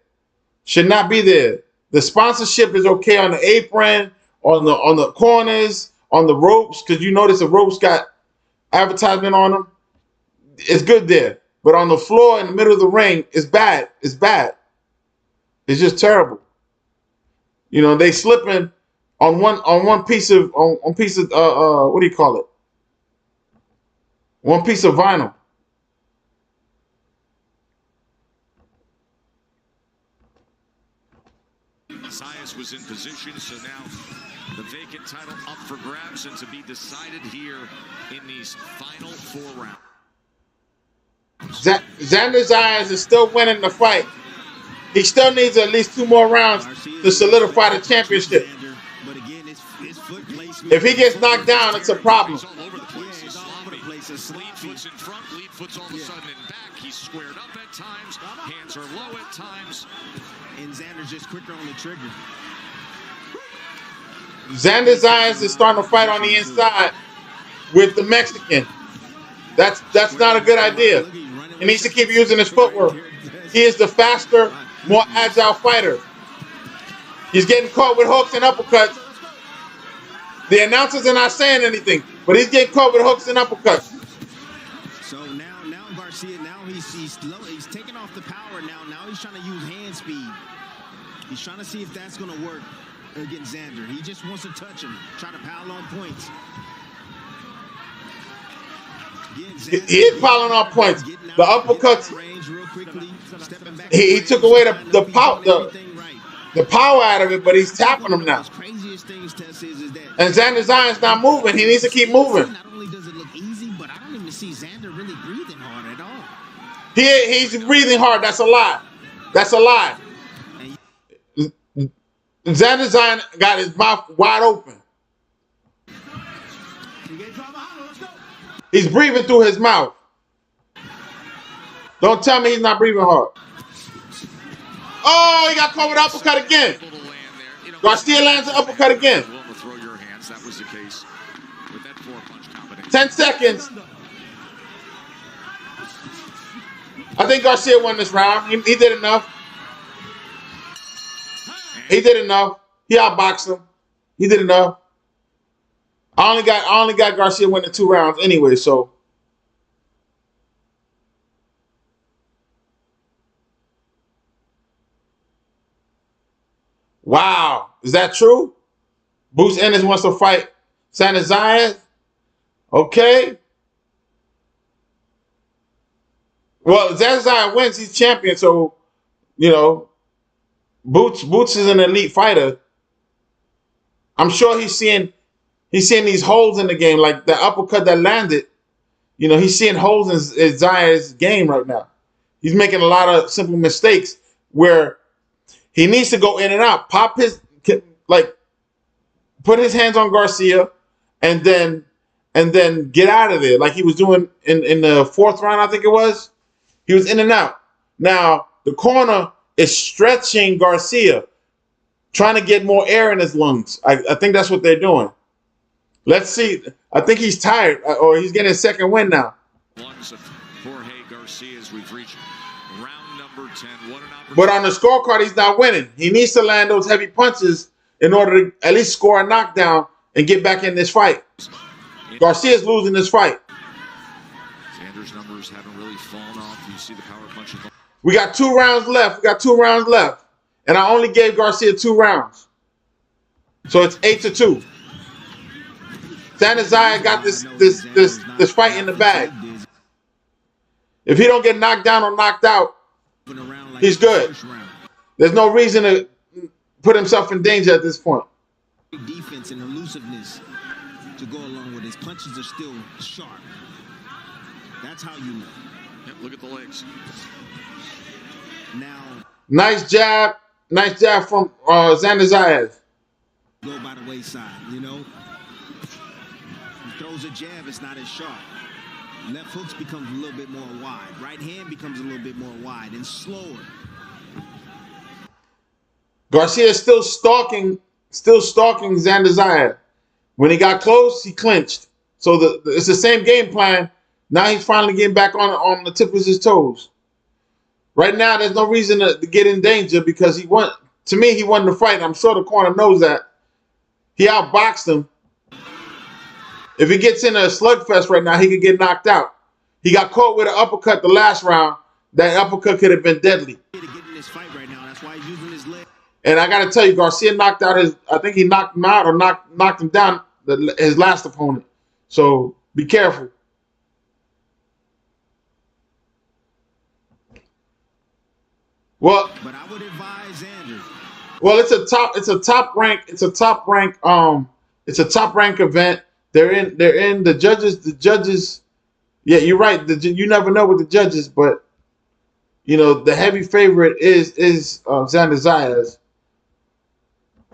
Should not be there. The sponsorship is okay on the apron, on the corners, on the ropes, because you notice the ropes got advertisement on them. It's good there, but on the floor in the middle of the ring, it's bad. It's bad. It's just terrible. You know, they slipping on one piece of what do you call it? One piece of vinyl. Zayas was in position, so now the vacant title up for grabs and to be decided here in these final 4 rounds. Xander Zayas is still winning the fight. He still needs at least 2 more rounds to solidify the championship. If he gets knocked down, it's a problem. Lead foot's in front, lead foot's all of a sudden in back. He's squared up at times, hands are low at times. And Xander's just quicker on the trigger. Xander Zayas is starting to fight on the inside with the Mexican. That's not a good idea. He needs to keep using his footwork. He is the faster, more agile fighter. He's getting caught with hooks and uppercuts. The announcers are not saying anything, but he's getting caught with hooks and uppercuts. So now Garcia, he's taking off the power now. Now he's trying to use hand speed. He's trying to see if that's going to work against Xander. He just wants to touch him, try to pile on points. He is piling on points. The uppercuts. He took away the power out of it, but he's tapping him now. And Xander Zayas not moving. He needs to keep moving. Not only does it look easy, but I don't even see Xander really breathing hard at all. He's breathing hard. That's a lie. That's a lie. Xander Zayas got his mouth wide open. He's breathing through his mouth. Don't tell me he's not breathing hard. Oh, he got caught with an uppercut again. Garcia lands an uppercut again. 10 seconds. I think Garcia won this round. He did enough. He did enough. He outboxed him. He did enough. I only got Garcia winning 2 rounds anyway, so. Wow. Is that true? Bruce Ennis wants to fight Xander Zayas. Okay. Well, Xander Zayas wins. He's champion, so, you know, Boots is an elite fighter. I'm sure he's seeing these holes in the game, like the uppercut that landed. You know, he's seeing holes in Zayas' game right now. He's making a lot of simple mistakes where he needs to go in and out, put his hands on Garcia, and then get out of there, like he was doing in the 4th round, I think it was. He was in and out. Now the corner is stretching Garcia, trying to get more air in his lungs. I think that's what they're doing. Let's see. I think he's tired, or he's getting a second win now. Lungs of Jorge Garcia as we've reached round number 10. What an opportunity. But on the scorecard, he's not winning. He needs to land those heavy punches in order to at least score a knockdown and get back in this fight. Garcia's losing this fight. Xander's numbers haven't really fallen off. You see the power punches. We got 2 rounds left. And I only gave Garcia 2 rounds. So it's 8-2. Xander Zayas got this fight in the bag. If he don't get knocked down or knocked out, he's good. There's no reason to put himself in danger at this point. Defense and elusiveness to go along with his punches are still sharp. That's how you know. Yep, look at the legs. Now, nice jab from Xander Zayas. Go by the wayside, you know. He throws a jab, it's not as sharp. Left hooks becomes a little bit more wide. Right hand becomes a little bit more wide and slower. Garcia is still stalking Xander Zayas. When he got close, he clinched. So it's the same game plan. Now he's finally getting back on the tip of his toes. Right now, there's no reason to get in danger because he won. To me, he won the fight. I'm sure the corner knows that. He outboxed him. If he gets in a slugfest right now, he could get knocked out. He got caught with an uppercut the last round. That uppercut could have been deadly. And I got to tell you, Garcia knocked out I think he knocked him out or knocked him down, his last opponent. So be careful. Well, but I would advise Xander. Well, it's a top rank event. They're in the judges. Yeah, you're right. You never know with the judges, but you know the heavy favorite is Xander Zayas.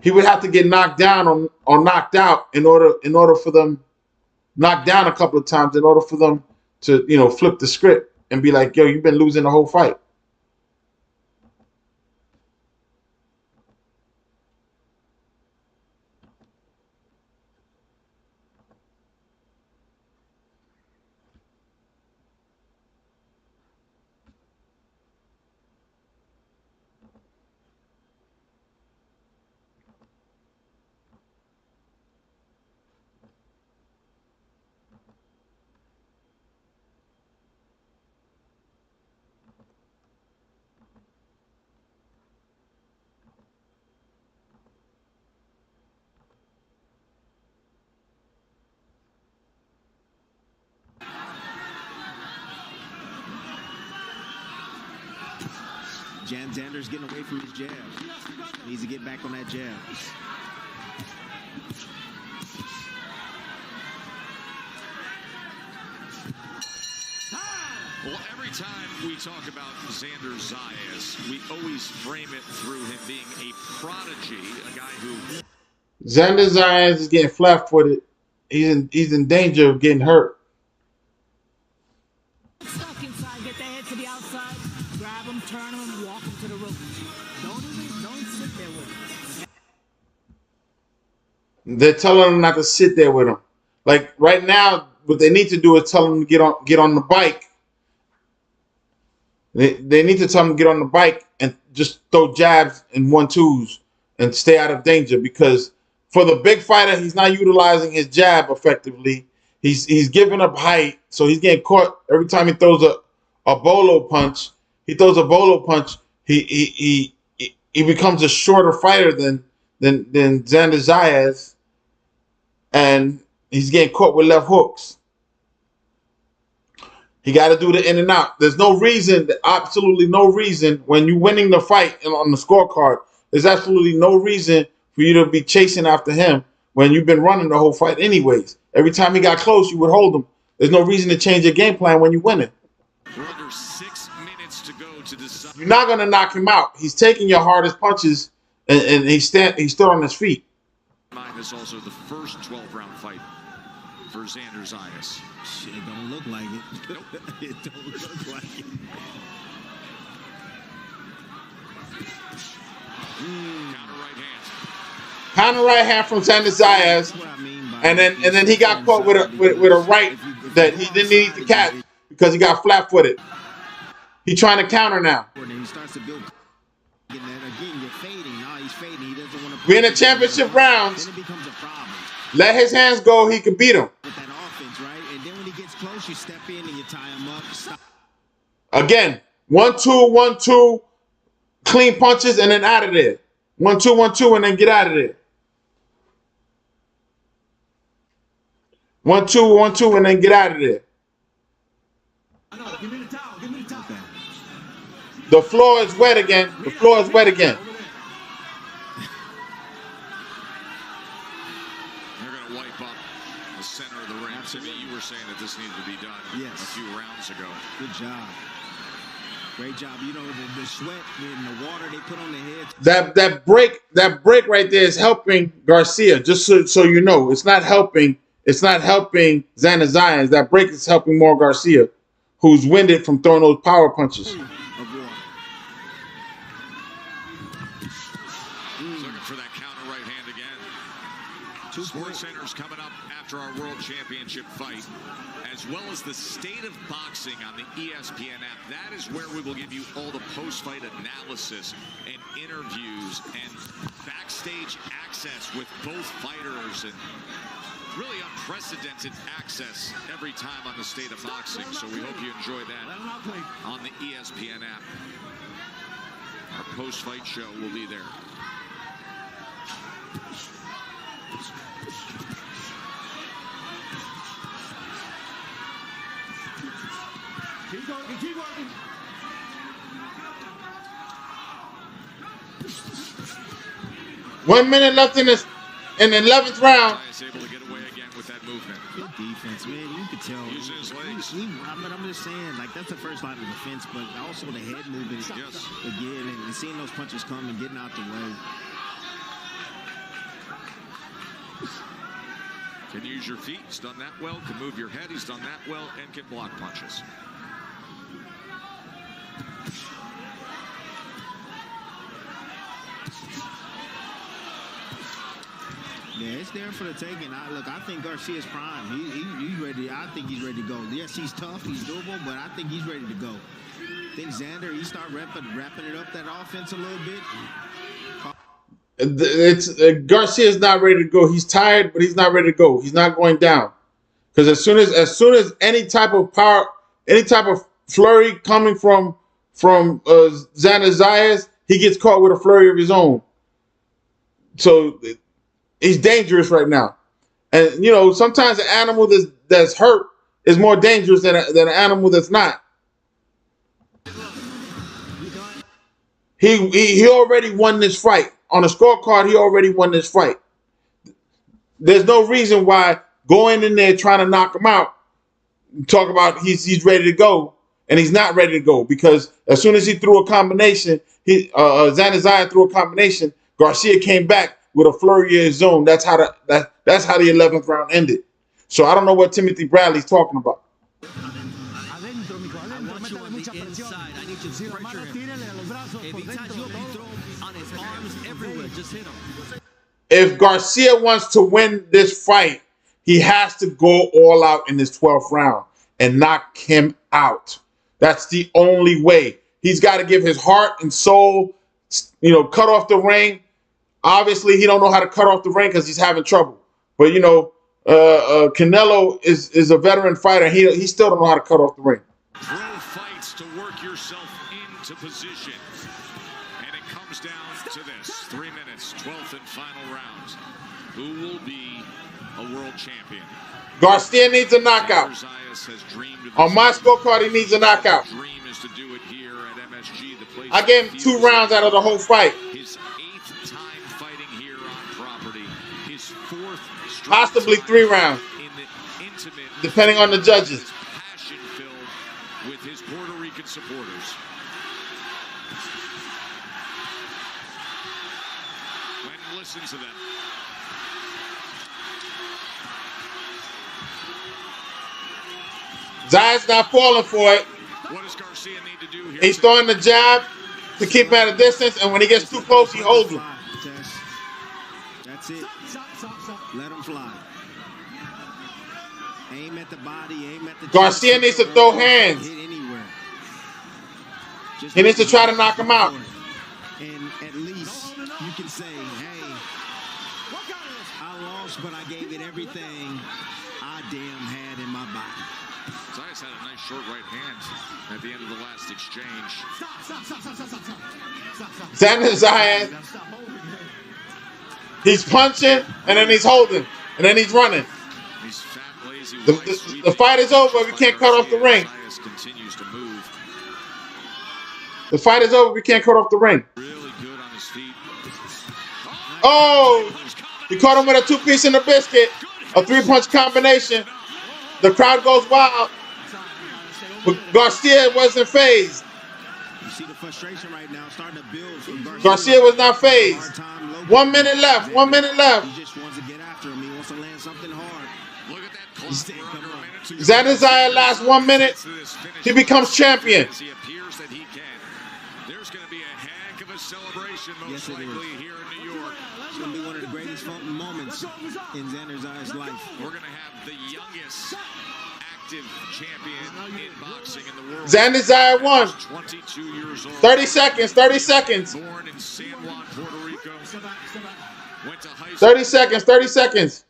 He would have to get knocked down or knocked out in order for them knocked down a couple of times in order for them to flip the script and be like, yo, you've been losing the whole fight. Xander's getting away from his jab. Needs to get back on that jab. Well, every time we talk about Xander Zayas, we always frame it through him being a prodigy, a guy who... Xander Zayas is getting flat-footed. He's in danger of getting hurt. Stuck inside, get the head to the outside, grab him, turn him, and walk him to the rope. Don't sit there with him. They're telling him not to sit there with him. Like right now, what they need to do is tell him to get on the bike. They need to tell him to get on the bike and just throw jabs and 1-2s and stay out of danger, because for the big fighter, he's not utilizing his jab effectively. He's giving up height, so he's getting caught every time he throws a bolo punch. He throws a bolo punch. He becomes a shorter fighter than Xander Zayas, and he's getting caught with left hooks. He got to do the in and out. There's no reason, absolutely no reason, when you're winning the fight on the scorecard, there's absolutely no reason for you to be chasing after him when you've been running the whole fight anyways. Every time he got close, you would hold him. There's no reason to change your game plan when you're winning. We're under 6 minutes to go to decide. You're not going to knock him out. He's taking your hardest punches, and he stood on his feet. Mine is also the first 12-round fight for Xander Zayas. Shit, it don't look like it. Nope. It don't look like it. Counter right hand. Counter right hand from Xander Zayas, and then he got caught with a right that he didn't need to catch because he got flat-footed. He's trying to counter now. He starts to build. Again, you're fading. No, he's fading. He doesn't want to. We're in the championship rounds. Then it becomes a problem. Let his hands go. He can beat him. With that offense, right? And then when he gets close, you step in and you tie him up. Stop. Again, 1-2, 1-2, clean punches, and then out of there. 1-2, 1-2, and then get out of there. 1-2, 1-2, and then get out of there. Give me the towel. Give me the towel. The floor is wet again. The floor is wet again. They're going to wipe up the center of the ring. Timmy, you were saying that this needed to be done a few rounds ago. Good job. Great job. You know, the sweat and the water they put on the head. That break right there is helping Garcia. Just so you know, it's not helping Xander Zayas. That break is helping more Garcia, who's winded from throwing those power punches. Looking for that counter right hand again. Sports Center's coming up after our World Championship fight, as well as the state of boxing on the ESPN app. That is where we will give you all the post-fight analysis and interviews and backstage access with both fighters, and really unprecedented access every time on the state of boxing. So we hope you enjoy that on the ESPN app. Our post-fight show will be there. Keep working, keep working. One minute left in the 11th round. Is able to get away again with that movement. Good defense, man. You could tell. Using his legs. I'm just saying, like, that's the first line of defense, but also the head movement again, and seeing those punches come and getting out the way. Can use your feet. He's done that well. Can move your head. He's done that well, and can block punches. Yeah, it's there for the taking. I think Garcia's prime. He's ready. I think he's ready to go. Yes, he's tough. He's doable, but I think he's ready to go. I think Xander, he start wrapping it up, that offense a little bit. Garcia's not ready to go. He's tired, but he's not ready to go. He's not going down, because as soon as any type of power, any type of flurry coming from Xander Zayas, he gets caught with a flurry of his own. So he's dangerous right now, and you know sometimes an animal that's hurt is more dangerous than an animal that's not. He already won this fight. On the scorecard, he already won this fight. There's no reason why going in there trying to knock him out, talk about he's ready to go, and he's not ready to go, because as soon as he threw a combination, Xander Zayas threw a combination, Garcia came back with a flurry of his own. That's how the 11th round ended. So I don't know what Timothy Bradley's talking about. Inside. I need you to pressure him. If he touches you, throw him on his arms everywhere. Just hit him. If Garcia wants to win this fight, he has to go all out in this 12th round and knock him out. That's the only way. He's got to give his heart and soul, cut off the ring. Obviously, he don't know how to cut off the ring because he's having trouble. But, Canelo is a veteran fighter. He still don't know how to cut off the ring. Throw fights to work yourself into position. And it comes down to this. 3 minutes, 12th and final rounds. Who will be a world champion? Garcia needs a knockout. On my scorecard, he needs a knockout. Dream is to do it here at MSG, the place. I gave him 2 rounds out of the whole fight. His 8th time fighting here on property. His 4th, possibly 3 rounds, in the intimate, depending on the judges. Passion-filled with his Puerto Rican supporters. When listen to them. Zayas not falling for it. What does Garcia need to do here? He's throwing the jab to keep him at a distance, and when he gets too close, he holds him. That's it. Let him fly. Aim at the body, aim at the Garcia needs to throw hands. Hit anywhere. He needs to try to knock him out. And at least you can say, hey, I lost, but I gave it everything I damn had in my body. Zayas had a nice short right hand at the end of the last exchange. Xander Zayas, he's punching, and then he's holding, and then he's running. He's fat, lazy, the fight is over. We can't cut off the ring. Zayas continues to move. The fight is over. We can't cut off the ring. Really good on his feet. Oh! He caught him with a 2-piece in the biscuit. A 3-punch combination. The crowd goes wild. But Garcia wasn't phased. You see the frustration right now starting to build from Garcia. Garcia was not phased. 1 minute left. 1 minute left. He just wants to get after him. He wants to land something hard. Look at that close. Xander Zayas last 1 minute. He becomes champion. He appears that he can. There's going to be a heck of a celebration, most likely here in New York. It's going to be one of the greatest moments in Xander Zayas' life. We're going to have the youngest active champion in boxing in the world. Xander Zayas won. 22 years old. 30 seconds. 30 seconds. Born in San Juan, Puerto Rico. Went to high school. 30 seconds. 30 seconds.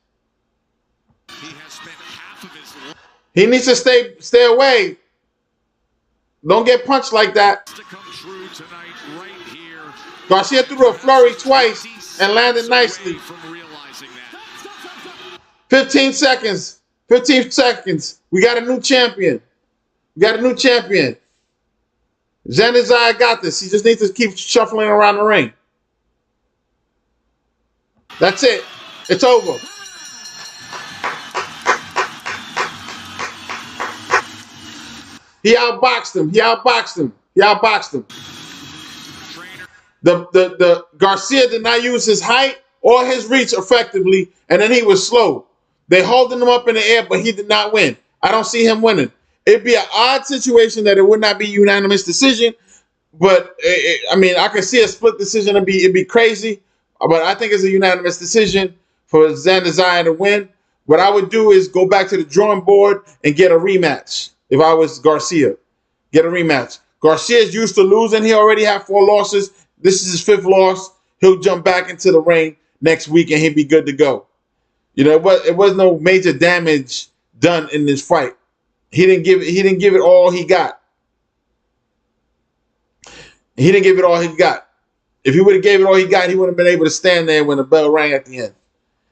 He has spent half of his life. He needs to stay away. Don't get punched like that. To come true tonight, right here. Garcia threw a flurry twice and landed nicely. From realizing that. 15 seconds. 15 seconds. We got a new champion. We got a new champion. Xander Zayas got this. He just needs to keep shuffling around the ring. That's it. It's over. He outboxed him. He outboxed him. He outboxed him. The Garcia did not use his height or his reach effectively, and then he was slow. They holding him up in the air, but he did not win. I don't see him winning. It'd be an odd situation that it would not be a unanimous decision, but I could see a split decision. It'd be crazy, but I think it's a unanimous decision for Xander Zayas to win. What I would do is go back to the drawing board and get a rematch. If I was Garcia, get a rematch. Garcia is used to losing. He already had 4 losses. This is his 5th loss. He'll jump back into the ring next week and he'll be good to go. It was no major damage done in this fight. He didn't give it all he got. He didn't give it all he got. If he would have gave it all he got, he wouldn't have been able to stand there when the bell rang at the end.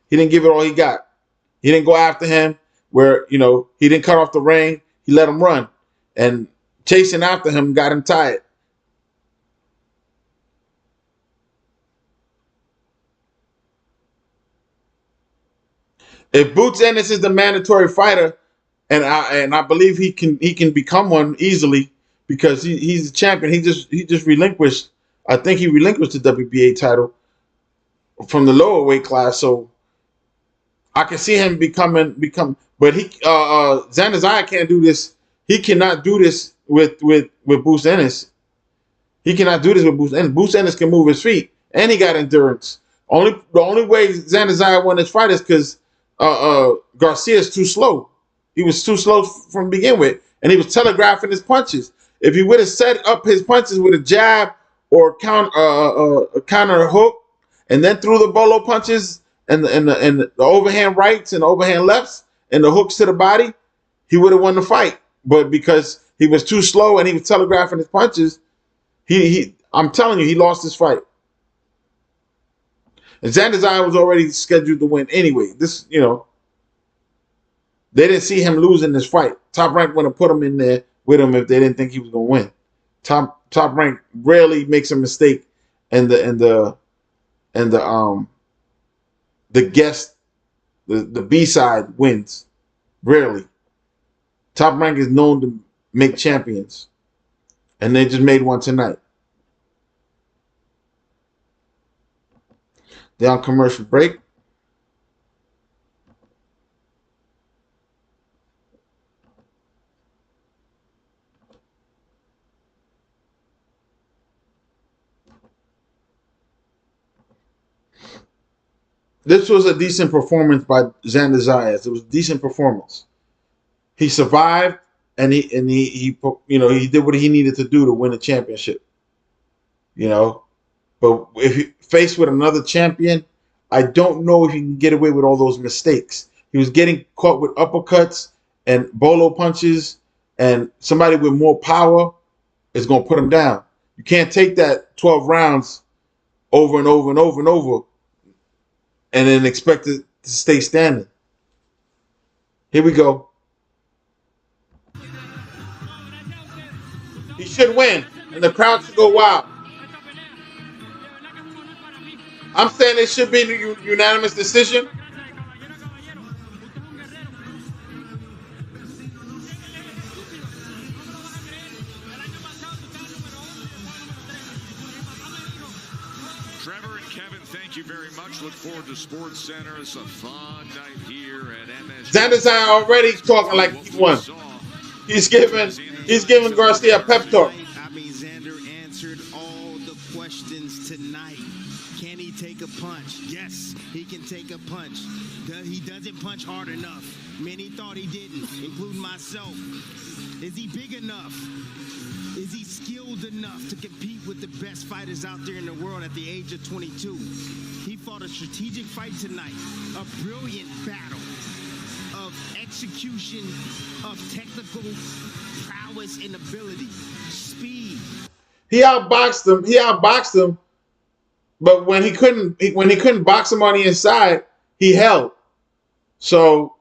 He didn't give it all he got. He didn't go after him where, he didn't cut off the ring. He let him run. And chasing after him got him tired. If Boots Ennis is the mandatory fighter, and I believe he can become one easily because he's a champion. He just relinquished. I think he relinquished the WBA title from the lower weight class. So I can see him become. But Xander Zayas can't do this. He cannot do this with Boots Ennis. He cannot do this with Boots Ennis. Boots Ennis can move his feet, and he got endurance. The only way Xander Zayas won this fight is because Garcia is too slow. He was too slow from begin with, and he was telegraphing his punches. If he would have set up his punches with a jab or a counter hook, and then threw the bolo punches and the overhand rights and the overhand lefts and the hooks to the body, he would have won the fight. But because he was too slow and he was telegraphing his punches, I'm telling you, he lost this fight. And Xander Zayas was already scheduled to win anyway. They didn't see him losing this fight. Top Rank wouldn't have put him in there with him if they didn't think he was going to win. Top Rank rarely makes a mistake, and the guest, the B side wins. Rarely. Top Rank is known to make champions, and they just made one tonight. They're on commercial break. This was a decent performance by Xander Zayas. It was a decent performance. He survived, and he did what he needed to do to win a championship. But if he faced with another champion, I don't know if he can get away with all those mistakes. He was getting caught with uppercuts and bolo punches, and somebody with more power is going to put him down. You can't take that 12 rounds over and over and over and over and then expect it to stay standing. Here we go. He should win, and the crowd should go wild. I'm saying it should be a unanimous decision. Trevor and Kevin, thank you very much. Look forward to Sports Center. It's a fun night here at MSG. Xander Zayas already talking like he won. He's giving Garcia a pep talk. I mean, Xander answered all the questions tonight. Can he take a punch? Yes, he can take a punch. He doesn't punch hard enough. Many thought he didn't, including myself. Is he big enough? Is he skilled enough to compete with the best fighters out there in the world at the age of 22? He fought a strategic fight tonight, a brilliant battle of execution, of technical prowess and ability, speed. He outboxed him, but when he couldn't box him on the inside, he held. So,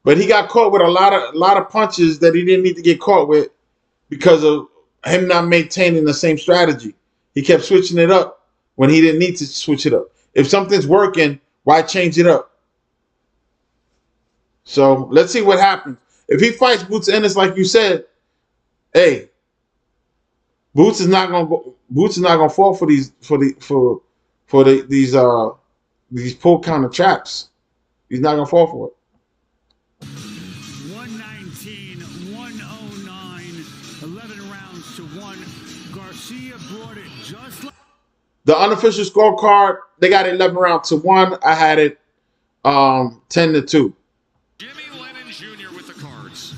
but he got caught with a lot of punches that he didn't need to get caught with because of him not maintaining the same strategy. He kept switching it up when he didn't need to switch it up. If something's working, why change it up? So let's see what happens. If he fights Boots Ennis, like you said, hey, Boots is not gonna fall for these pull counter traps. He's not gonna fall for it. 119, 109, 11 rounds to 1. Garcia brought it just like the unofficial scorecard. They got it 11 rounds to 1. I had it 10-2. Jimmy Lennon Jr. with the cards.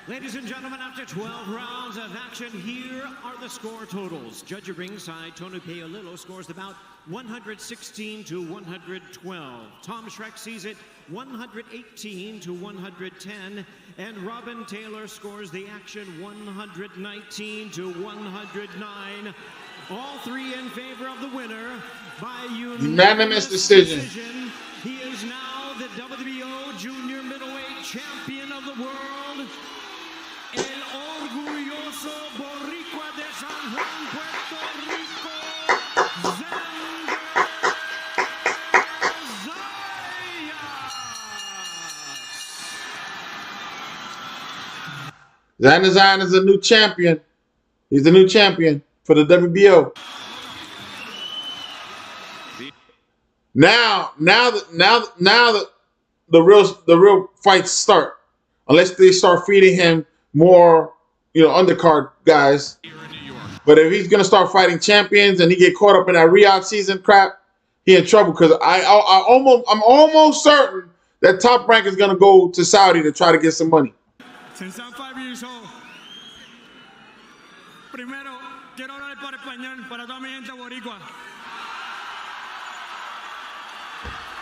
Ladies and gentlemen, after 12 rounds of action, here are the score totals. Judge at ringside, Tony Paolillo scores the bout 116 to 112. Tom Schreck sees it 118 to 110. And Robin Taylor scores the action 119 to 109. All three in favor of the winner by unanimous decision. He is now the WBO Junior Middleweight Champion of the world. El orgulloso boricua de San Juan, Puerto Rico, Xander Xander Zayas is a new champion. He's the new champion for the WBO. Now the real fights start. Unless they start feeding him more, undercard guys. But if he's gonna start fighting champions and he get caught up in that Riyadh season crap, he in trouble. Because I'm almost certain that Top Rank is gonna go to Saudi to try to get some money. Since I'm 5 years old, primero quiero hablar para español para toda mi gente boricua.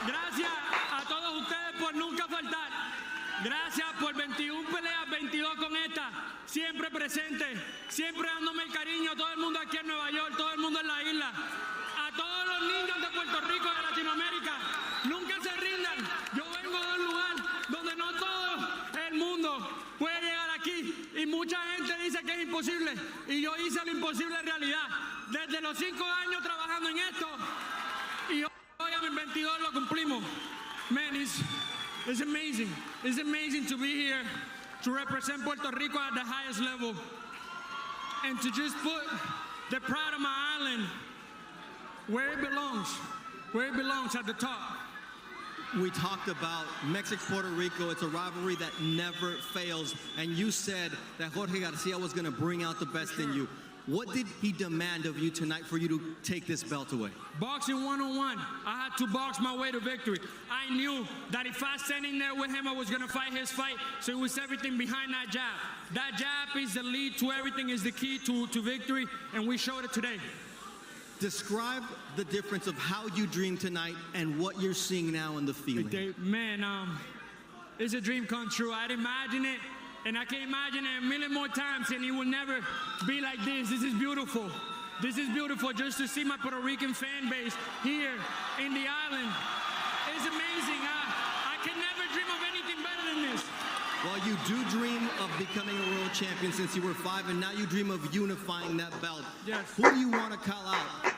Gracias a todos ustedes por nunca faltar. Gracias por 21 peleas, 22 con esta. Siempre presente, siempre dándome el cariño a todo el mundo aquí en Nueva York, todo el mundo en la isla. A todos los niños de Puerto Rico, de Latinoamérica, nunca se rindan. Yo vengo de un lugar donde no todo el mundo puede llegar aquí. Y mucha gente dice que es imposible. Y yo hice lo imposible en realidad. Desde los 5 años trabajando en esto. Y hoy a mis 22 lo cumplimos. Man, it's amazing. It's amazing to be here, to represent Puerto Rico at the highest level, and to just put the pride of my island where it belongs at the top. We talked about Mexico-Puerto Rico. It's a rivalry that never fails. And you said that Jorge Garcia was going to bring out the best in you. What did he demand of you tonight for you to take this belt away? Boxing one-on-one. I had to box my way to victory. I knew that if I stand in there with him, I was going to fight his fight. So it was everything behind that jab. That jab is the lead to everything, is the key to victory, and we showed it today. Describe the difference of how you dreamed tonight and what you're seeing now in the field. Man, it's a dream come true. I'd imagine it. And I can imagine it a million more times, and it will never be like this. This is beautiful. This is beautiful just to see my Puerto Rican fan base here in the island. It's amazing. I can never dream of anything better than this. Well, you do dream of becoming a world champion since you were 5, and now you dream of unifying that belt. Yes. Who do you want to call out?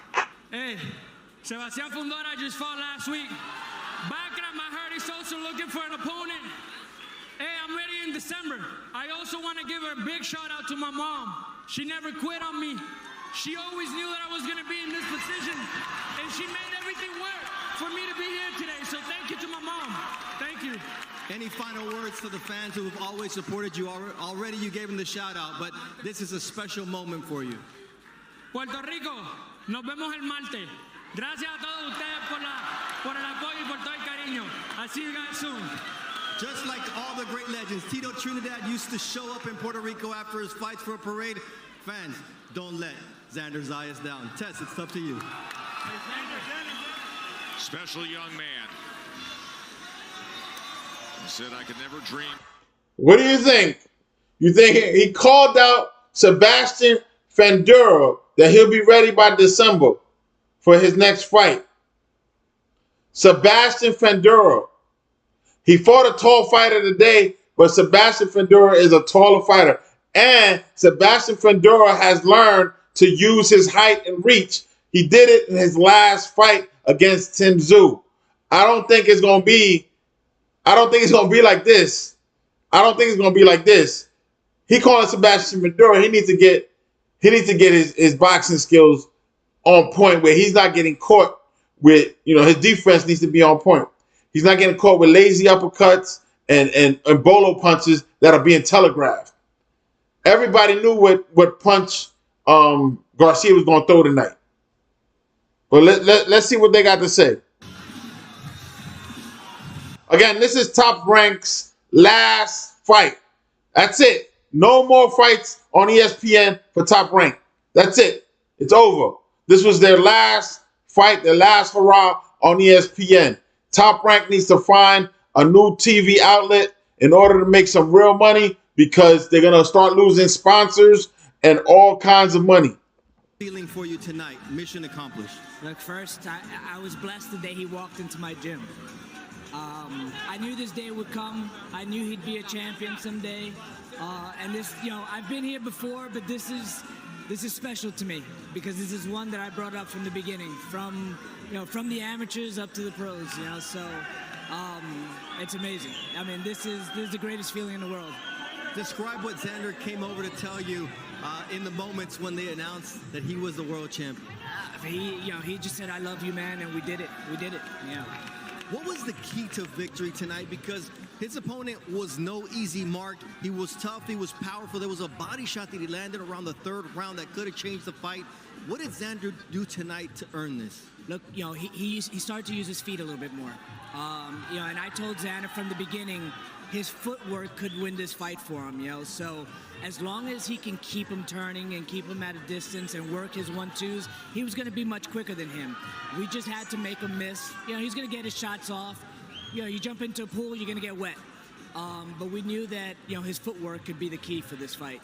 Hey, Sebastián Fundora just fought last week. Bakram, I heard he's also looking for an opponent. Hey, I'm ready in December. I also want to give a big shout out to my mom. She never quit on me. She always knew that I was going to be in this position, and she made everything work for me to be here today. So thank you to my mom. Thank you. Any final words to the fans who have always supported you? Already you gave them the shout out, but this is a special moment for you. Puerto Rico, nos vemos el martes. Gracias a todos ustedes por el apoyo y por todo el cariño. I'll see you guys soon. Just like all the great legends, Tito Trinidad used to show up in Puerto Rico after his fights for a parade. Fans, don't let Xander Zayas down. Tess, it's up to you. Special young man. He said, I could never dream. What do you think? You think he called out Sebastian Fundora that he'll be ready by December for his next fight? Sebastian Fundora. He fought a tall fighter today, but Sebastian Fundora is a taller fighter. And Sebastian Fundora has learned to use his height and reach. He did it in his last fight against Tim Tszyu. I don't think it's going to be like this. I don't think it's going to be like this. He calling Sebastian Fundora. He needs to get his boxing skills on point where he's not getting caught with, his defense needs to be on point. He's not getting caught with lazy uppercuts and bolo punches that are being telegraphed. Everybody knew what punch Garcia was going to throw tonight. But let's see what they got to say. Again, this is Top Rank's last fight. That's it. No more fights on ESPN for Top Rank. That's it. It's over. This was their last fight, their last hurrah on ESPN. Top Rank needs to find a new TV outlet in order to make some real money because they're going to start losing sponsors and all kinds of money. Feeling for you tonight, mission accomplished. Look, first, I was blessed the day he walked into my gym. I knew this day would come. I knew he'd be a champion someday. And this, I've been here before, but this is special to me because this is one that I brought up from the beginning, from the amateurs up to the pros, so it's amazing. I mean, this is the greatest feeling in the world. Describe what Xander came over to tell you in the moments when they announced that he was the world champion. He just said, "I love you, man," and we did it. We did it. Yeah. What was the key to victory tonight? Because his opponent was no easy mark. He was tough. He was powerful. There was a body shot that he landed around the third round that could have changed the fight. What did Xander do tonight to earn this? Look, he started to use his feet a little bit more. And I told Xander from the beginning, his footwork could win this fight for him, So as long as he can keep him turning and keep him at a distance and work his 1-2s, he was going to be much quicker than him. We just had to make him miss. He's going to get his shots off. You jump into a pool, you're going to get wet. But we knew that, his footwork could be the key for this fight,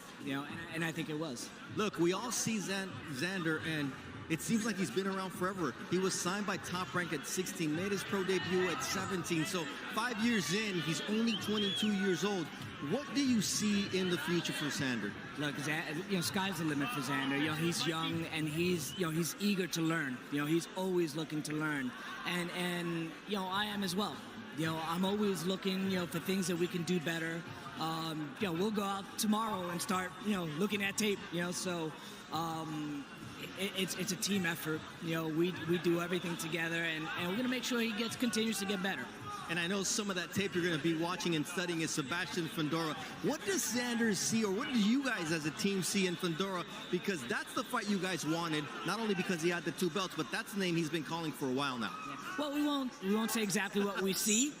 and I think it was. Look, we all see Xander, and it seems like he's been around forever. He was signed by Top Rank at 16, made his pro debut at 17. So 5 years in, he's only 22 years old. What do you see in the future for Xander? Look, sky's the limit for Xander. He's young and he's eager to learn. He's always looking to learn, and I am as well. I'm always looking, for things that we can do better. We'll go out tomorrow and start, looking at tape. So. It's a team effort. We do everything together, and we're going to make sure he continues to get better. And I know some of that tape you're going to be watching and studying is Sebastian Fundora. What does Xander see, or what do you guys as a team see in Fundora? Because that's the fight you guys wanted, not only because he had the 2 belts, but that's the name he's been calling for a while now. Yeah. Well, we won't say exactly what we see.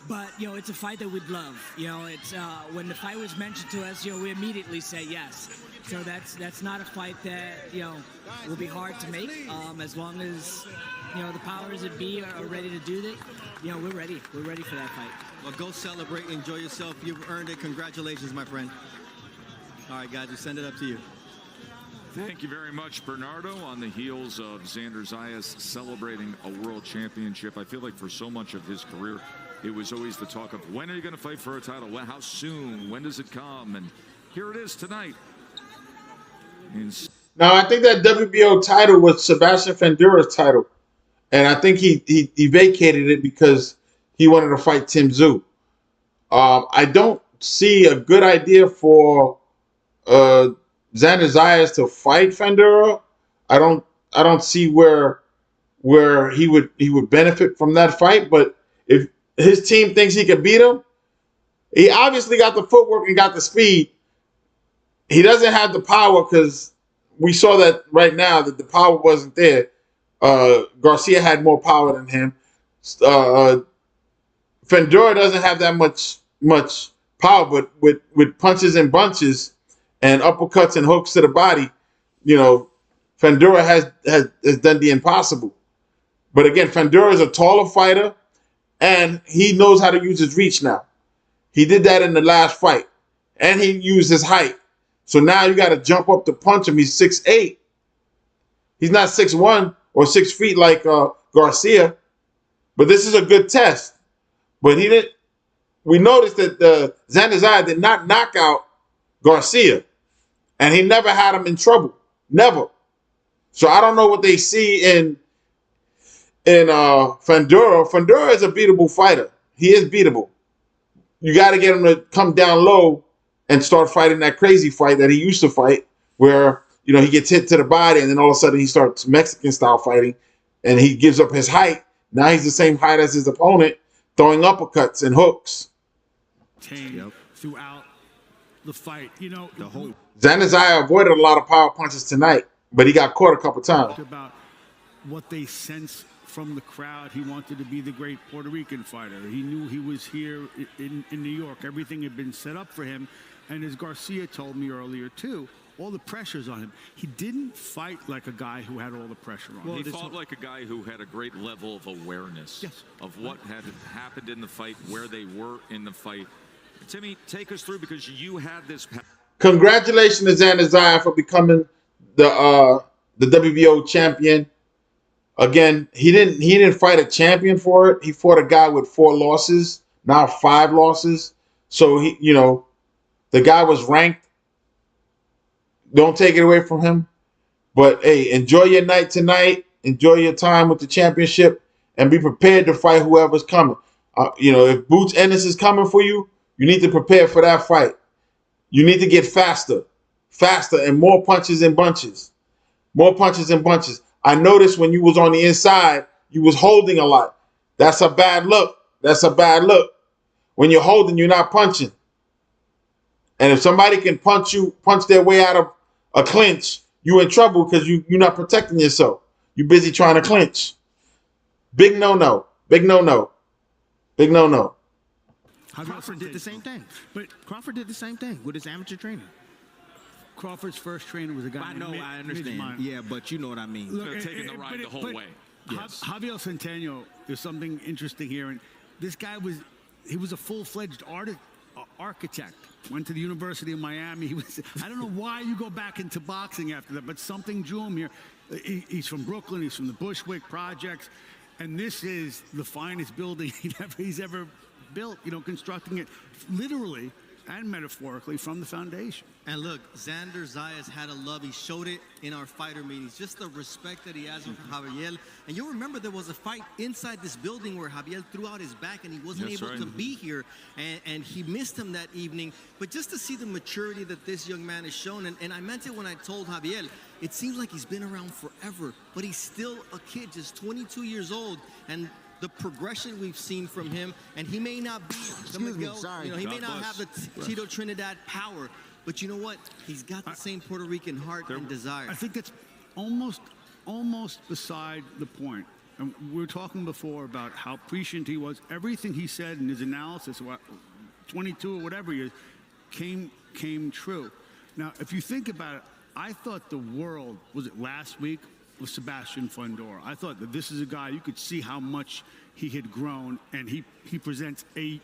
But, it's a fight that we'd love. It's when the fight was mentioned to us, we immediately say yes. So that's not a fight that, will be hard to make. As long as, the powers that be are ready to do that, we're ready. We're ready for that fight. Well, go celebrate, enjoy yourself. You've earned it. Congratulations, my friend. All right, guys, we send it up to you. Thank you very much, Bernardo. On the heels of Xander Zayas celebrating a world championship, I feel like for so much of his career, it was always the talk of, when are you going to fight for a title? How soon? When does it come? And here it is tonight. Now, I think that WBO title was Sebastian Fundora's title. And I think he vacated it because he wanted to fight Tim Tszyu. I don't see a good idea for Xander Zayas to fight Fundora. I don't see where he would benefit from that fight. But if his team thinks he can beat him, he obviously got the footwork and got the speed. He doesn't have the power because we saw that right now that the power wasn't there. Garcia had more power than him. Fundora doesn't have that much power, but with punches and bunches and uppercuts and hooks to the body, Fundora has done the impossible. But again, Fundora is a taller fighter, and he knows how to use his reach now. He did that in the last fight, and he used his height. So now you got to jump up to punch him. He's 6'8". He's not 6'1" or 6 feet like Garcia. But this is a good test. But he didn't. We noticed that Xander Zayas did not knock out Garcia, and he never had him in trouble. Never. So I don't know what they see in Fundora. Fundora is a beatable fighter. He is beatable. You got to get him to come down low and start fighting that crazy fight that he used to fight, where he gets hit to the body and then all of a sudden he starts Mexican style fighting, and he gives up his height. Now he's the same height as his opponent, throwing uppercuts and hooks. Throughout the fight, Xander Zayas avoided a lot of power punches tonight, but he got caught a couple times. About what they sense from the crowd, he wanted to be the great Puerto Rican fighter. He knew he was here in New York. Everything had been set up for him. And as Garcia told me earlier, too, all the pressure's on him. He didn't fight like a guy who had all the pressure on him. He fought like a guy who had a great level of awareness of what had happened in the fight, where they were in the fight. Timmy, take us through, because you had this. Congratulations to Xander Zayas for becoming the WBO champion. Again, he didn't fight a champion for it. He fought a guy with 4 losses, now 5 losses. So the guy was ranked. Don't take it away from him. But hey, enjoy your night tonight. Enjoy your time with the championship, and be prepared to fight whoever's coming. If Boots Ennis is coming for you, you need to prepare for that fight. You need to get faster, and more punches and bunches. More punches and bunches. I noticed when you was on the inside, you was holding a lot. That's a bad look. That's a bad look. When you're holding, you're not punching. And if somebody can punch their way out of a clinch, you're in trouble because you're not protecting yourself. You're busy trying to clinch. Big no-no. Big no-no. Big no-no. Crawford did the same thing. But Crawford did the same thing with his amateur trainer. Crawford's first trainer was a guy. I know, I understand. Yeah, but you know what I mean. They're taking the ride the whole way. Yes. Javier Centeno, there's something interesting here, and this guy was a full-fledged architect. Went to the University of Miami. I don't know why you go back into boxing after that, but something drew him here. He's from Brooklyn. He's from the Bushwick Projects, and this is the finest building he's ever built. Constructing it literally and metaphorically from the foundation. And look, Xander Zayas had a love. He showed it in our fighter meetings. Just the respect that he has for Javier. And you'll remember there was a fight inside this building where Javier threw out his back and he wasn't able to be here. And he missed him that evening. But just to see the maturity that this young man has shown, and I meant it when I told Javier, it seems like he's been around forever, but he's still a kid, just 22 years old. And the progression we've seen from him, and he may not be he may not have the Tito Trinidad power, but you know what? He's got the same Puerto Rican heart and desire. I think that's almost beside the point. And we were talking before about how prescient he was. Everything he said in his analysis, 22 or whatever he is, came true. Now, if you think about it, I thought the world, was it last week, with Sebastian Fundora. I thought that this is a guy, you could see how much he had grown, and he presents a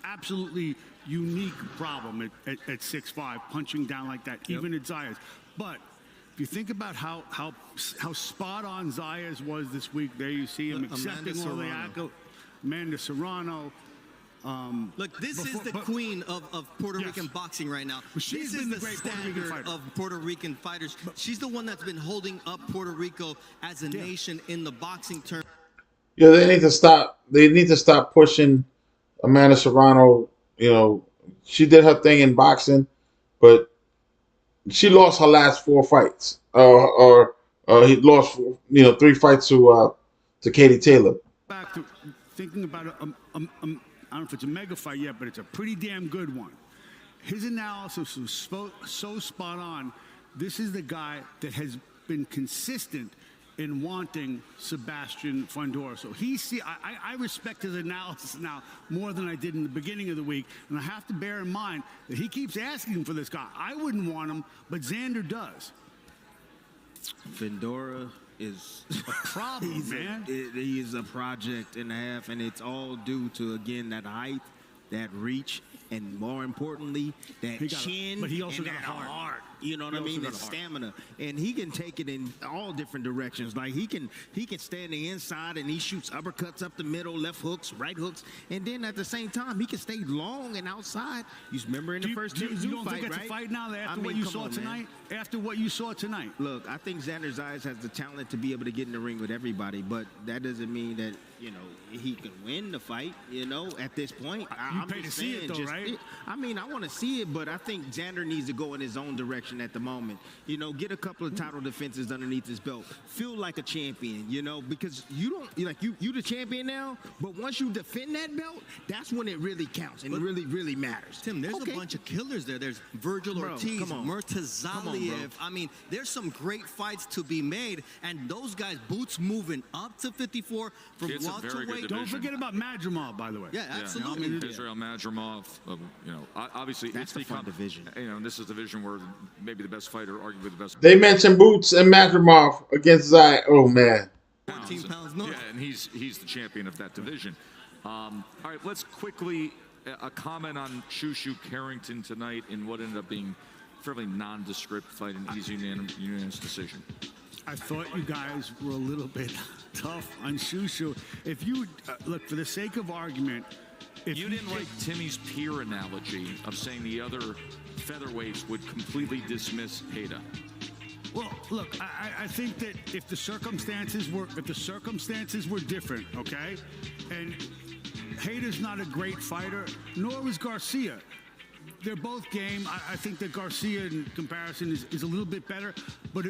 absolutely unique problem at 6'5", punching down like that, even at Zayas. But if you think about how spot on Zayas was this week, there you see him accepting all the accolades. Amanda Serrano. Look, this is the queen of Puerto Rican boxing right now. This is the standard of Puerto Rican fighters. She's the one that's been holding up Puerto Rico as a nation in the boxing term. Yeah, they need to stop. They need to stop pushing Amanda Serrano. She did her thing in boxing, but she lost her last 4 fights. He lost 3 fights to Katie Taylor. Back to thinking about I don't know if it's a mega fight yet, but it's a pretty damn good one. His analysis was so spot on. This is the guy that has been consistent in wanting Sebastian Fundora. So I respect his analysis now more than I did in the beginning of the week. And I have to bear in mind that he keeps asking for this guy. I wouldn't want him, but Xander does. Fundora is a problem, man. He is a project and a half, and it's all due to, again, that height, that reach, and more importantly, that chin and that heart. You know what I mean? That stamina. And he can take it in all different directions. Like he can stand the inside and he shoots uppercuts up the middle, left hooks, right hooks. And then at the same time, he can stay long and outside. You remember in the first Tim Tszyu fight, right? You don't think it's a fight now after what you saw tonight? After what you saw tonight? Look, I think Xander Zayas has the talent to be able to get in the ring with everybody, but that doesn't mean that, he can win the fight, at this point. You pay to see it, though, right? I want to see it, but I think Xander needs to go in his own direction at the moment. Get a couple of title defenses underneath his belt. Feel like a champion, because you don't, you the champion now, but once you defend that belt, that's when it really counts and really, really matters. Tim, there's a bunch of killers there. There's Virgil Ortiz, Murtazaliev. I mean, there's some great fights to be made, and those guys, Boots moving up to 54 from welterweight. Don't forget about Madrimov, by the way. Yeah, absolutely. Israel Madrimov, obviously that's the fun division. This is the division where maybe the best fighter, arguably the best. They mentioned Boots and Madrimov against Zayas. Oh man. 14 pounds north. Yeah, and he's the champion of that division. All right, let's quickly a comment on Shushu Carrington tonight in what ended up being a fairly nondescript fight, an easy unanimous decision. I thought you guys were a little bit tough on Shushu. If you look, for the sake of argument, if you didn't like Timmy's peer analogy of saying the other featherweights would completely dismiss Hayda. Well, look, I think that if the circumstances were different, okay, and Hayda's not a great fighter, nor was Garcia. they're both game. I think that Garcia, in comparison, is a little bit better. But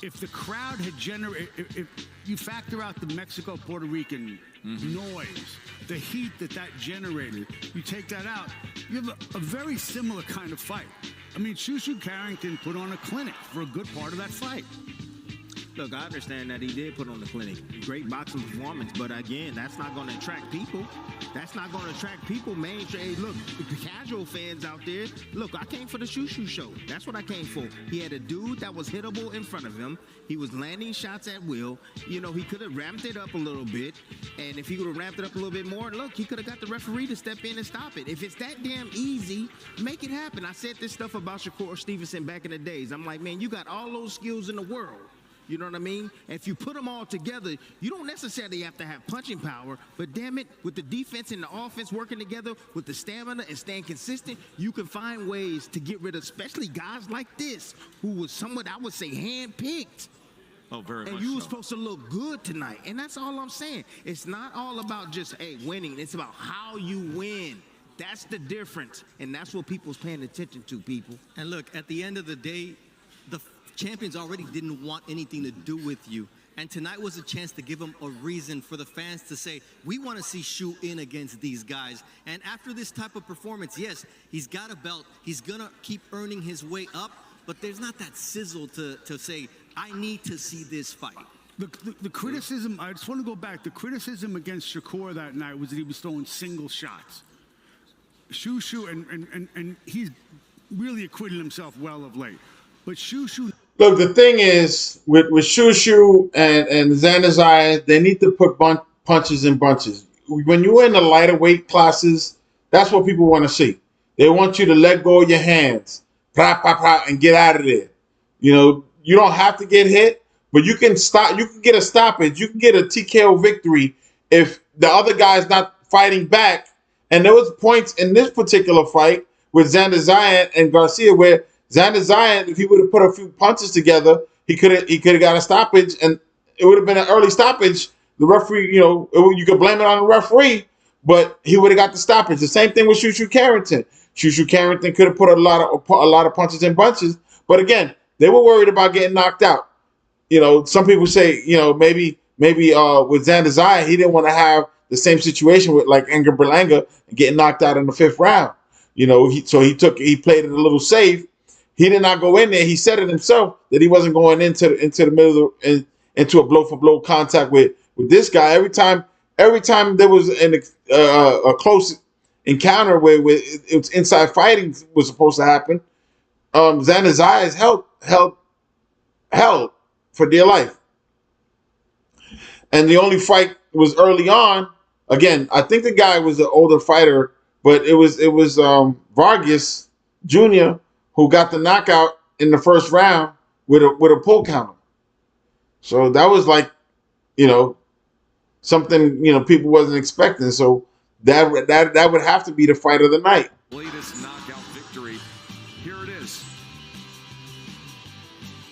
if the crowd had generated, if you factor out the Mexico-Puerto Rican noise, the heat that generated, you take that out, you have a very similar kind of fight. I mean, Shushu Carrington put on a clinic for a good part of that fight. Look, I understand that he did put on the clinic. Great boxing performance, but again, that's not going to attract people. That's not going to attract people, man. Hey, look, the casual fans out there, look, I came for the Shushu show. That's what I came for. He had a dude that was hittable in front of him. He was landing shots at will. You know, he could have ramped it up a little bit, and if he could have ramped it up a little bit more, look, he could have got the referee to step in and stop it. If it's that damn easy, make it happen. I said this stuff about Shakur Stevenson back in the days. I'm like, man, you got all those skills in the world. You know what I mean? And if you put them all together, you don't necessarily have to have punching power, but damn it, with the defense and the offense working together, with the stamina and staying consistent, you can find ways to get rid of, especially guys like this, who was somewhat, I would say, handpicked. Oh, very much And you were so. supposed to look good tonight. And that's all I'm saying. It's not all about just, hey, winning. It's about how you win. That's the difference. And that's what people's paying attention to, people. And look, at the end of the day, the champions already didn't want anything to do with you. And tonight was a chance to give them a reason for the fans to say, we want to see Shu in against these guys. And after this type of performance, yes, he's got a belt. He's going to keep earning his way up. But there's not that sizzle to say, I need to see this fight. The criticism, I just want to go back. The criticism against Shakur that night was that he was throwing single shots. Shushu, and he's really acquitted himself well of late. But Shushu... Look, the thing is, with Shushu and Xander Zayas, they need to put punches in bunches. When you're in the lighter weight classes, that's what people want to see. They want you to let go of your hands, and get out of there. You know, you don't have to get hit, but you can stop. You can get a stoppage. You can get a TKO victory if the other guy's not fighting back. And there was points in this particular fight with Xander Zayas and Garcia where Xander Zayas, if he would have put a few punches together, he could have got a stoppage, and it would have been an early stoppage. The referee, you know, you could blame it on the referee, but he would have got the stoppage. The same thing with Shushu Carrington. Shushu Carrington could have put a lot of punches in bunches, but again, they were worried about getting knocked out. You know, some people say, you know, maybe with Xander Zayas, he didn't want to have the same situation with like Edgar Berlanga and getting knocked out in the 5th round. You know, he played it a little safe. He did not go in there. He said it himself that he wasn't going into the middle into a blow for blow contact with this guy. Every time there was a close encounter where it was inside fighting was supposed to happen, Xander Zayas held for dear life. And the only fight was early on. Again, I think the guy was an older fighter, but it was Vargas Jr. who got the knockout in the 1st round with a pull counter. So that was like, you know, something, you know, people wasn't expecting. So that would have to be the fight of the night. Latest knockout victory. Here it is.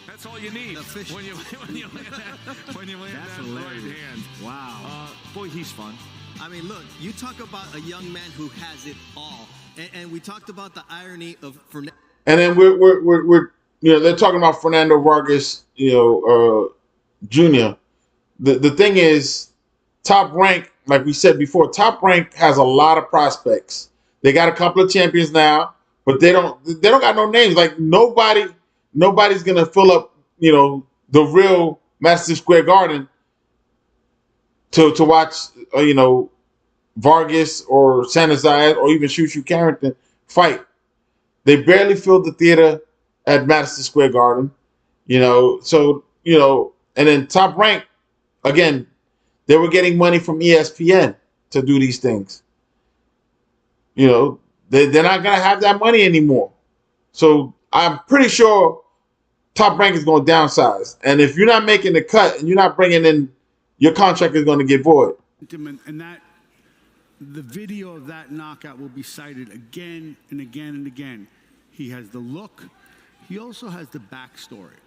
That's all you need when you land that right hand. Wow. Boy, he's fun. I mean, look, you talk about a young man who has it all. And we talked about the irony of Fernando. And then we're you know, they're talking about Fernando Vargas, you know, Jr. The thing is, Top Rank, like we said before, Top Rank has a lot of prospects. They got a couple of champions now, but they don't got no names. Like nobody's gonna fill up, you know, the real Madison Square Garden to watch, you know, Vargas or Xander Zayas or even Shushu Carrington fight. They barely filled the theater at Madison Square Garden, you know. So, you know, and then Top Rank, again, they were getting money from ESPN to do these things. You know, they're not going to have that money anymore. So I'm pretty sure Top Rank is going to downsize. And if you're not making the cut and you're not bringing in, your contract is going to get void. And that the video of that knockout will be cited again and again and again. He has the look. He also has the backstory.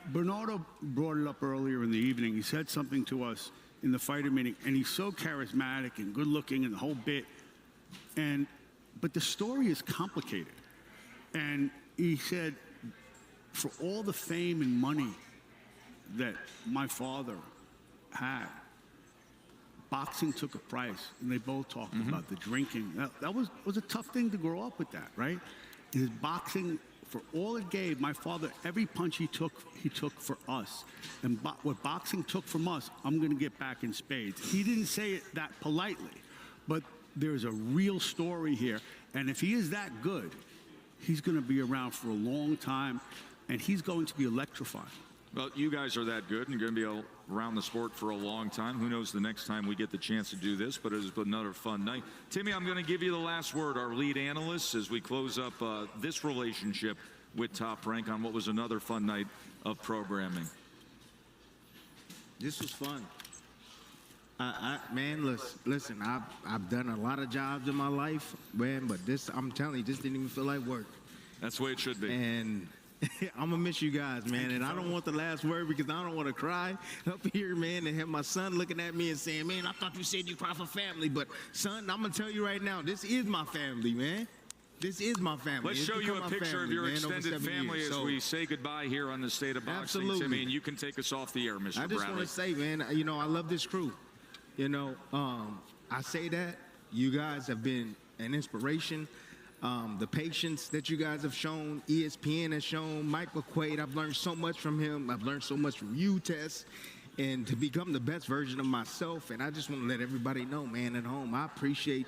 Bernardo brought it up earlier in the evening. He said something to us in the fighter meeting, and he's so charismatic and good-looking and the whole bit. But the story is complicated. And he said, for all the fame and money that my father had, boxing took a price, and they both talked about the drinking. That was a tough thing to grow up with that, right? His boxing, for all it gave, my father, every punch he took for us. And what boxing took from us, I'm going to get back in spades. He didn't say it that politely, but there's a real story here. And if he is that good, he's going to be around for a long time, and he's going to be electrifying. Well, you guys are that good and going to be around the sport for a long time. Who knows the next time we get the chance to do this, but it has been another fun night. Timmy, I'm going to give you the last word, our lead analyst, as we close up this relationship with Top Rank on what was another fun night of programming. This was fun. Man, listen, I've done a lot of jobs in my life, man, but this, I'm telling you, this didn't even feel like work. That's the way it should be. And I'm gonna miss you guys, man, and I don't want the last word because I don't want to cry up here, man, and have my son looking at me and saying, man, I thought you said you cry for family, but son, I'm gonna tell you right now, this is my family, man. This is my family. Let's show you a picture of your extended family as we say goodbye here on the State of Boxing, absolutely. Timmy, and you can take us off the air, Mr. Bradley. I just want to say, man, you know, I love this crew. You know, I say that you guys have been an inspiration. The patience that you guys have shown, ESPN has shown, Mike McQuaid, I've learned so much from him. I've learned so much from you, Tess, and to become the best version of myself. And I just want to let everybody know, man, at home, I appreciate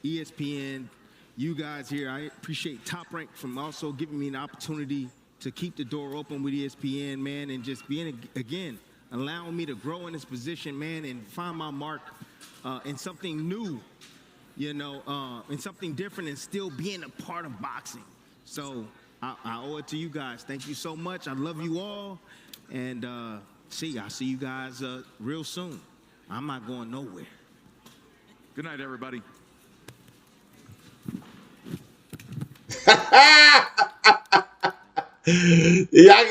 ESPN, you guys here. I appreciate Top Rank from also giving me an opportunity to keep the door open with ESPN, man, and just being, again, allowing me to grow in this position, man, and find my mark in something new. You know, and something different, and still being a part of boxing. So I owe it to you guys. Thank you so much. I love you all. And I'll see you guys real soon. I'm not going nowhere. Good night, everybody. yeah.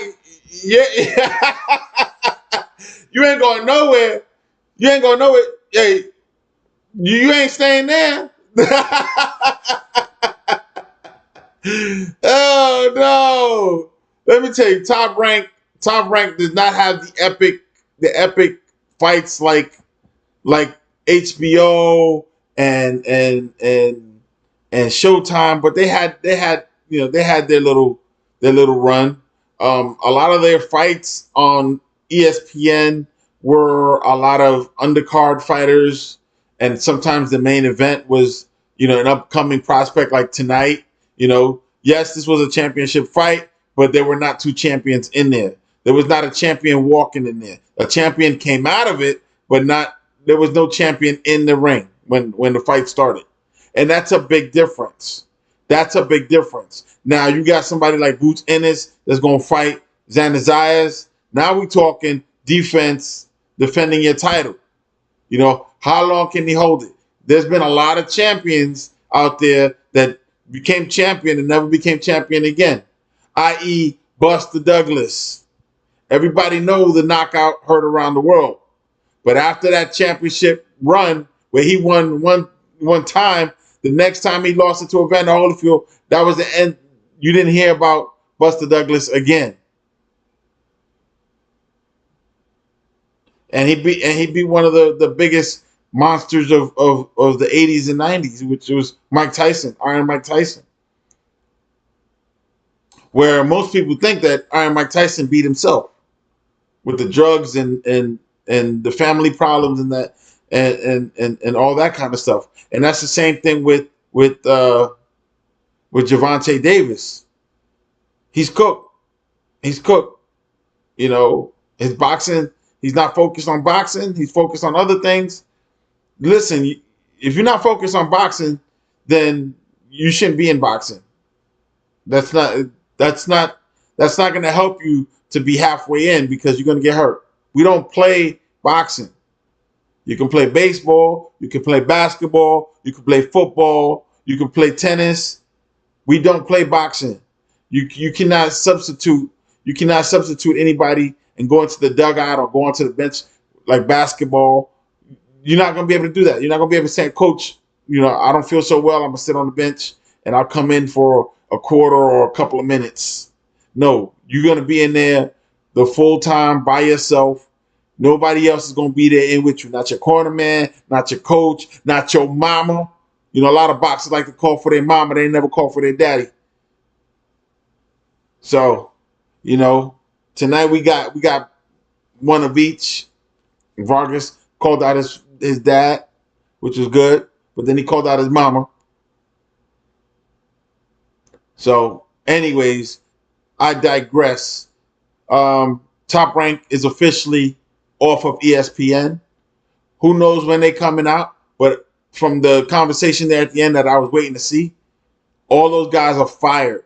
You ain't going nowhere. You ain't going nowhere. Hey. You ain't staying there. Oh no! Let me tell you, Top Rank does not have the epic fights like HBO and Showtime, but they had their little run. A lot of their fights on ESPN were a lot of undercard fighters. And sometimes the main event was, you know, an upcoming prospect like tonight. You know, yes, this was a championship fight, but there were not two champions in there. There was not a champion walking in there. A champion came out of it, but there was no champion in the ring when the fight started. And that's a big difference. That's a big difference. Now you got somebody like Boots Ennis that's going to fight Xander Zayas. Now we talking defense, defending your title. You know, how long can he hold it? There's been a lot of champions out there that became champion and never became champion again, i.e. Buster Douglas. Everybody knows the knockout heard around the world. But after that championship run where he won one time, the next time he lost it to Evander Holyfield, that was the end. You didn't hear about Buster Douglas again. And he beat one of the biggest monsters of the 80s and 90s, which was Mike Tyson, Iron Mike Tyson. Where most people think that Iron Mike Tyson beat himself with the drugs and the family problems and that and all that kind of stuff. And that's the same thing with Gervonta Davis. He's cooked. He's cooked. You know, his boxing. He's not focused on boxing. He's focused on other things. Listen, if you're not focused on boxing, then you shouldn't be in boxing. That's not going to help you to be halfway in because you're going to get hurt. We don't play boxing. You can play baseball. You can play basketball. You can play football. You can play tennis. We don't play boxing. You cannot substitute. You cannot substitute anybody and go into the dugout or go onto the bench like basketball. You're not going to be able to do that. You're not going to be able to say, Coach, you know, I don't feel so well. I'm going to sit on the bench and I'll come in for a quarter or a couple of minutes. No, you're going to be in there the full time by yourself. Nobody else is going to be there in with you. Not your cornerman, not your coach, not your mama. You know, a lot of boxers like to call for their mama. They never call for their daddy. So, you know, tonight we got one of each. Vargas called out his dad, which was good, but then he called out his mama. So, anyways, I digress. Top Rank is officially off of ESPN. Who knows when they're coming out? But from the conversation there at the end that I was waiting to see, all those guys are fired.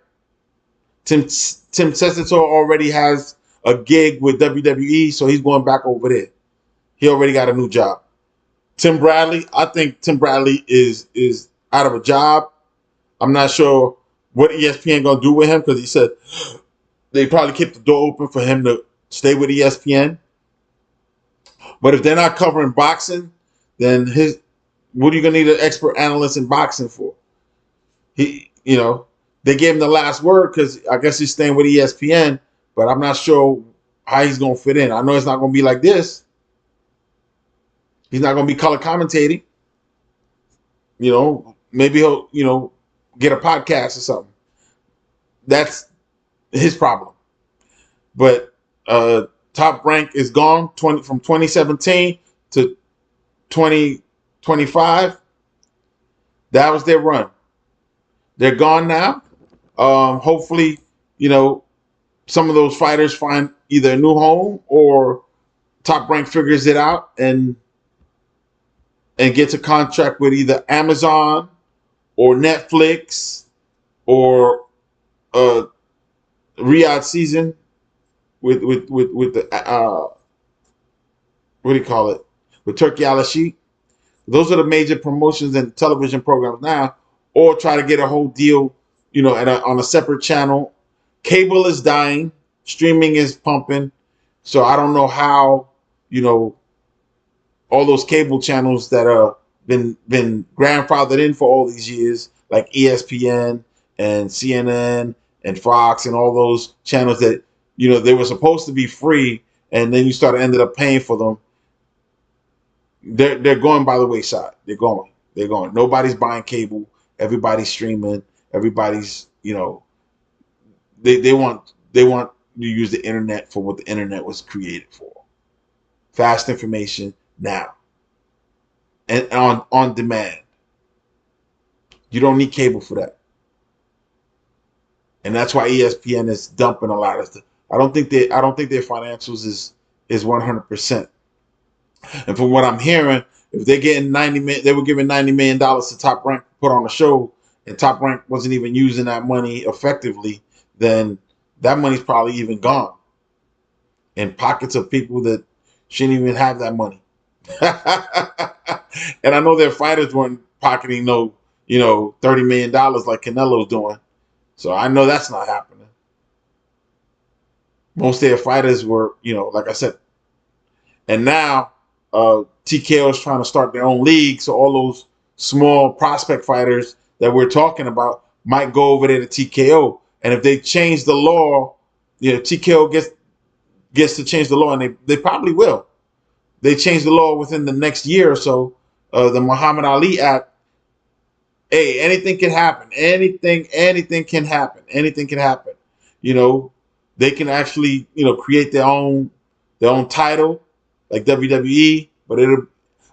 Tim Sesito already has a gig with WWE, so he's going back over there. He already got a new job. Tim Bradley, I think Tim Bradley is out of a job. I'm not sure what ESPN going to do with him because he said they probably kept the door open for him to stay with ESPN. But if they're not covering boxing, then what are you going to need an expert analyst in boxing for? They gave him the last word because I guess he's staying with ESPN, but I'm not sure how he's going to fit in. I know it's not going to be like this. He's not going to be color commentating. Maybe he'll, get a podcast or something. That's his problem. But Top Rank is gone from 2017 to 2025. That was their run. They're gone now. Hopefully, some of those fighters find either a new home or Top Rank figures it out and gets a contract with either Amazon or Netflix or Riyadh season with the what do you call it? With Turkey Al-Sheikh. Those are the major promotions and television programs now, or try to get a whole deal, on a separate channel. Cable is dying, streaming is pumping, so I don't know how, all those cable channels that are been grandfathered in for all these years, like ESPN and CNN and Fox and all those channels that, they were supposed to be free, and then you ended up paying for them. They're going by the wayside. They're going. Nobody's buying cable. Everybody's streaming. Everybody's, they want to use the internet for what the internet was created for. Fast information now. And on demand. You don't need cable for that. And that's why ESPN is dumping a lot of stuff. I don't think their financials is 100%. And from what I'm hearing, if they're getting they were giving $90 million to Top Rank to put on a show, and Top Rank wasn't even using that money effectively, then that money's probably even gone in pockets of people that shouldn't even have that money. And I know their fighters weren't pocketing no, $30 million like Canelo's doing. So I know that's not happening. Most of their fighters were, like I said. And now TKO is trying to start their own league, so all those small prospect fighters that we're talking about might go over there to TKO. And if they change the law, TKO gets to change the law, and they probably will. They change the law within the next year or so. The Muhammad Ali Act. Hey, anything can happen. Anything can happen. Anything can happen. They can actually, create their own title, like WWE. But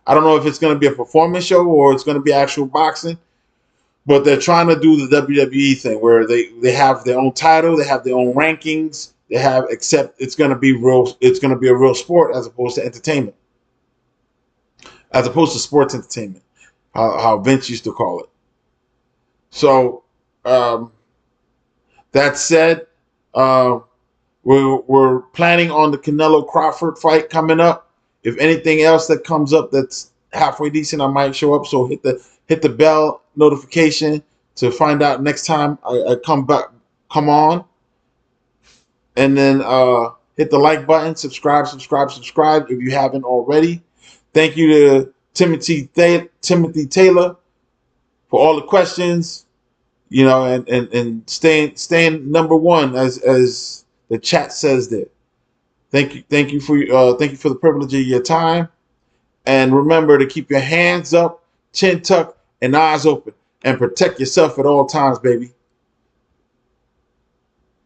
I don't know if it's going to be a performance show or it's going to be actual boxing. But they're trying to do the WWE thing where they have their own title, they have their own rankings, except it's going to be real. It's going to be a real sport as opposed to entertainment, as opposed to sports entertainment, how Vince used to call it. So that said, we're planning on the Canelo Crawford fight coming up. If anything else that comes up that's halfway decent, I might show up. So hit the bell notification to find out next time I come on. And then hit the like button, subscribe if you haven't already. Thank you to Timothy Taylor for all the questions. you know, and staying number one as the chat says there. Thank you for the privilege of your time, and remember to keep your hands up, chin tucked, and eyes open, and protect yourself at all times, baby.